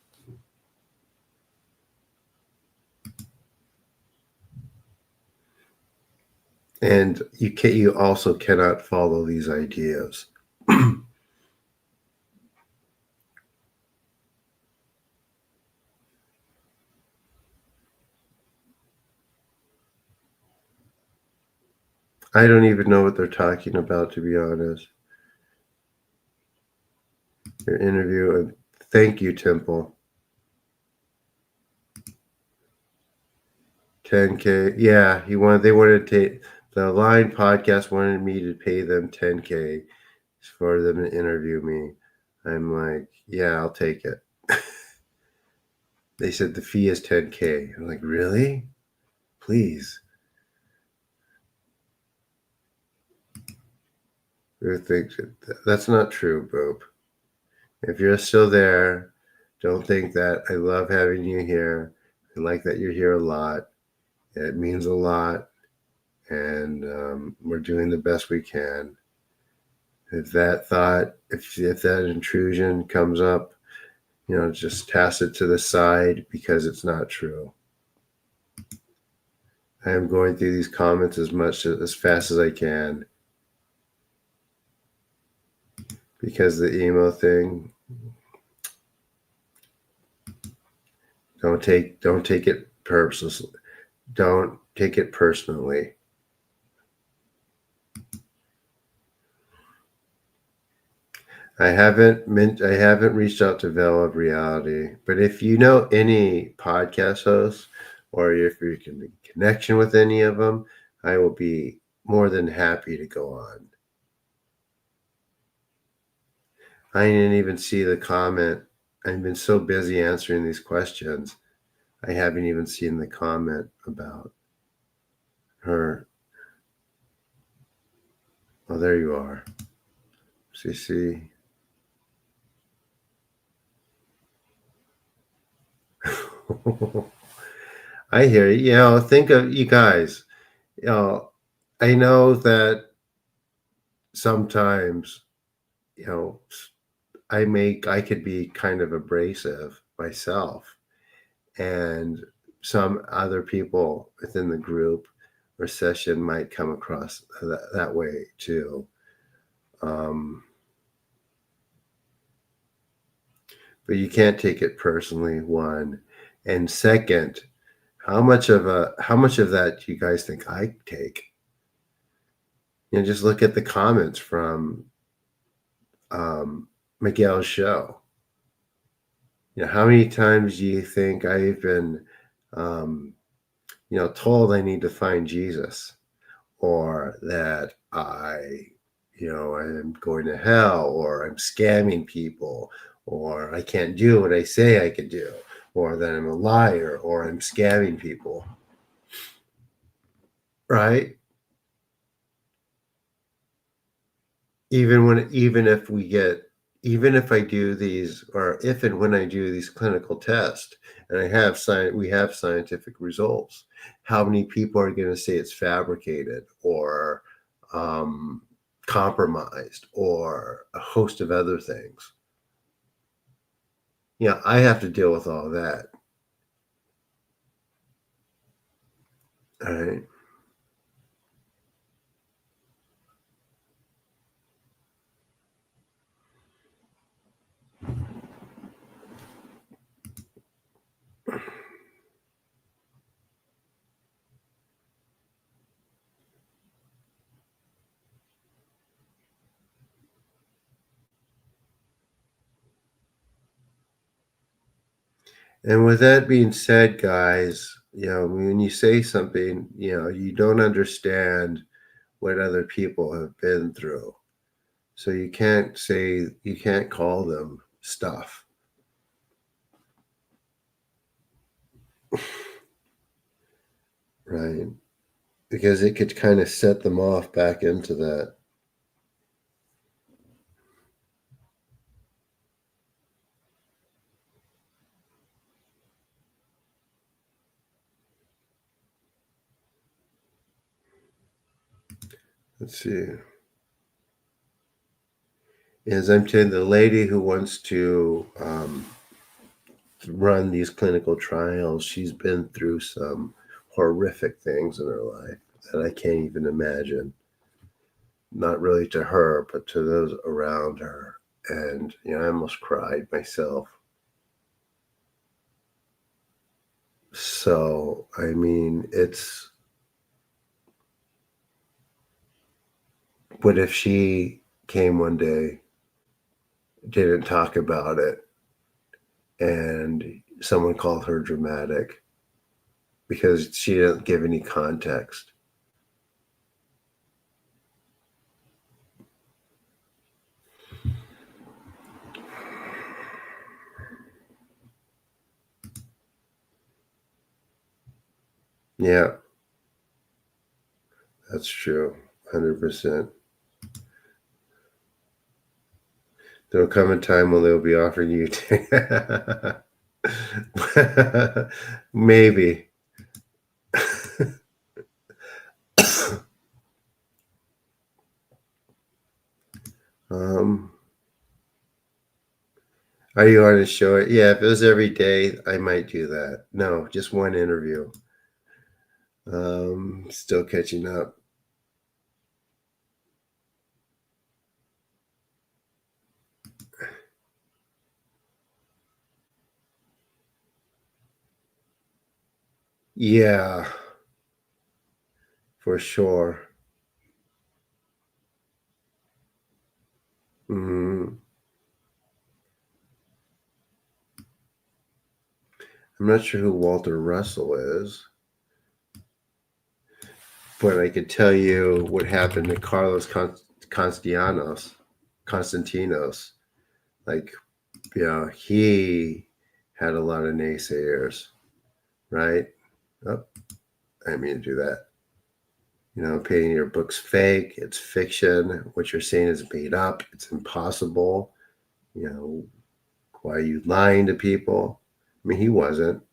And you also cannot follow these ideas. I don't even know what they're talking about, to be honest. Your interview, and thank you, Temple. 10K. Yeah, they wanted to take the Line podcast wanted me to pay them 10K for them to interview me. I'm like, yeah, I'll take it. They said the fee is 10K. I'm like, really? Please. That's not true, Boop. If you're still there, don't think that I love having you here. I like that you're here a lot. It means a lot, and we're doing the best we can. If that intrusion comes up, just toss it to the side because it's not true. I am going through these comments as fast as I can because the emo thing. Don't take it personally. Don't take it personally. I haven't reached out to Veil of Reality, but if you know any podcast hosts or if you can make a connection with any of them, I will be more than happy to go on. I didn't even see the comment. I've been so busy answering these questions. I haven't even seen the comment about her. Oh, there you are. CC. I hear you. Think of you guys. You know, I know that sometimes, you know, I could be kind of abrasive myself, and some other people within the group or session might come across that way too. Um, but you can't take it personally, one. And second, how much of that do you guys think I take? Just look at the comments from Miguel's show. How many times do you think I've been, um, told I need to find Jesus, or that I'm going to hell, or I'm scamming people, or I can't do what I say I could do, or that I'm a liar, or I'm scamming people, right? Even if I do these, or if and when I do these clinical tests, and we have scientific results, how many people are going to say it's fabricated, or um, compromised, or a host of other things? I have to deal with all that. All right. And with that being said, guys, when you say something, you don't understand what other people have been through. So you can't call them stuff, right? Because it could kind of set them off back into that. Let's see. As I'm saying, the lady who wants to run these clinical trials, she's been through some horrific things in her life that I can't even imagine. Not really to her, but to those around her. And, I almost cried myself. So, I mean, what if she came one day, didn't talk about it, and someone called her dramatic because she didn't give any context? Yeah, that's true. 100%. There'll come a time when they'll be offering you maybe. um, are you on to show it? Yeah, if it was every day, I might do that. No, just one interview. Still catching up. Yeah, for sure. Mhm. I'm not sure who Walter Russell is, but I could tell you what happened to Carlos Constantinos. Constantinos, like, he had a lot of naysayers, right? Oh, I didn't mean to do that. Painting your book's fake. It's fiction. What you're saying is made up. It's impossible. You know, why are you lying to people? I mean, he wasn't.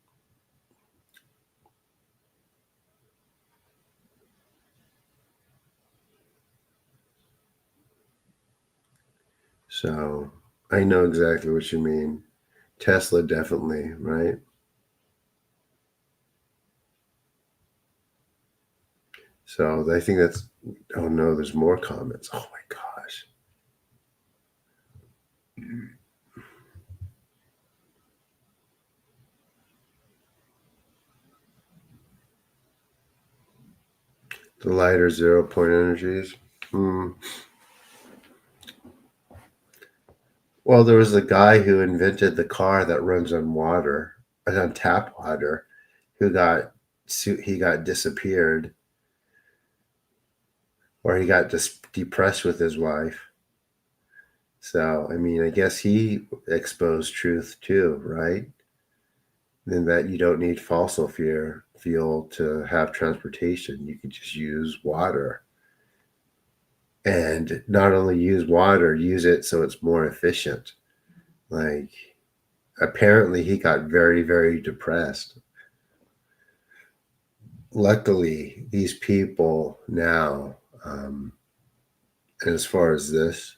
So I know exactly what you mean. Tesla, definitely, right? So I think that's, oh no, there's more comments. Oh my gosh. The lighter 0 point energies. Hmm. Well, there was a guy who invented the car that runs on water, on tap water, who got disappeared, or he got depressed with his wife. So, I mean, I guess he exposed truth too, right? In that you don't need fossil fuel to have transportation. You can just use water. And not only use water, use it so it's more efficient. Like, apparently he got very, very depressed. Luckily, these people now, and as far as this,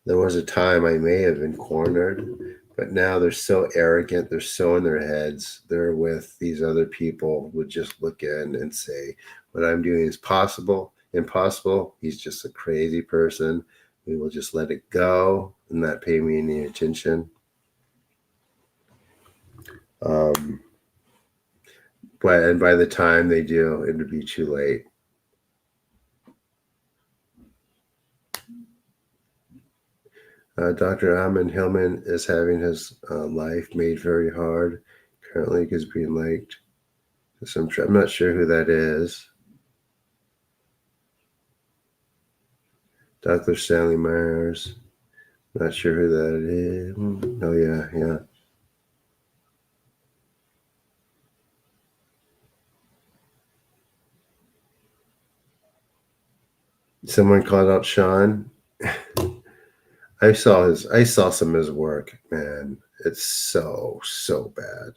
there was a time I may have been cornered, but now they're so arrogant. They're so in their heads. They're with these other people would just look in and say, what I'm doing is impossible. He's just a crazy person. We will just let it go and not pay me any attention. Um, and by the time they do, it'll be too late. Dr. Amon Hillman is having his life made very hard. Currently, he's being liked. I'm not sure who that is. Dr. Stanley Myers. Not sure who that is. Oh, yeah. Someone called out Sean. I saw some of his work, man. It's so bad.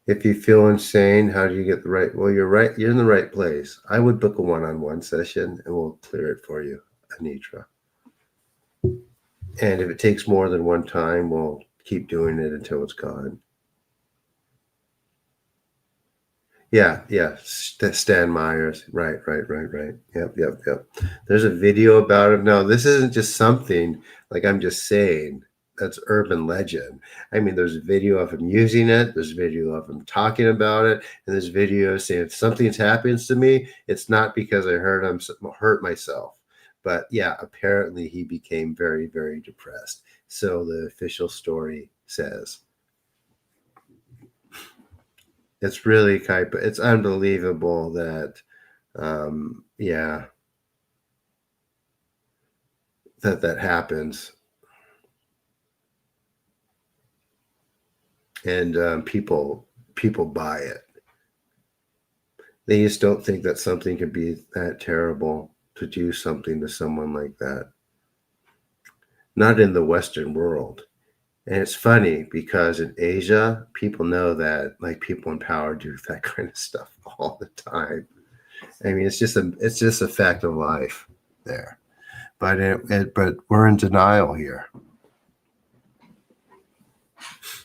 If you feel insane, how do you get the right? Well, you're right. You're in the right place. I would book a one-on-one session, and we'll clear it for you, Anitra. And if it takes more than one time, we'll keep doing it until it's gone. Yeah. Stan Myers. Right. Yep. There's a video about him. No, this isn't just something like I'm just saying. That's urban legend. I mean, there's a video of him using it. There's a video of him talking about it, and there's video saying if something happens to me, it's not because I hurt myself. But yeah, apparently he became very, very depressed. So the official story says. It's really it's unbelievable that yeah, that happens. And people buy it. They just don't think that something could be that terrible to do something to someone like that. Not in the Western world. And it's funny because in Asia, people know that like people in power do that kind of stuff all the time. I mean, it's just a fact of life there. But we're in denial here.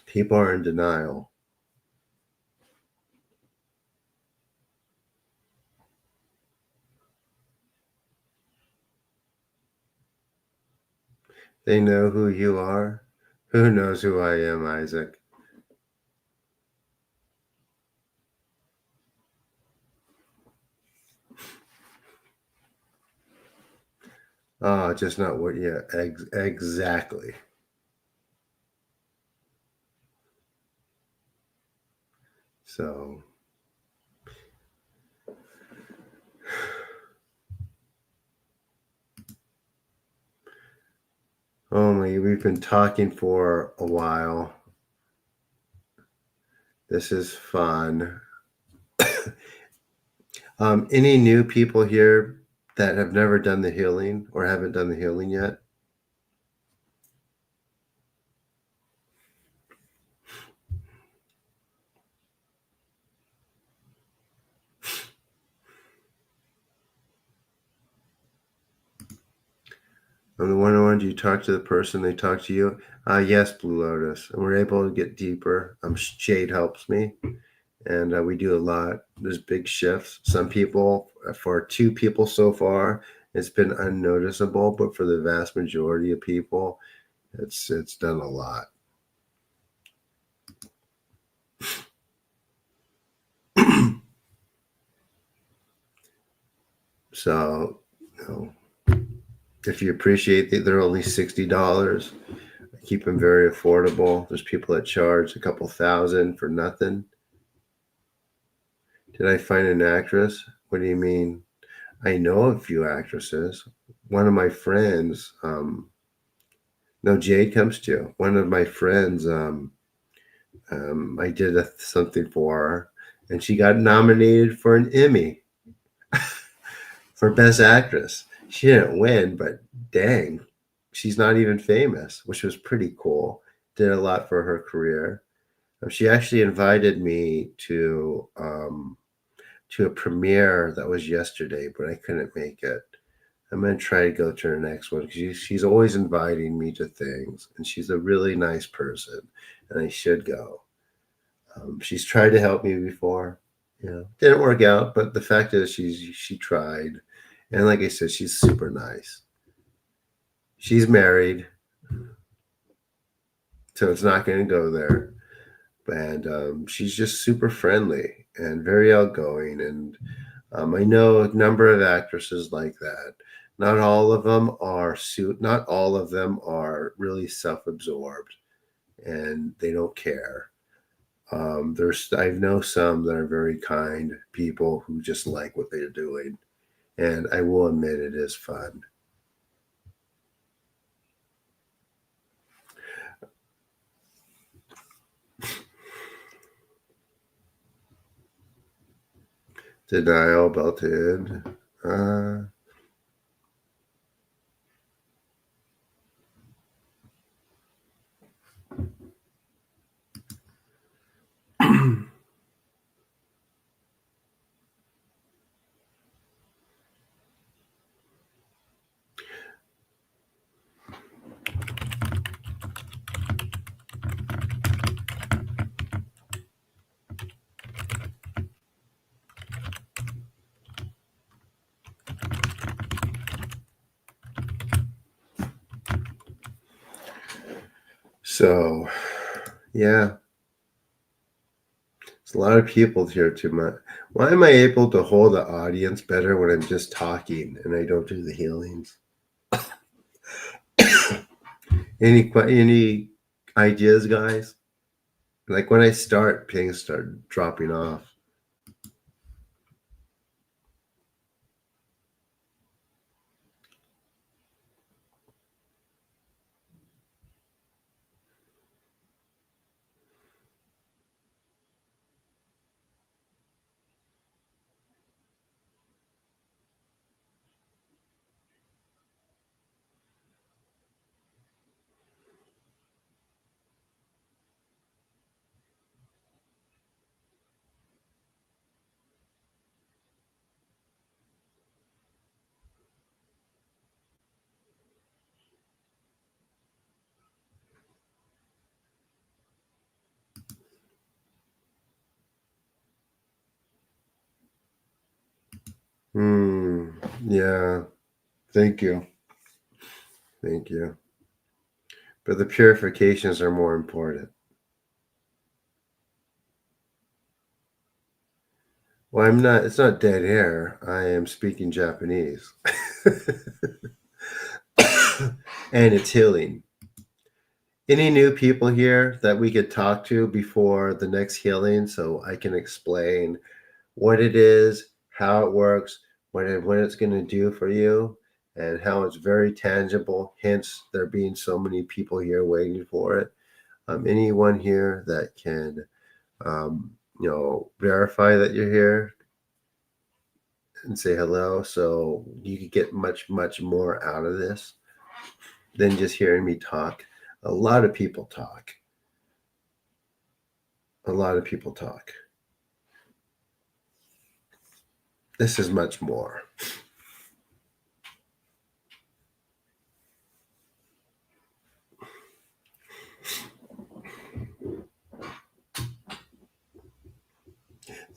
People are in denial. They know who you are. Who knows who I am, Isaac? Oh, just not what. Yeah, exactly. So, only we've been talking for a while. This is fun. Any new people here that have never done the healing or haven't done the healing yet? On the one-on-one, do you talk to the person, they talk to you? Yes, Blue Lotus. And we're able to get deeper. Jade helps me. And we do a lot. There's big shifts. Some people, for 2 people so far, it's been unnoticeable, but for the vast majority of people, it's done a lot. So, if you appreciate that they're only $60, I keep them very affordable. There's people that charge a couple thousand for nothing. Did I find an actress? What do you mean? I know a few actresses. One of my friends, no, Jade comes to. One of my friends, I did something for her, and she got nominated for an Emmy for Best Actress. She didn't win, but dang, she's not even famous, which was pretty cool. Did a lot for her career. She actually invited me to a premiere that was yesterday, but I couldn't make it. I'm going to try to go to her next one because she's always inviting me to things, and she's a really nice person, and I should go. She's tried to help me before, didn't work out, but the fact is she tried, and like I said, she's super nice. She's married, so it's not going to go there, and she's just super friendly and very outgoing, and I know a number of actresses like that. Not all of them are not all of them are really self-absorbed, and they don't care. I know some that are very kind people who just like what they're doing, and I will admit it is fun. Denial belted. So, yeah, it's a lot of people here too much. Why am I able to hold the audience better when I'm just talking and I don't do the healings? Any ideas, guys? Like when I start, pings start dropping off. Yeah. Thank you. Thank you. But the purifications are more important. Well, it's not dead air. I am speaking Japanese. And it's healing. Any new people here that we could talk to before the next healing so I can explain what it is, how it works, what it's going to do for you, and how it's very tangible, hence there being so many people here waiting for it. Anyone here that can, verify that you're here and say hello so you could get much, much more out of this than just hearing me talk. A lot of people talk. A lot of people talk. This is much more.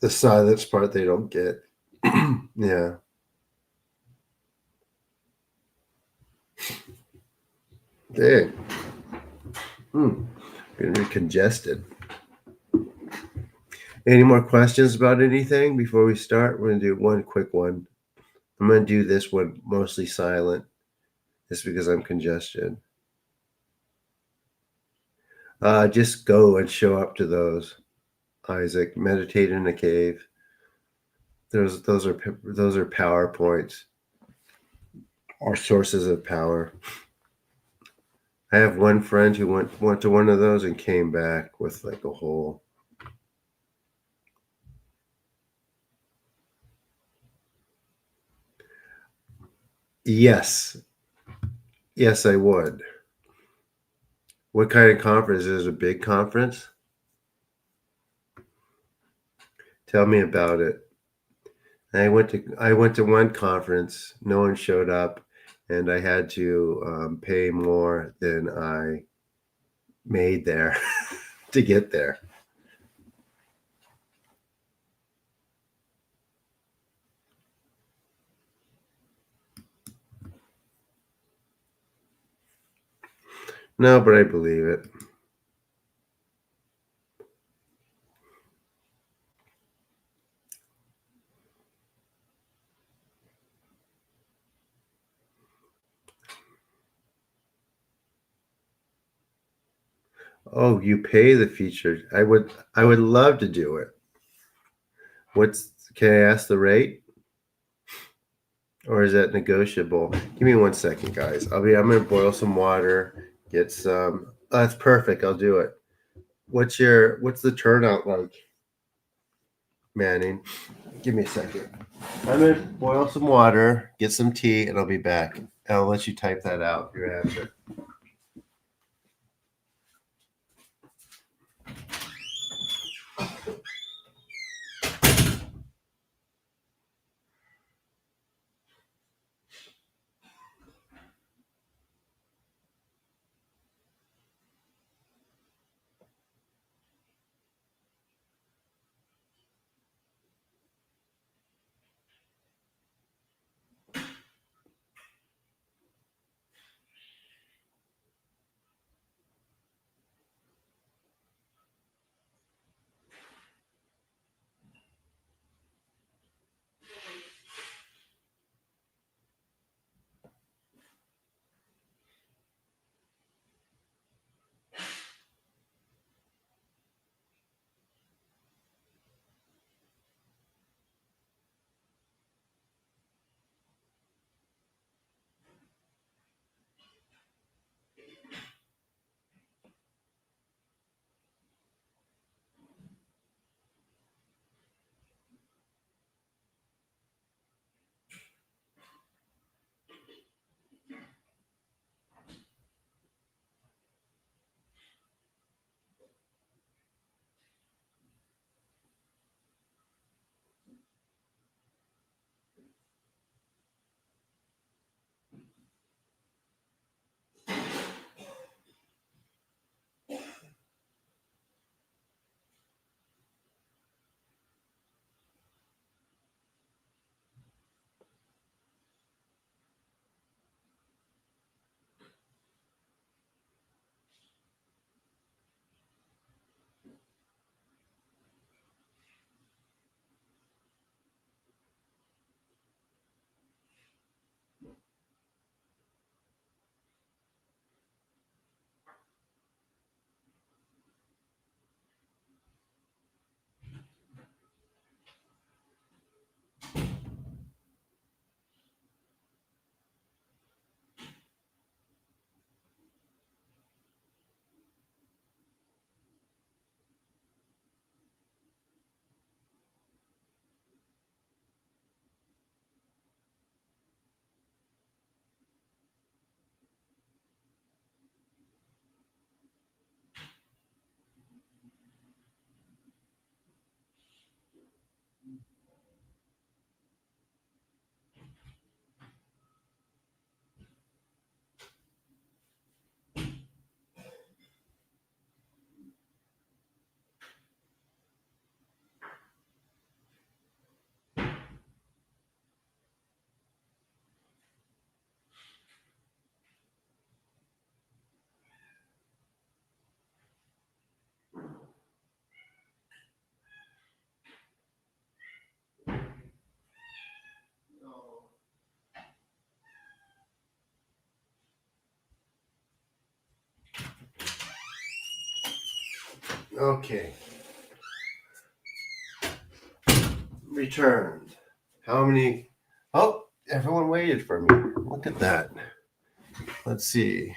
The silence part they don't get. Yeah. Dang. Getting congested. Any more questions about anything before we start? We're going to do one quick one. I'm going to do this one mostly silent, just because I'm congested. Just go and show up to those, Isaac. Meditate in a cave. Those are PowerPoints or sources of power. I have one friend who went to one of those and came back with like a whole. Yes, yes, I would. What kind of conference? Is it a big conference? Tell me about it. I went to one conference. No one showed up, and I had to pay more than I made there to get there. No, but I believe it. Oh, you pay the feature. I would love to do it. Can I ask the rate? Or is that negotiable? Give me 1 second, guys. I'm gonna boil some water, get some. Oh, that's perfect. I'll do it. What's the turnout like, Manning? Give me a second. I'm gonna boil some water, get some tea, and I'll be back. I'll let you type that out, your answer. Okay. Returned. How many? Oh, everyone waited for me. Look at that. Let's see.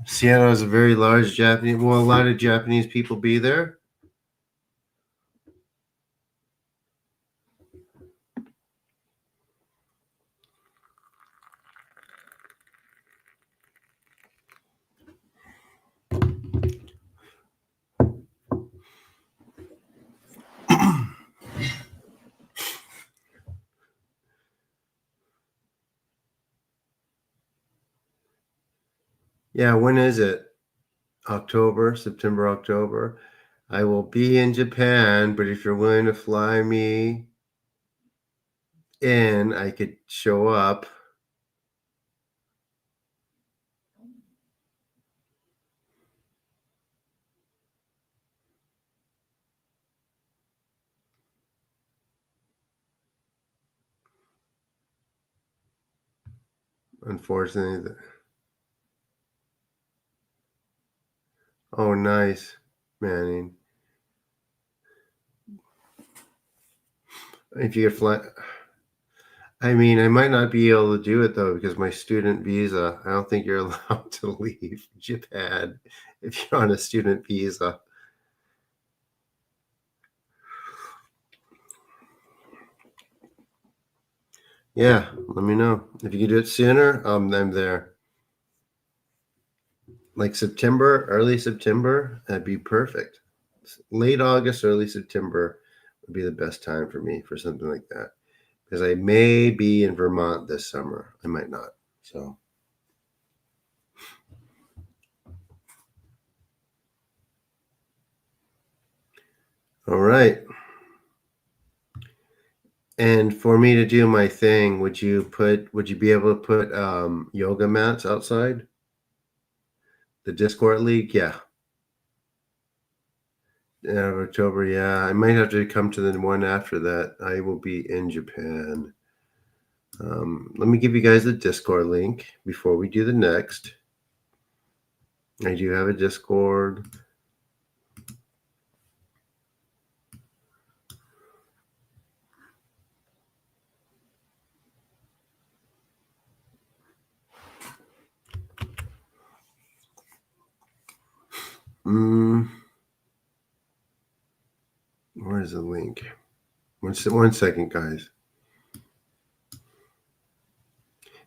Seattle has a very large Japanese. Will a lot of Japanese people be there? Yeah, when is it? October, September, October. I will be in Japan, but if you're willing to fly me in, I could show up. Unfortunately. Oh, nice, Manning. If you could fly, I mean, I might not be able to do it though because my student visa. I don't think you're allowed to leave Japan if you're on a student visa. Yeah, let me know if you could do it sooner. I'm there. Like September, early September, that'd be perfect. Late August, early September would be the best time for me for something like that. Because I may be in Vermont this summer. I might not. So, all right. And for me to do my thing, would you be able to put yoga mats outside? The Discord League? Yeah. October, yeah. I might have to come to the one after that. I will be in Japan. Let me give you guys the Discord link before we do the next. I do have a Discord. Where's the link? One second, guys.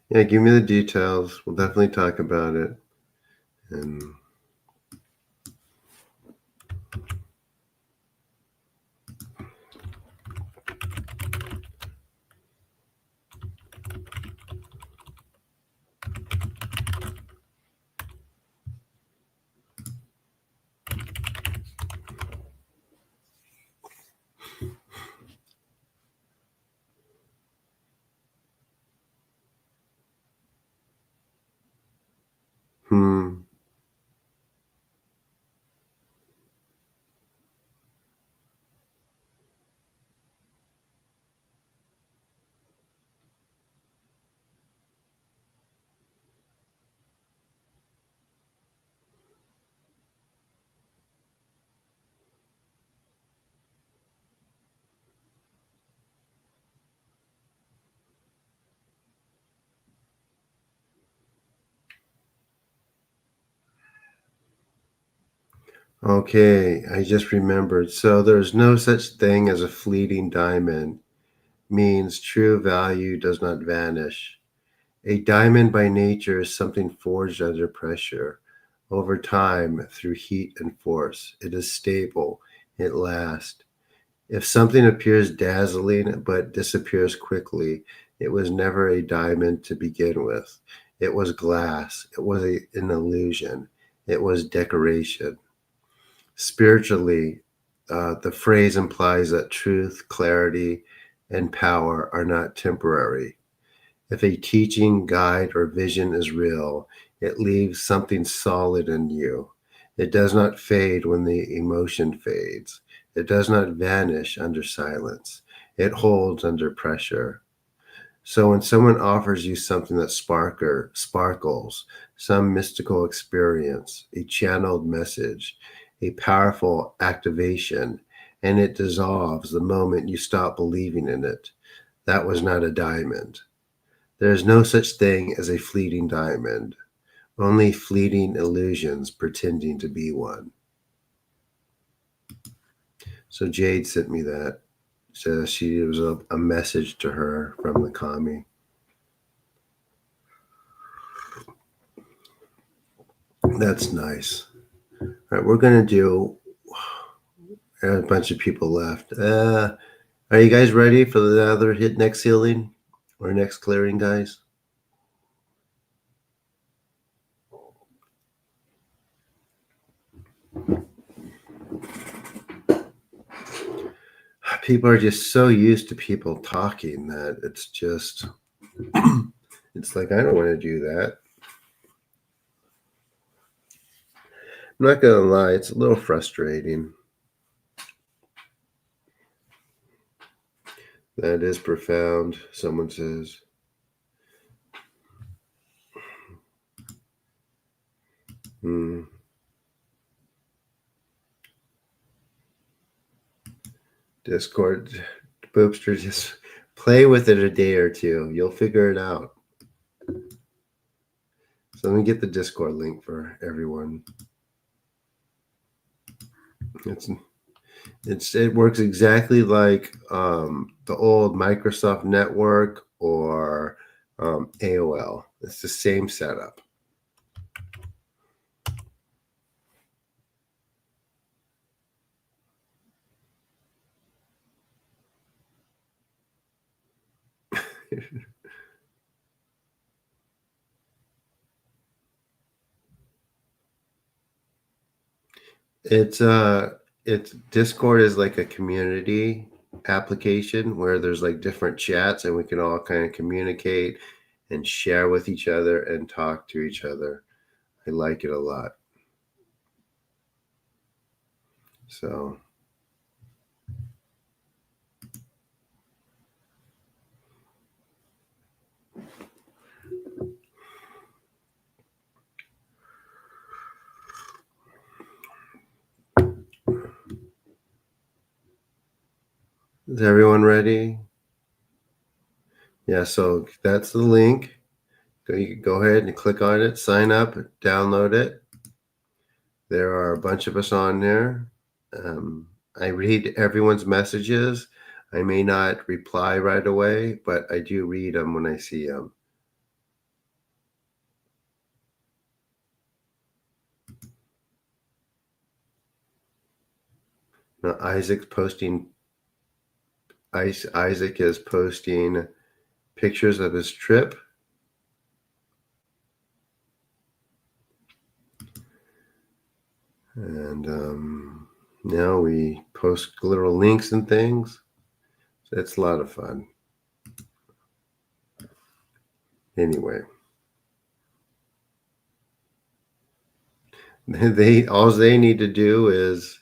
Yeah, give me the details. We'll definitely talk about it. And hmm. Okay, I just remembered. So there's no such thing as a fleeting diamond, means true value does not vanish. A diamond by nature is something forged under pressure, over time through heat and force. It is stable, it lasts. If something appears dazzling but disappears quickly, it was never a diamond to begin with. It was glass, it was an illusion, it was decoration. Spiritually, the phrase implies that truth, clarity, and power are not temporary. If a teaching, guide, or vision is real, it leaves something solid in you. It does not fade when the emotion fades. It does not vanish under silence. It holds under pressure. So when someone offers you something that sparkles, some mystical experience, a channeled message, a powerful activation, and it dissolves the moment you stop believing in it. That was not a diamond. There is no such thing as a fleeting diamond, only fleeting illusions pretending to be one. So Jade sent me that. So it was a message to her from the commie. That's nice. All right, we're going to do a bunch of people left. Are you guys ready for the other hit next healing or next clearing, guys? People are just so used to people talking that it's just, it's like, I don't want to do that. I'm not going to lie, it's a little frustrating. That is profound, someone says. Discord, Boopster, just play with it a day or two. You'll figure it out. So let me get the Discord link for everyone. It works exactly like the old Microsoft Network or AOL. It's the same setup. It's Discord is like a community application where there's like different chats and we can all kind of communicate and share with each other and talk to each other. I like it a lot. So is everyone ready? Yeah, so that's the link. You can go ahead and click on it, sign up, download it. There are a bunch of us on there. I read everyone's messages. I may not reply right away, but I do read them when I see them. Now, Isaac is posting pictures of his trip. And now we post little links and things. So it's a lot of fun. Anyway, all they need to do is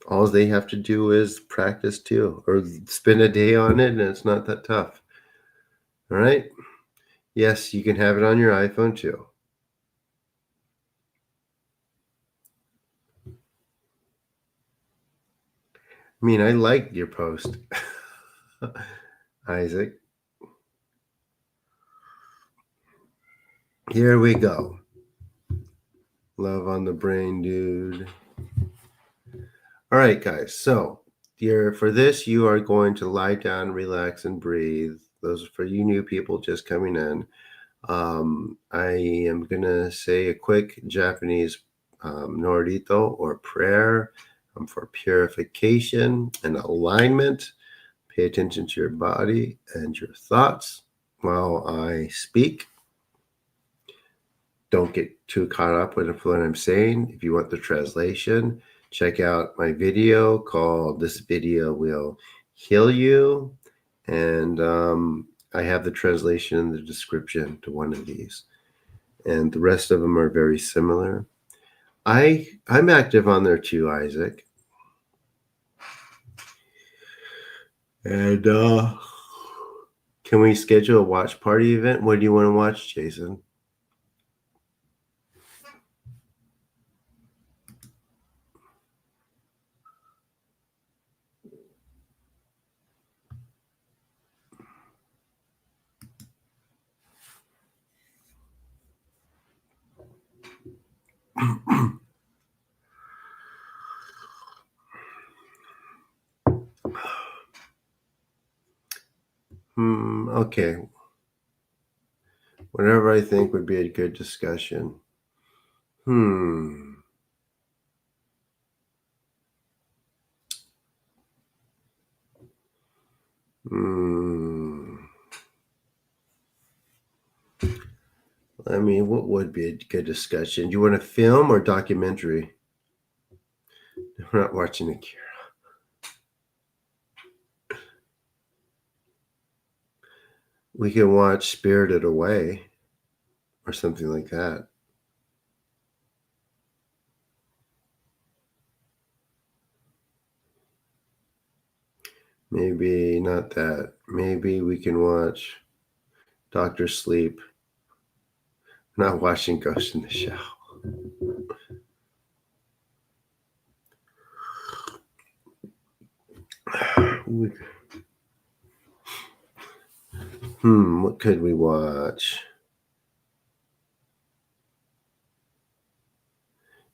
all they have to do is practice too, or spend a day on it, and it's not that tough. All right. Yes, you can have it on your iPhone too. I mean, I liked your post, Isaac. Here we go. Love on the brain, dude. All right, guys. So for this, you are going to lie down, relax, and breathe. Those are for you new people just coming in. I am going to say a quick Japanese Norito or prayer for purification and alignment. Pay attention to your body and your thoughts while I speak. Don't get too caught up with what I'm saying. If you want the translation, check out my video called This Video Will Heal You. And I have the translation in the description to one of these. And the rest of them are very similar. I'm active on there too, Isaac. And can we schedule a watch party event? What do you want to watch, Jason? Okay. Whatever I think would be a good discussion. Hmm. Hmm. I mean, what would be a good discussion? Do you want a film or documentary? We're not watching a cure. We can watch Spirited Away or something like that. Maybe not that. Maybe we can watch Doctor Sleep. Not watching Ghost in the Shell. What could we watch?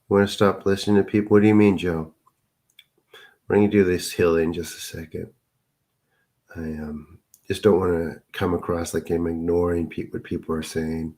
Want to stop listening to people? What do you mean, Joe? We're going to do this hill in just a second. I just don't want to come across like I'm ignoring what people are saying.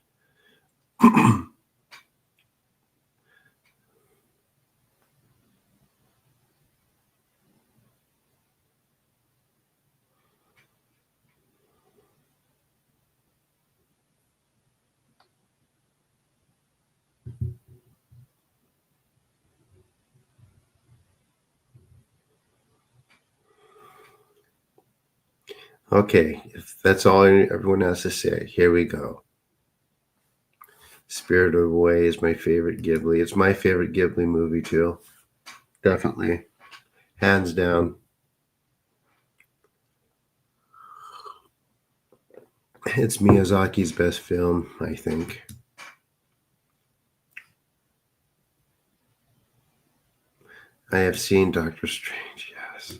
Okay, if that's all everyone has to say, here we go. Spirited Away is my favorite Ghibli. It's my favorite Ghibli movie too. Definitely. Hands down. It's Miyazaki's best film, I think. I have seen Doctor Strange, yes.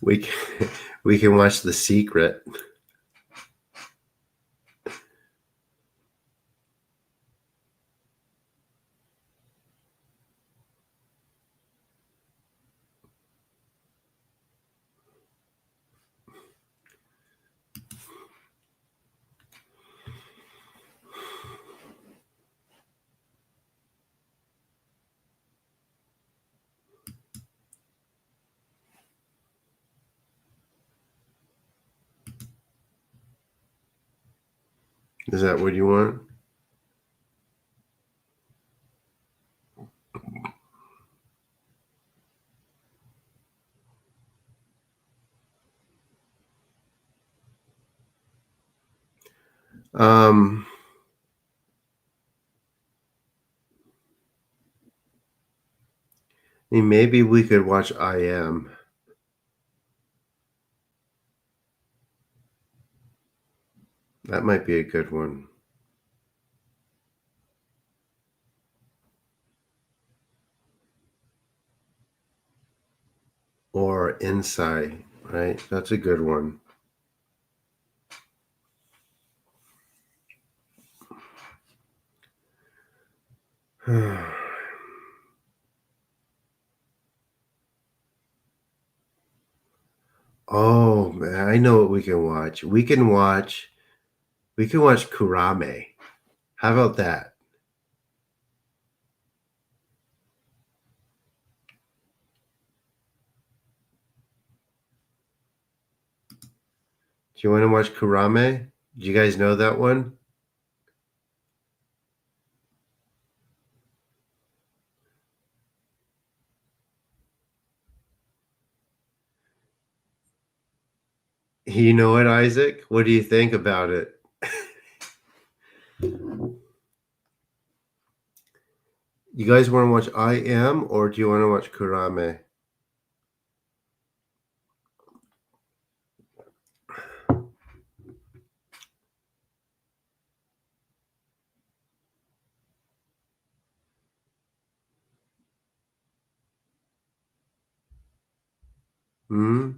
We can, we can watch The Secret. Is that what you want? Um, maybe we could watch I Am. That might be a good one. Or Inside, right? That's a good one. Oh man, I know what we can watch. We can watch Kurame. How about that? Do you want to watch Kurame? Do you guys know that one? You know it, Isaac? What do you think about it? You guys want to watch I Am or do you want to watch Kurame? Hmm?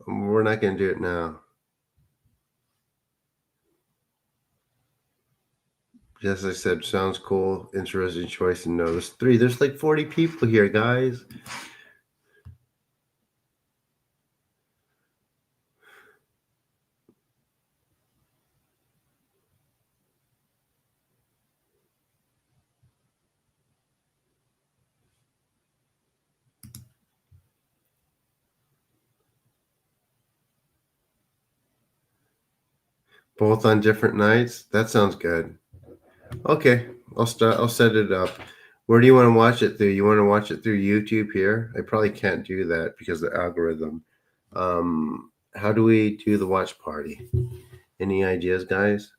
We're not going to do it now. As I said, sounds cool. Interesting choice. And no, there's 3. There's like 40 people here, guys. Both on different nights. That sounds good. Okay, I'll start. I'll set it up. Where do you want to watch it through? You want to watch it through YouTube here? I probably can't do that because of the algorithm. How do we do the watch party? Any ideas, guys?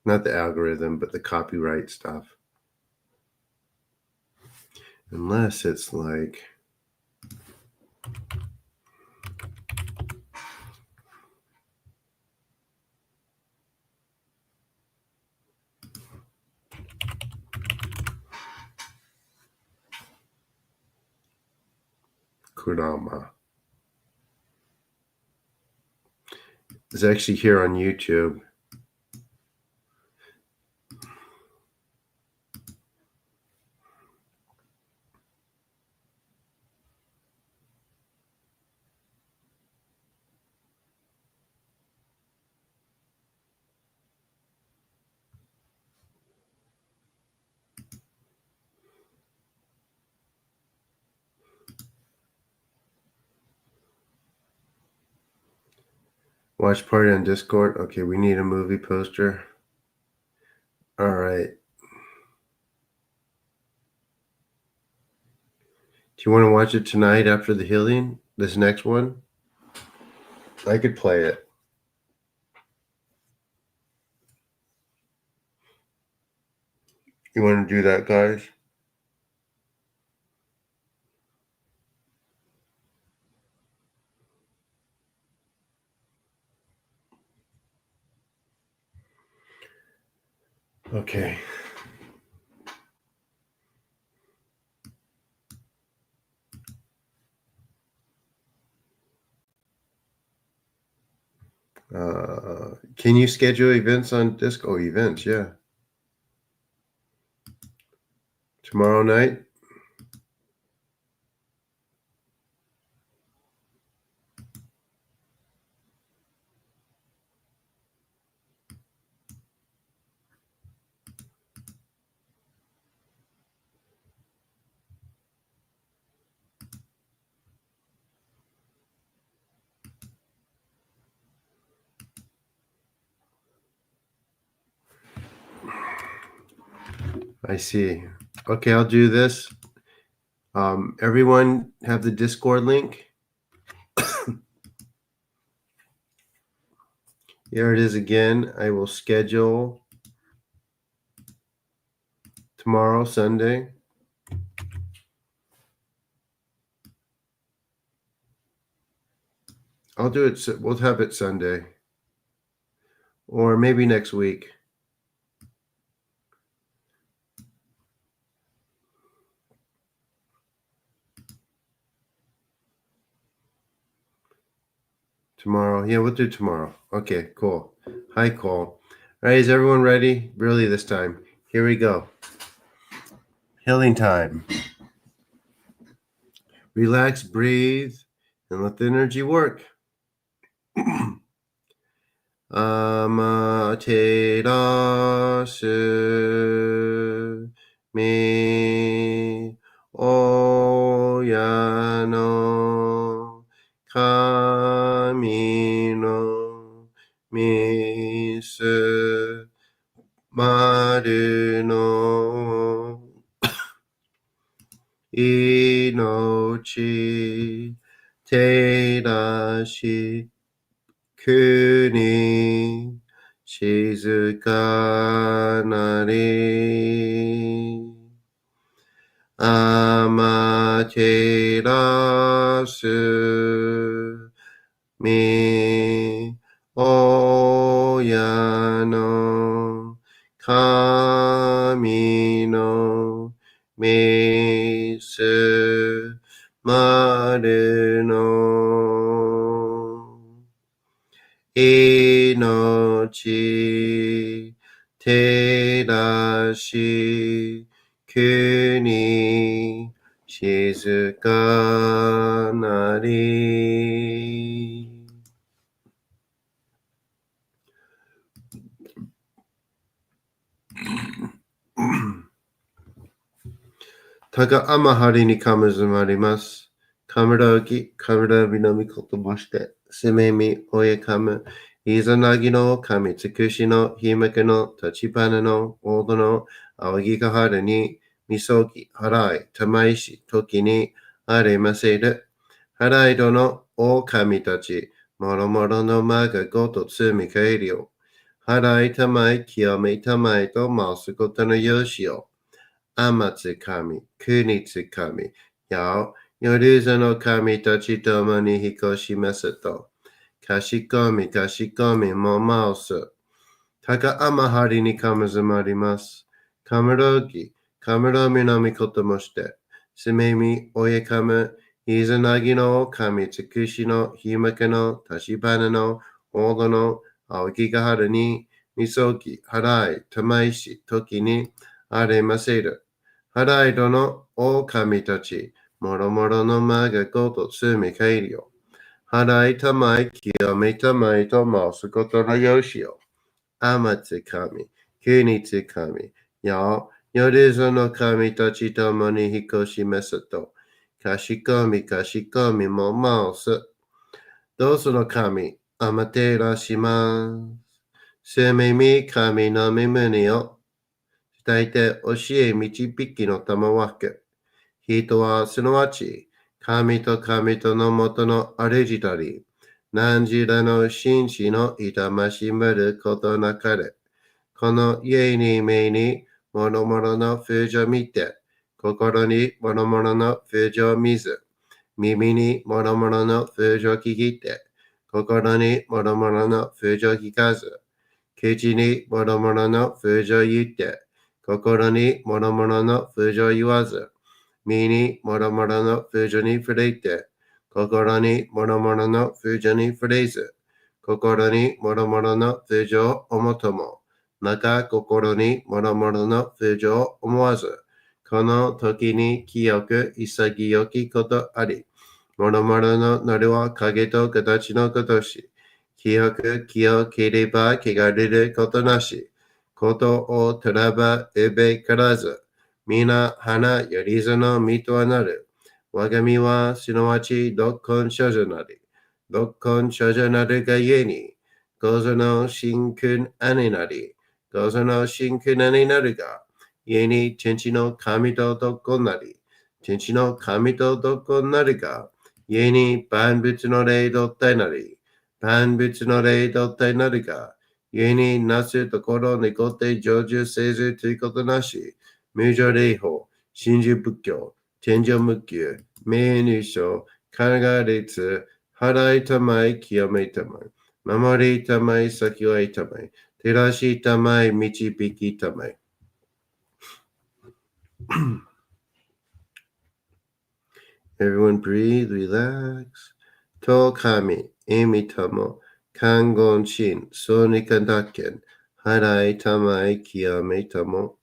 Not the algorithm, but the copyright stuff. Unless it's like Kurama. It's actually here on YouTube. Watch party on Discord. Okay, we need a movie poster. All right. Do you want to watch it tonight after the healing? This next one? I could play it. You want to do that, guys? Okay. Can you schedule events on Discord? Oh, events, yeah. Tomorrow night? I see. Okay, I'll do this. Everyone have the Discord link? Here it is again. I will schedule tomorrow, Sunday. I'll do it. We'll have it Sunday. Or maybe next week. Tomorrow. Yeah, we'll do tomorrow. Okay, cool. Hi, Cole. All right, is everyone ready? Really this time. Here we go. Healing time. Relax, breathe, and let the energy work. Amaterasu me oyano kami no misu maru no inochi terashi kuni shizukanari amaterasu me oyano kami no misu maru no 命照らし国静かなり。たがあまはりにかむずまります。カムラウキ、カムラビのみこともして、せめみ、おえかむ、いざなぎの神つくしのひめけの立花の大戸の青木がはるに、みそき、はらい、たまいし、ときに、あれませる。はらいどの大神たち、もろもろのまがごとつみかえりよ。はらいたまい、清めたまいとまうすことのよしよ。天津神、国津神、や夜空の神たちともに彦しますと、かしこみかしこみもまおす。たかあまはりにかむずまります。かむろき、かむろみのみこともして、すめみおえかむ、いずなぎの神つくしのひまけのたしばなのおどの青きがはるに、みそき、はらい、たまいし、ときにあれませる。はらいどの狼たち、もろもろのまがごとつみかえりよ。はらいたまい、清めたまいとまうすことのよしよ。天津神、国津神、や夜空の神たちともに彦しますと、かしこみかしこみもまおす。どうぞの神、あまてらします。せめみ神の身胸を伝えて教え導きの玉わけ。人はすなわち、神と神とのもとのあれじたり、何時らの紳士の痛ましめることなかれ。この家に目にもろもろの風情見て、心にもろもろの風情見ず、耳にもろもろの風情聞いて、心にもろもろの風情聞かず、口にもろもろの風情言って、心にもろもろの風情言わず、身にもろもろの風情に触れて、心にもろもろの風情に触れず、心にもろもろの風情を思とも、また心にもろもろの風情を思わず、この時に清く潔きことあり、もろもろのなるは影と形のことし、清く清ければ汚れることなし、ことをとらばうべからず、皆花よりずの身とはなる。我が身はすなわち独根少女なり。独根少女なるがゆえに、ごぞの真君兄なり。ごぞの真君兄なるが、ゆえに天地の神と独根なり。天地の神と独根なるが、ゆえに万物の霊独体なり。万物の霊独体なるが、ゆえになすところにごって成就せずということなし。無常霊法、真珠仏教、天上無休、名入賞、考え列、払いたまい、清めたまい、守りたまい、先はいたまい、照らしたまい、導きたまい。Everyone breathe, relax. と神、意味とも、看言心、そうにかだけん、払いたまい、清めたも。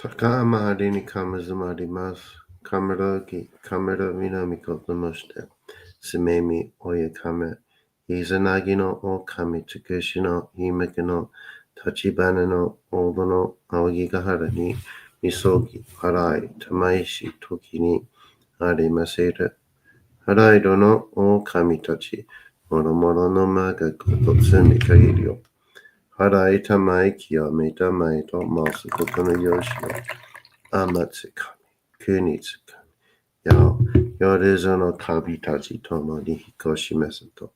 高まりにかむずまります。カメラき、カメラ南こともして、すめみおやかめ、いざなぎの狼つくしのひめけの立花の大戸の仰ぎが原に、みそぎ、払い、たまいし、時にありませる。払いどの狼たち、もろもろの間がことつみ限りよ。払いたまい清めたまいと申すことのよしよ。天つかみ、国つかみ、や夜ぞの旅たちともに引っ越しますと、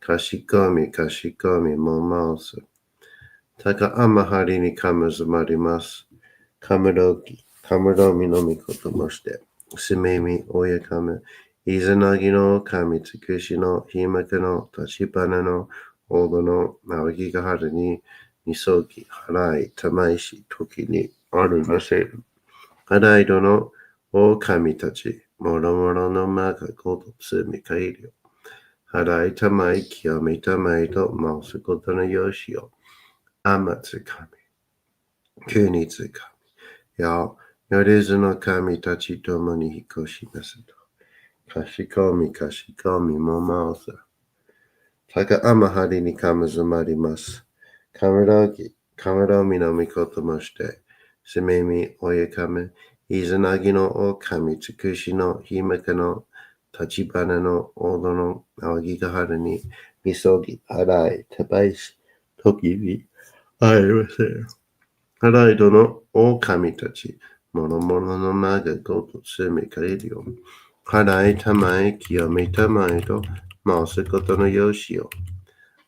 かしこみかしこみも申す。たかあまはりにかむずまります。かむろき、かむろみのみこともして、すめみおやかめ、いざなぎの神つくしのひまけの立ち花の大戸のなぎがはるに、みそぎ、払い、たまいし、時にあるませる。払いどの狼たち、もろもろの間がごとつみかいるよ。払いたまい、清めたまいと申すことのよしよ。天つかみ、国つかみ、や、よりずの神たちともに引っ越しますと。かしこみかしこみも申す。たかあまはりにかむずまります。かむろき、かむろみのみこともして、すめみおやかめ、いざなぎの狼つくしのひめかの立花の大戸の仰ぎがはるに、みそぎ、払い、たばいし、時にありません。払いどの狼たち、もろもろの間がごとつみかえるよ。払いたまえ、清めたまえと、申すことのよしよ。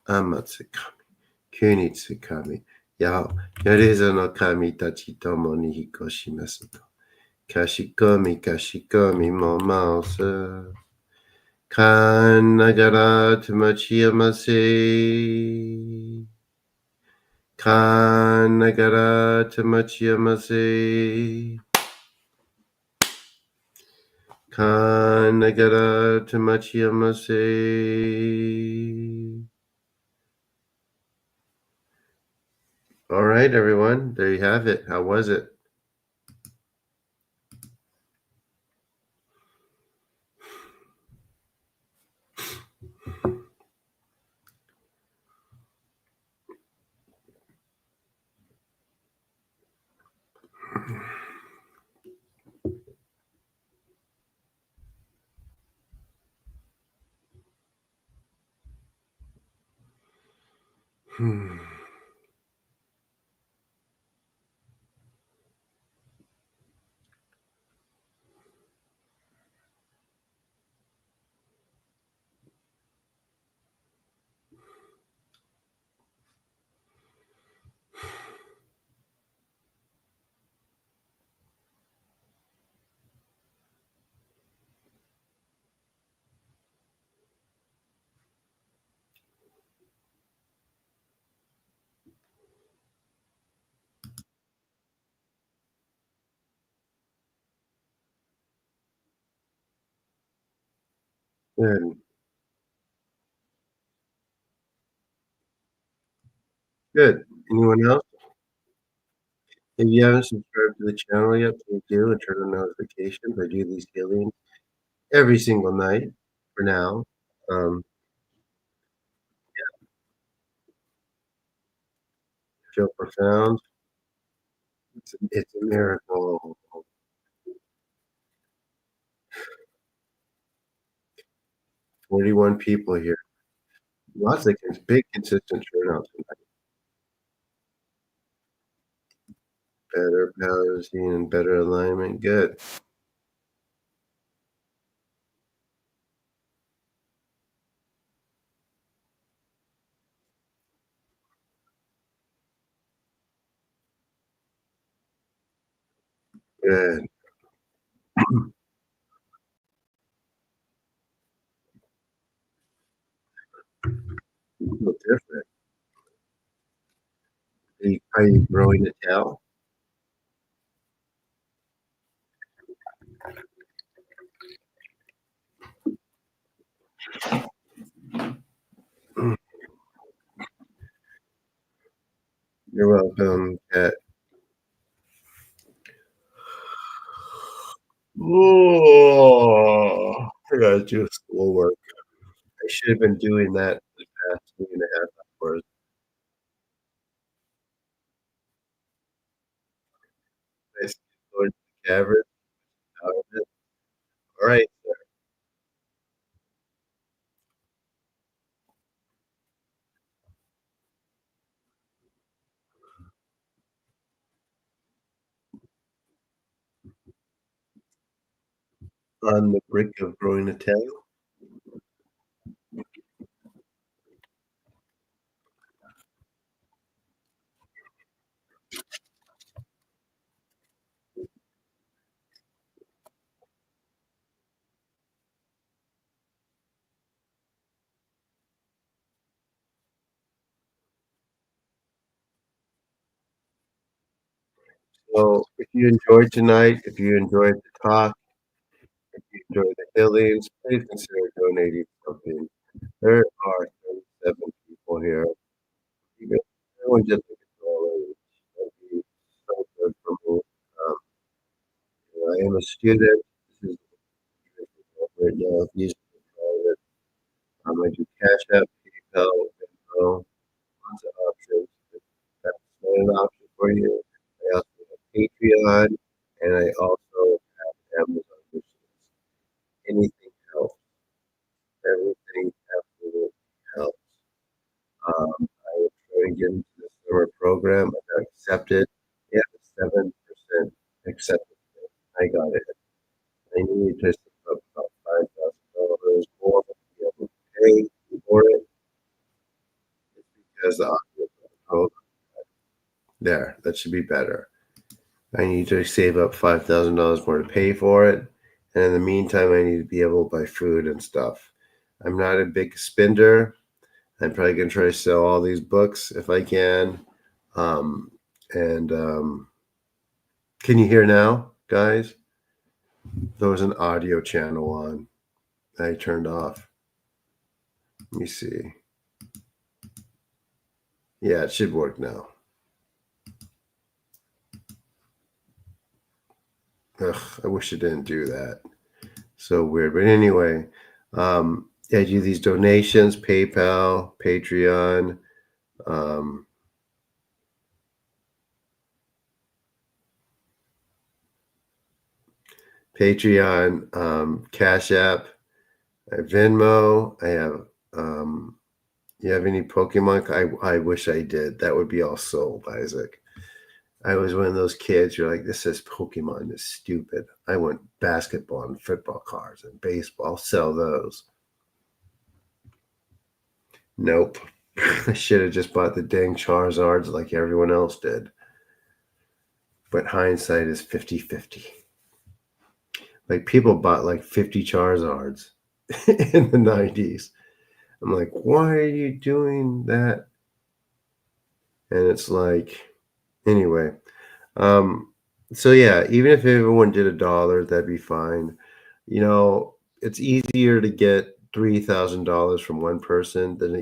天つかみ、国つかみ、や、やれぞの神たちともに引っ越しますと。かしこみかしこみも申す。かんながらとまちやませ。かんながらとまちやませ。かんながらとまちやませ。All right, everyone. There you have it. How was it? Hmm. Good. Good. Anyone else? If you haven't subscribed to the channel yet, please do and turn on notifications. I do these healings every single night for now. Um, feel profound. It's a miracle. 41 people here. Lots of big consistent turnout tonight. Better housing and better alignment. Good. Good. You feel different. Are you growing a tail? You're welcome, Kat. Oh, I gotta do schoolwork. I should have been doing that the past 2.5 hours. I skipped going to the cavern out of it. Alright, on the brink of growing a tail. So, if you enjoyed tonight, if you enjoyed the talk, if you enjoyed the healings, please consider donating something. There are 37 people here. You guys everyone just take a dollar each. That'd be so good for me. Um, I am a student. This is right now. These are I do CashApp, PayPal, Venmo, lots of options. If that's not an option for you, I also have Patreon, and I also have Amazon wishlist. Anything helps. Everything absolutely helps. I was trying to get into the summer program. I got accepted. Yeah, 7% acceptance rate. I got it. I needed to save up about $5,000 more to be able to pay for it. It's because the audio there, that should be better. I need to save up $5,000 more to pay for it. And in the meantime, I need to be able to buy food and stuff. I'm not a big spender. I'm probably going to try to sell all these books if I can. Um, and can you hear now, guys? There was an audio channel on. I turned off. Let me see. Yeah, it should work now. Ugh, I wish it didn't do that. So weird. But anyway, I do these donations, PayPal, Patreon, um, Patreon, Cash App, I have Venmo. I have. You have any Pokemon? I wish I did. That would be all sold, Isaac. I was one of those kids. You're like, this says Pokemon is stupid. I want basketball and football cards and baseball. I'll sell those. Nope. I should have just bought the dang Charizards like everyone else did. But hindsight is 50-50. Like people bought like 50 Charizards in the 90s. I'm like, why are you doing that? And it's like, anyway. Um, so yeah, even if everyone did $1, that'd be fine. You know, it's easier to get $3,000 from one person than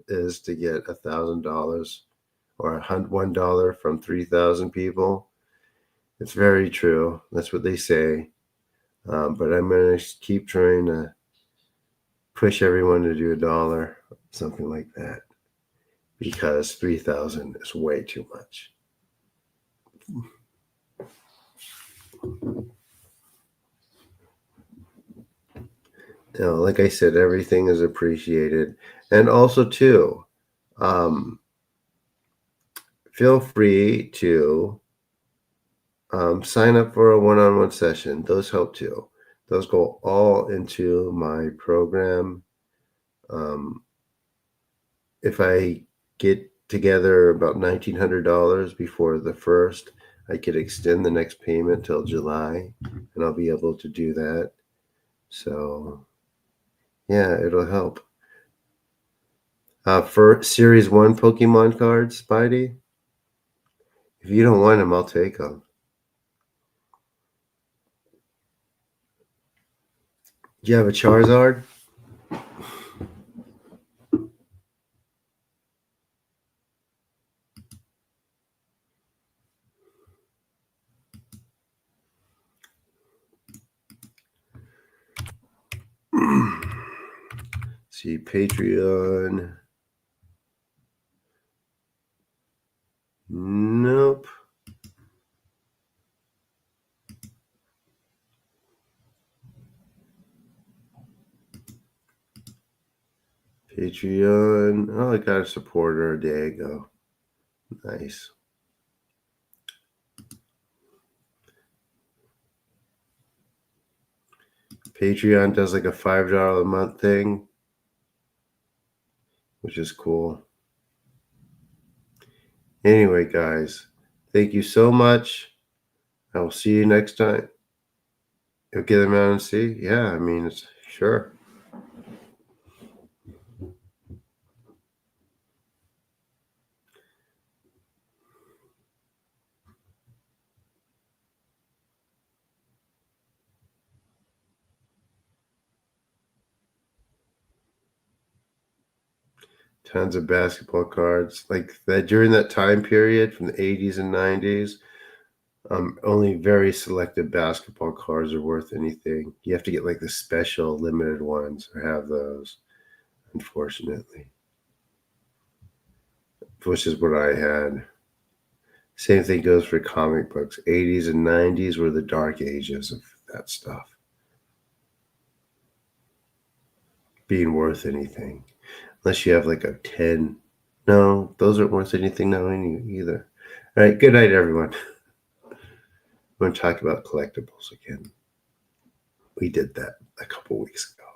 is to get $1,000 or $1 from 3,000 people. It's very true. That's what they say. But I'm gonna keep trying to push everyone to do $1, something like that, because 3,000 is way too much. You know, like I said, everything is appreciated, and also too, um, feel free to sign up for a one-on-one session. Those help too. Those go all into my program. Um, if I get together about $1,900 before the first, I could extend the next payment till July, and I'll be able to do that. So yeah, it'll help. For Series 1 Pokemon cards, Spidey, if you don't want them, I'll take them. Do you have a Charizard? See, Patreon. Nope. Patreon. Oh, I got a supporter a day ago. Nice. Patreon does like a $5 a month thing, which is cool. Anyway, guys, thank you so much. I will see you next time. You'll get them out and see? Yeah, I mean, it's sure. Tons of basketball cards. Like that during that time period from the 80s and 90s, only very selected basketball cards are worth anything. You have to get like the special limited ones or have those, unfortunately, which is what I had. Same thing goes for comic books. 80s and 90s were the dark ages of that stuff being worth anything. Unless you have like a 10. No, those aren't worth anything now either. All right, good night, everyone. I'm going to talk about collectibles again. We did that a couple weeks ago.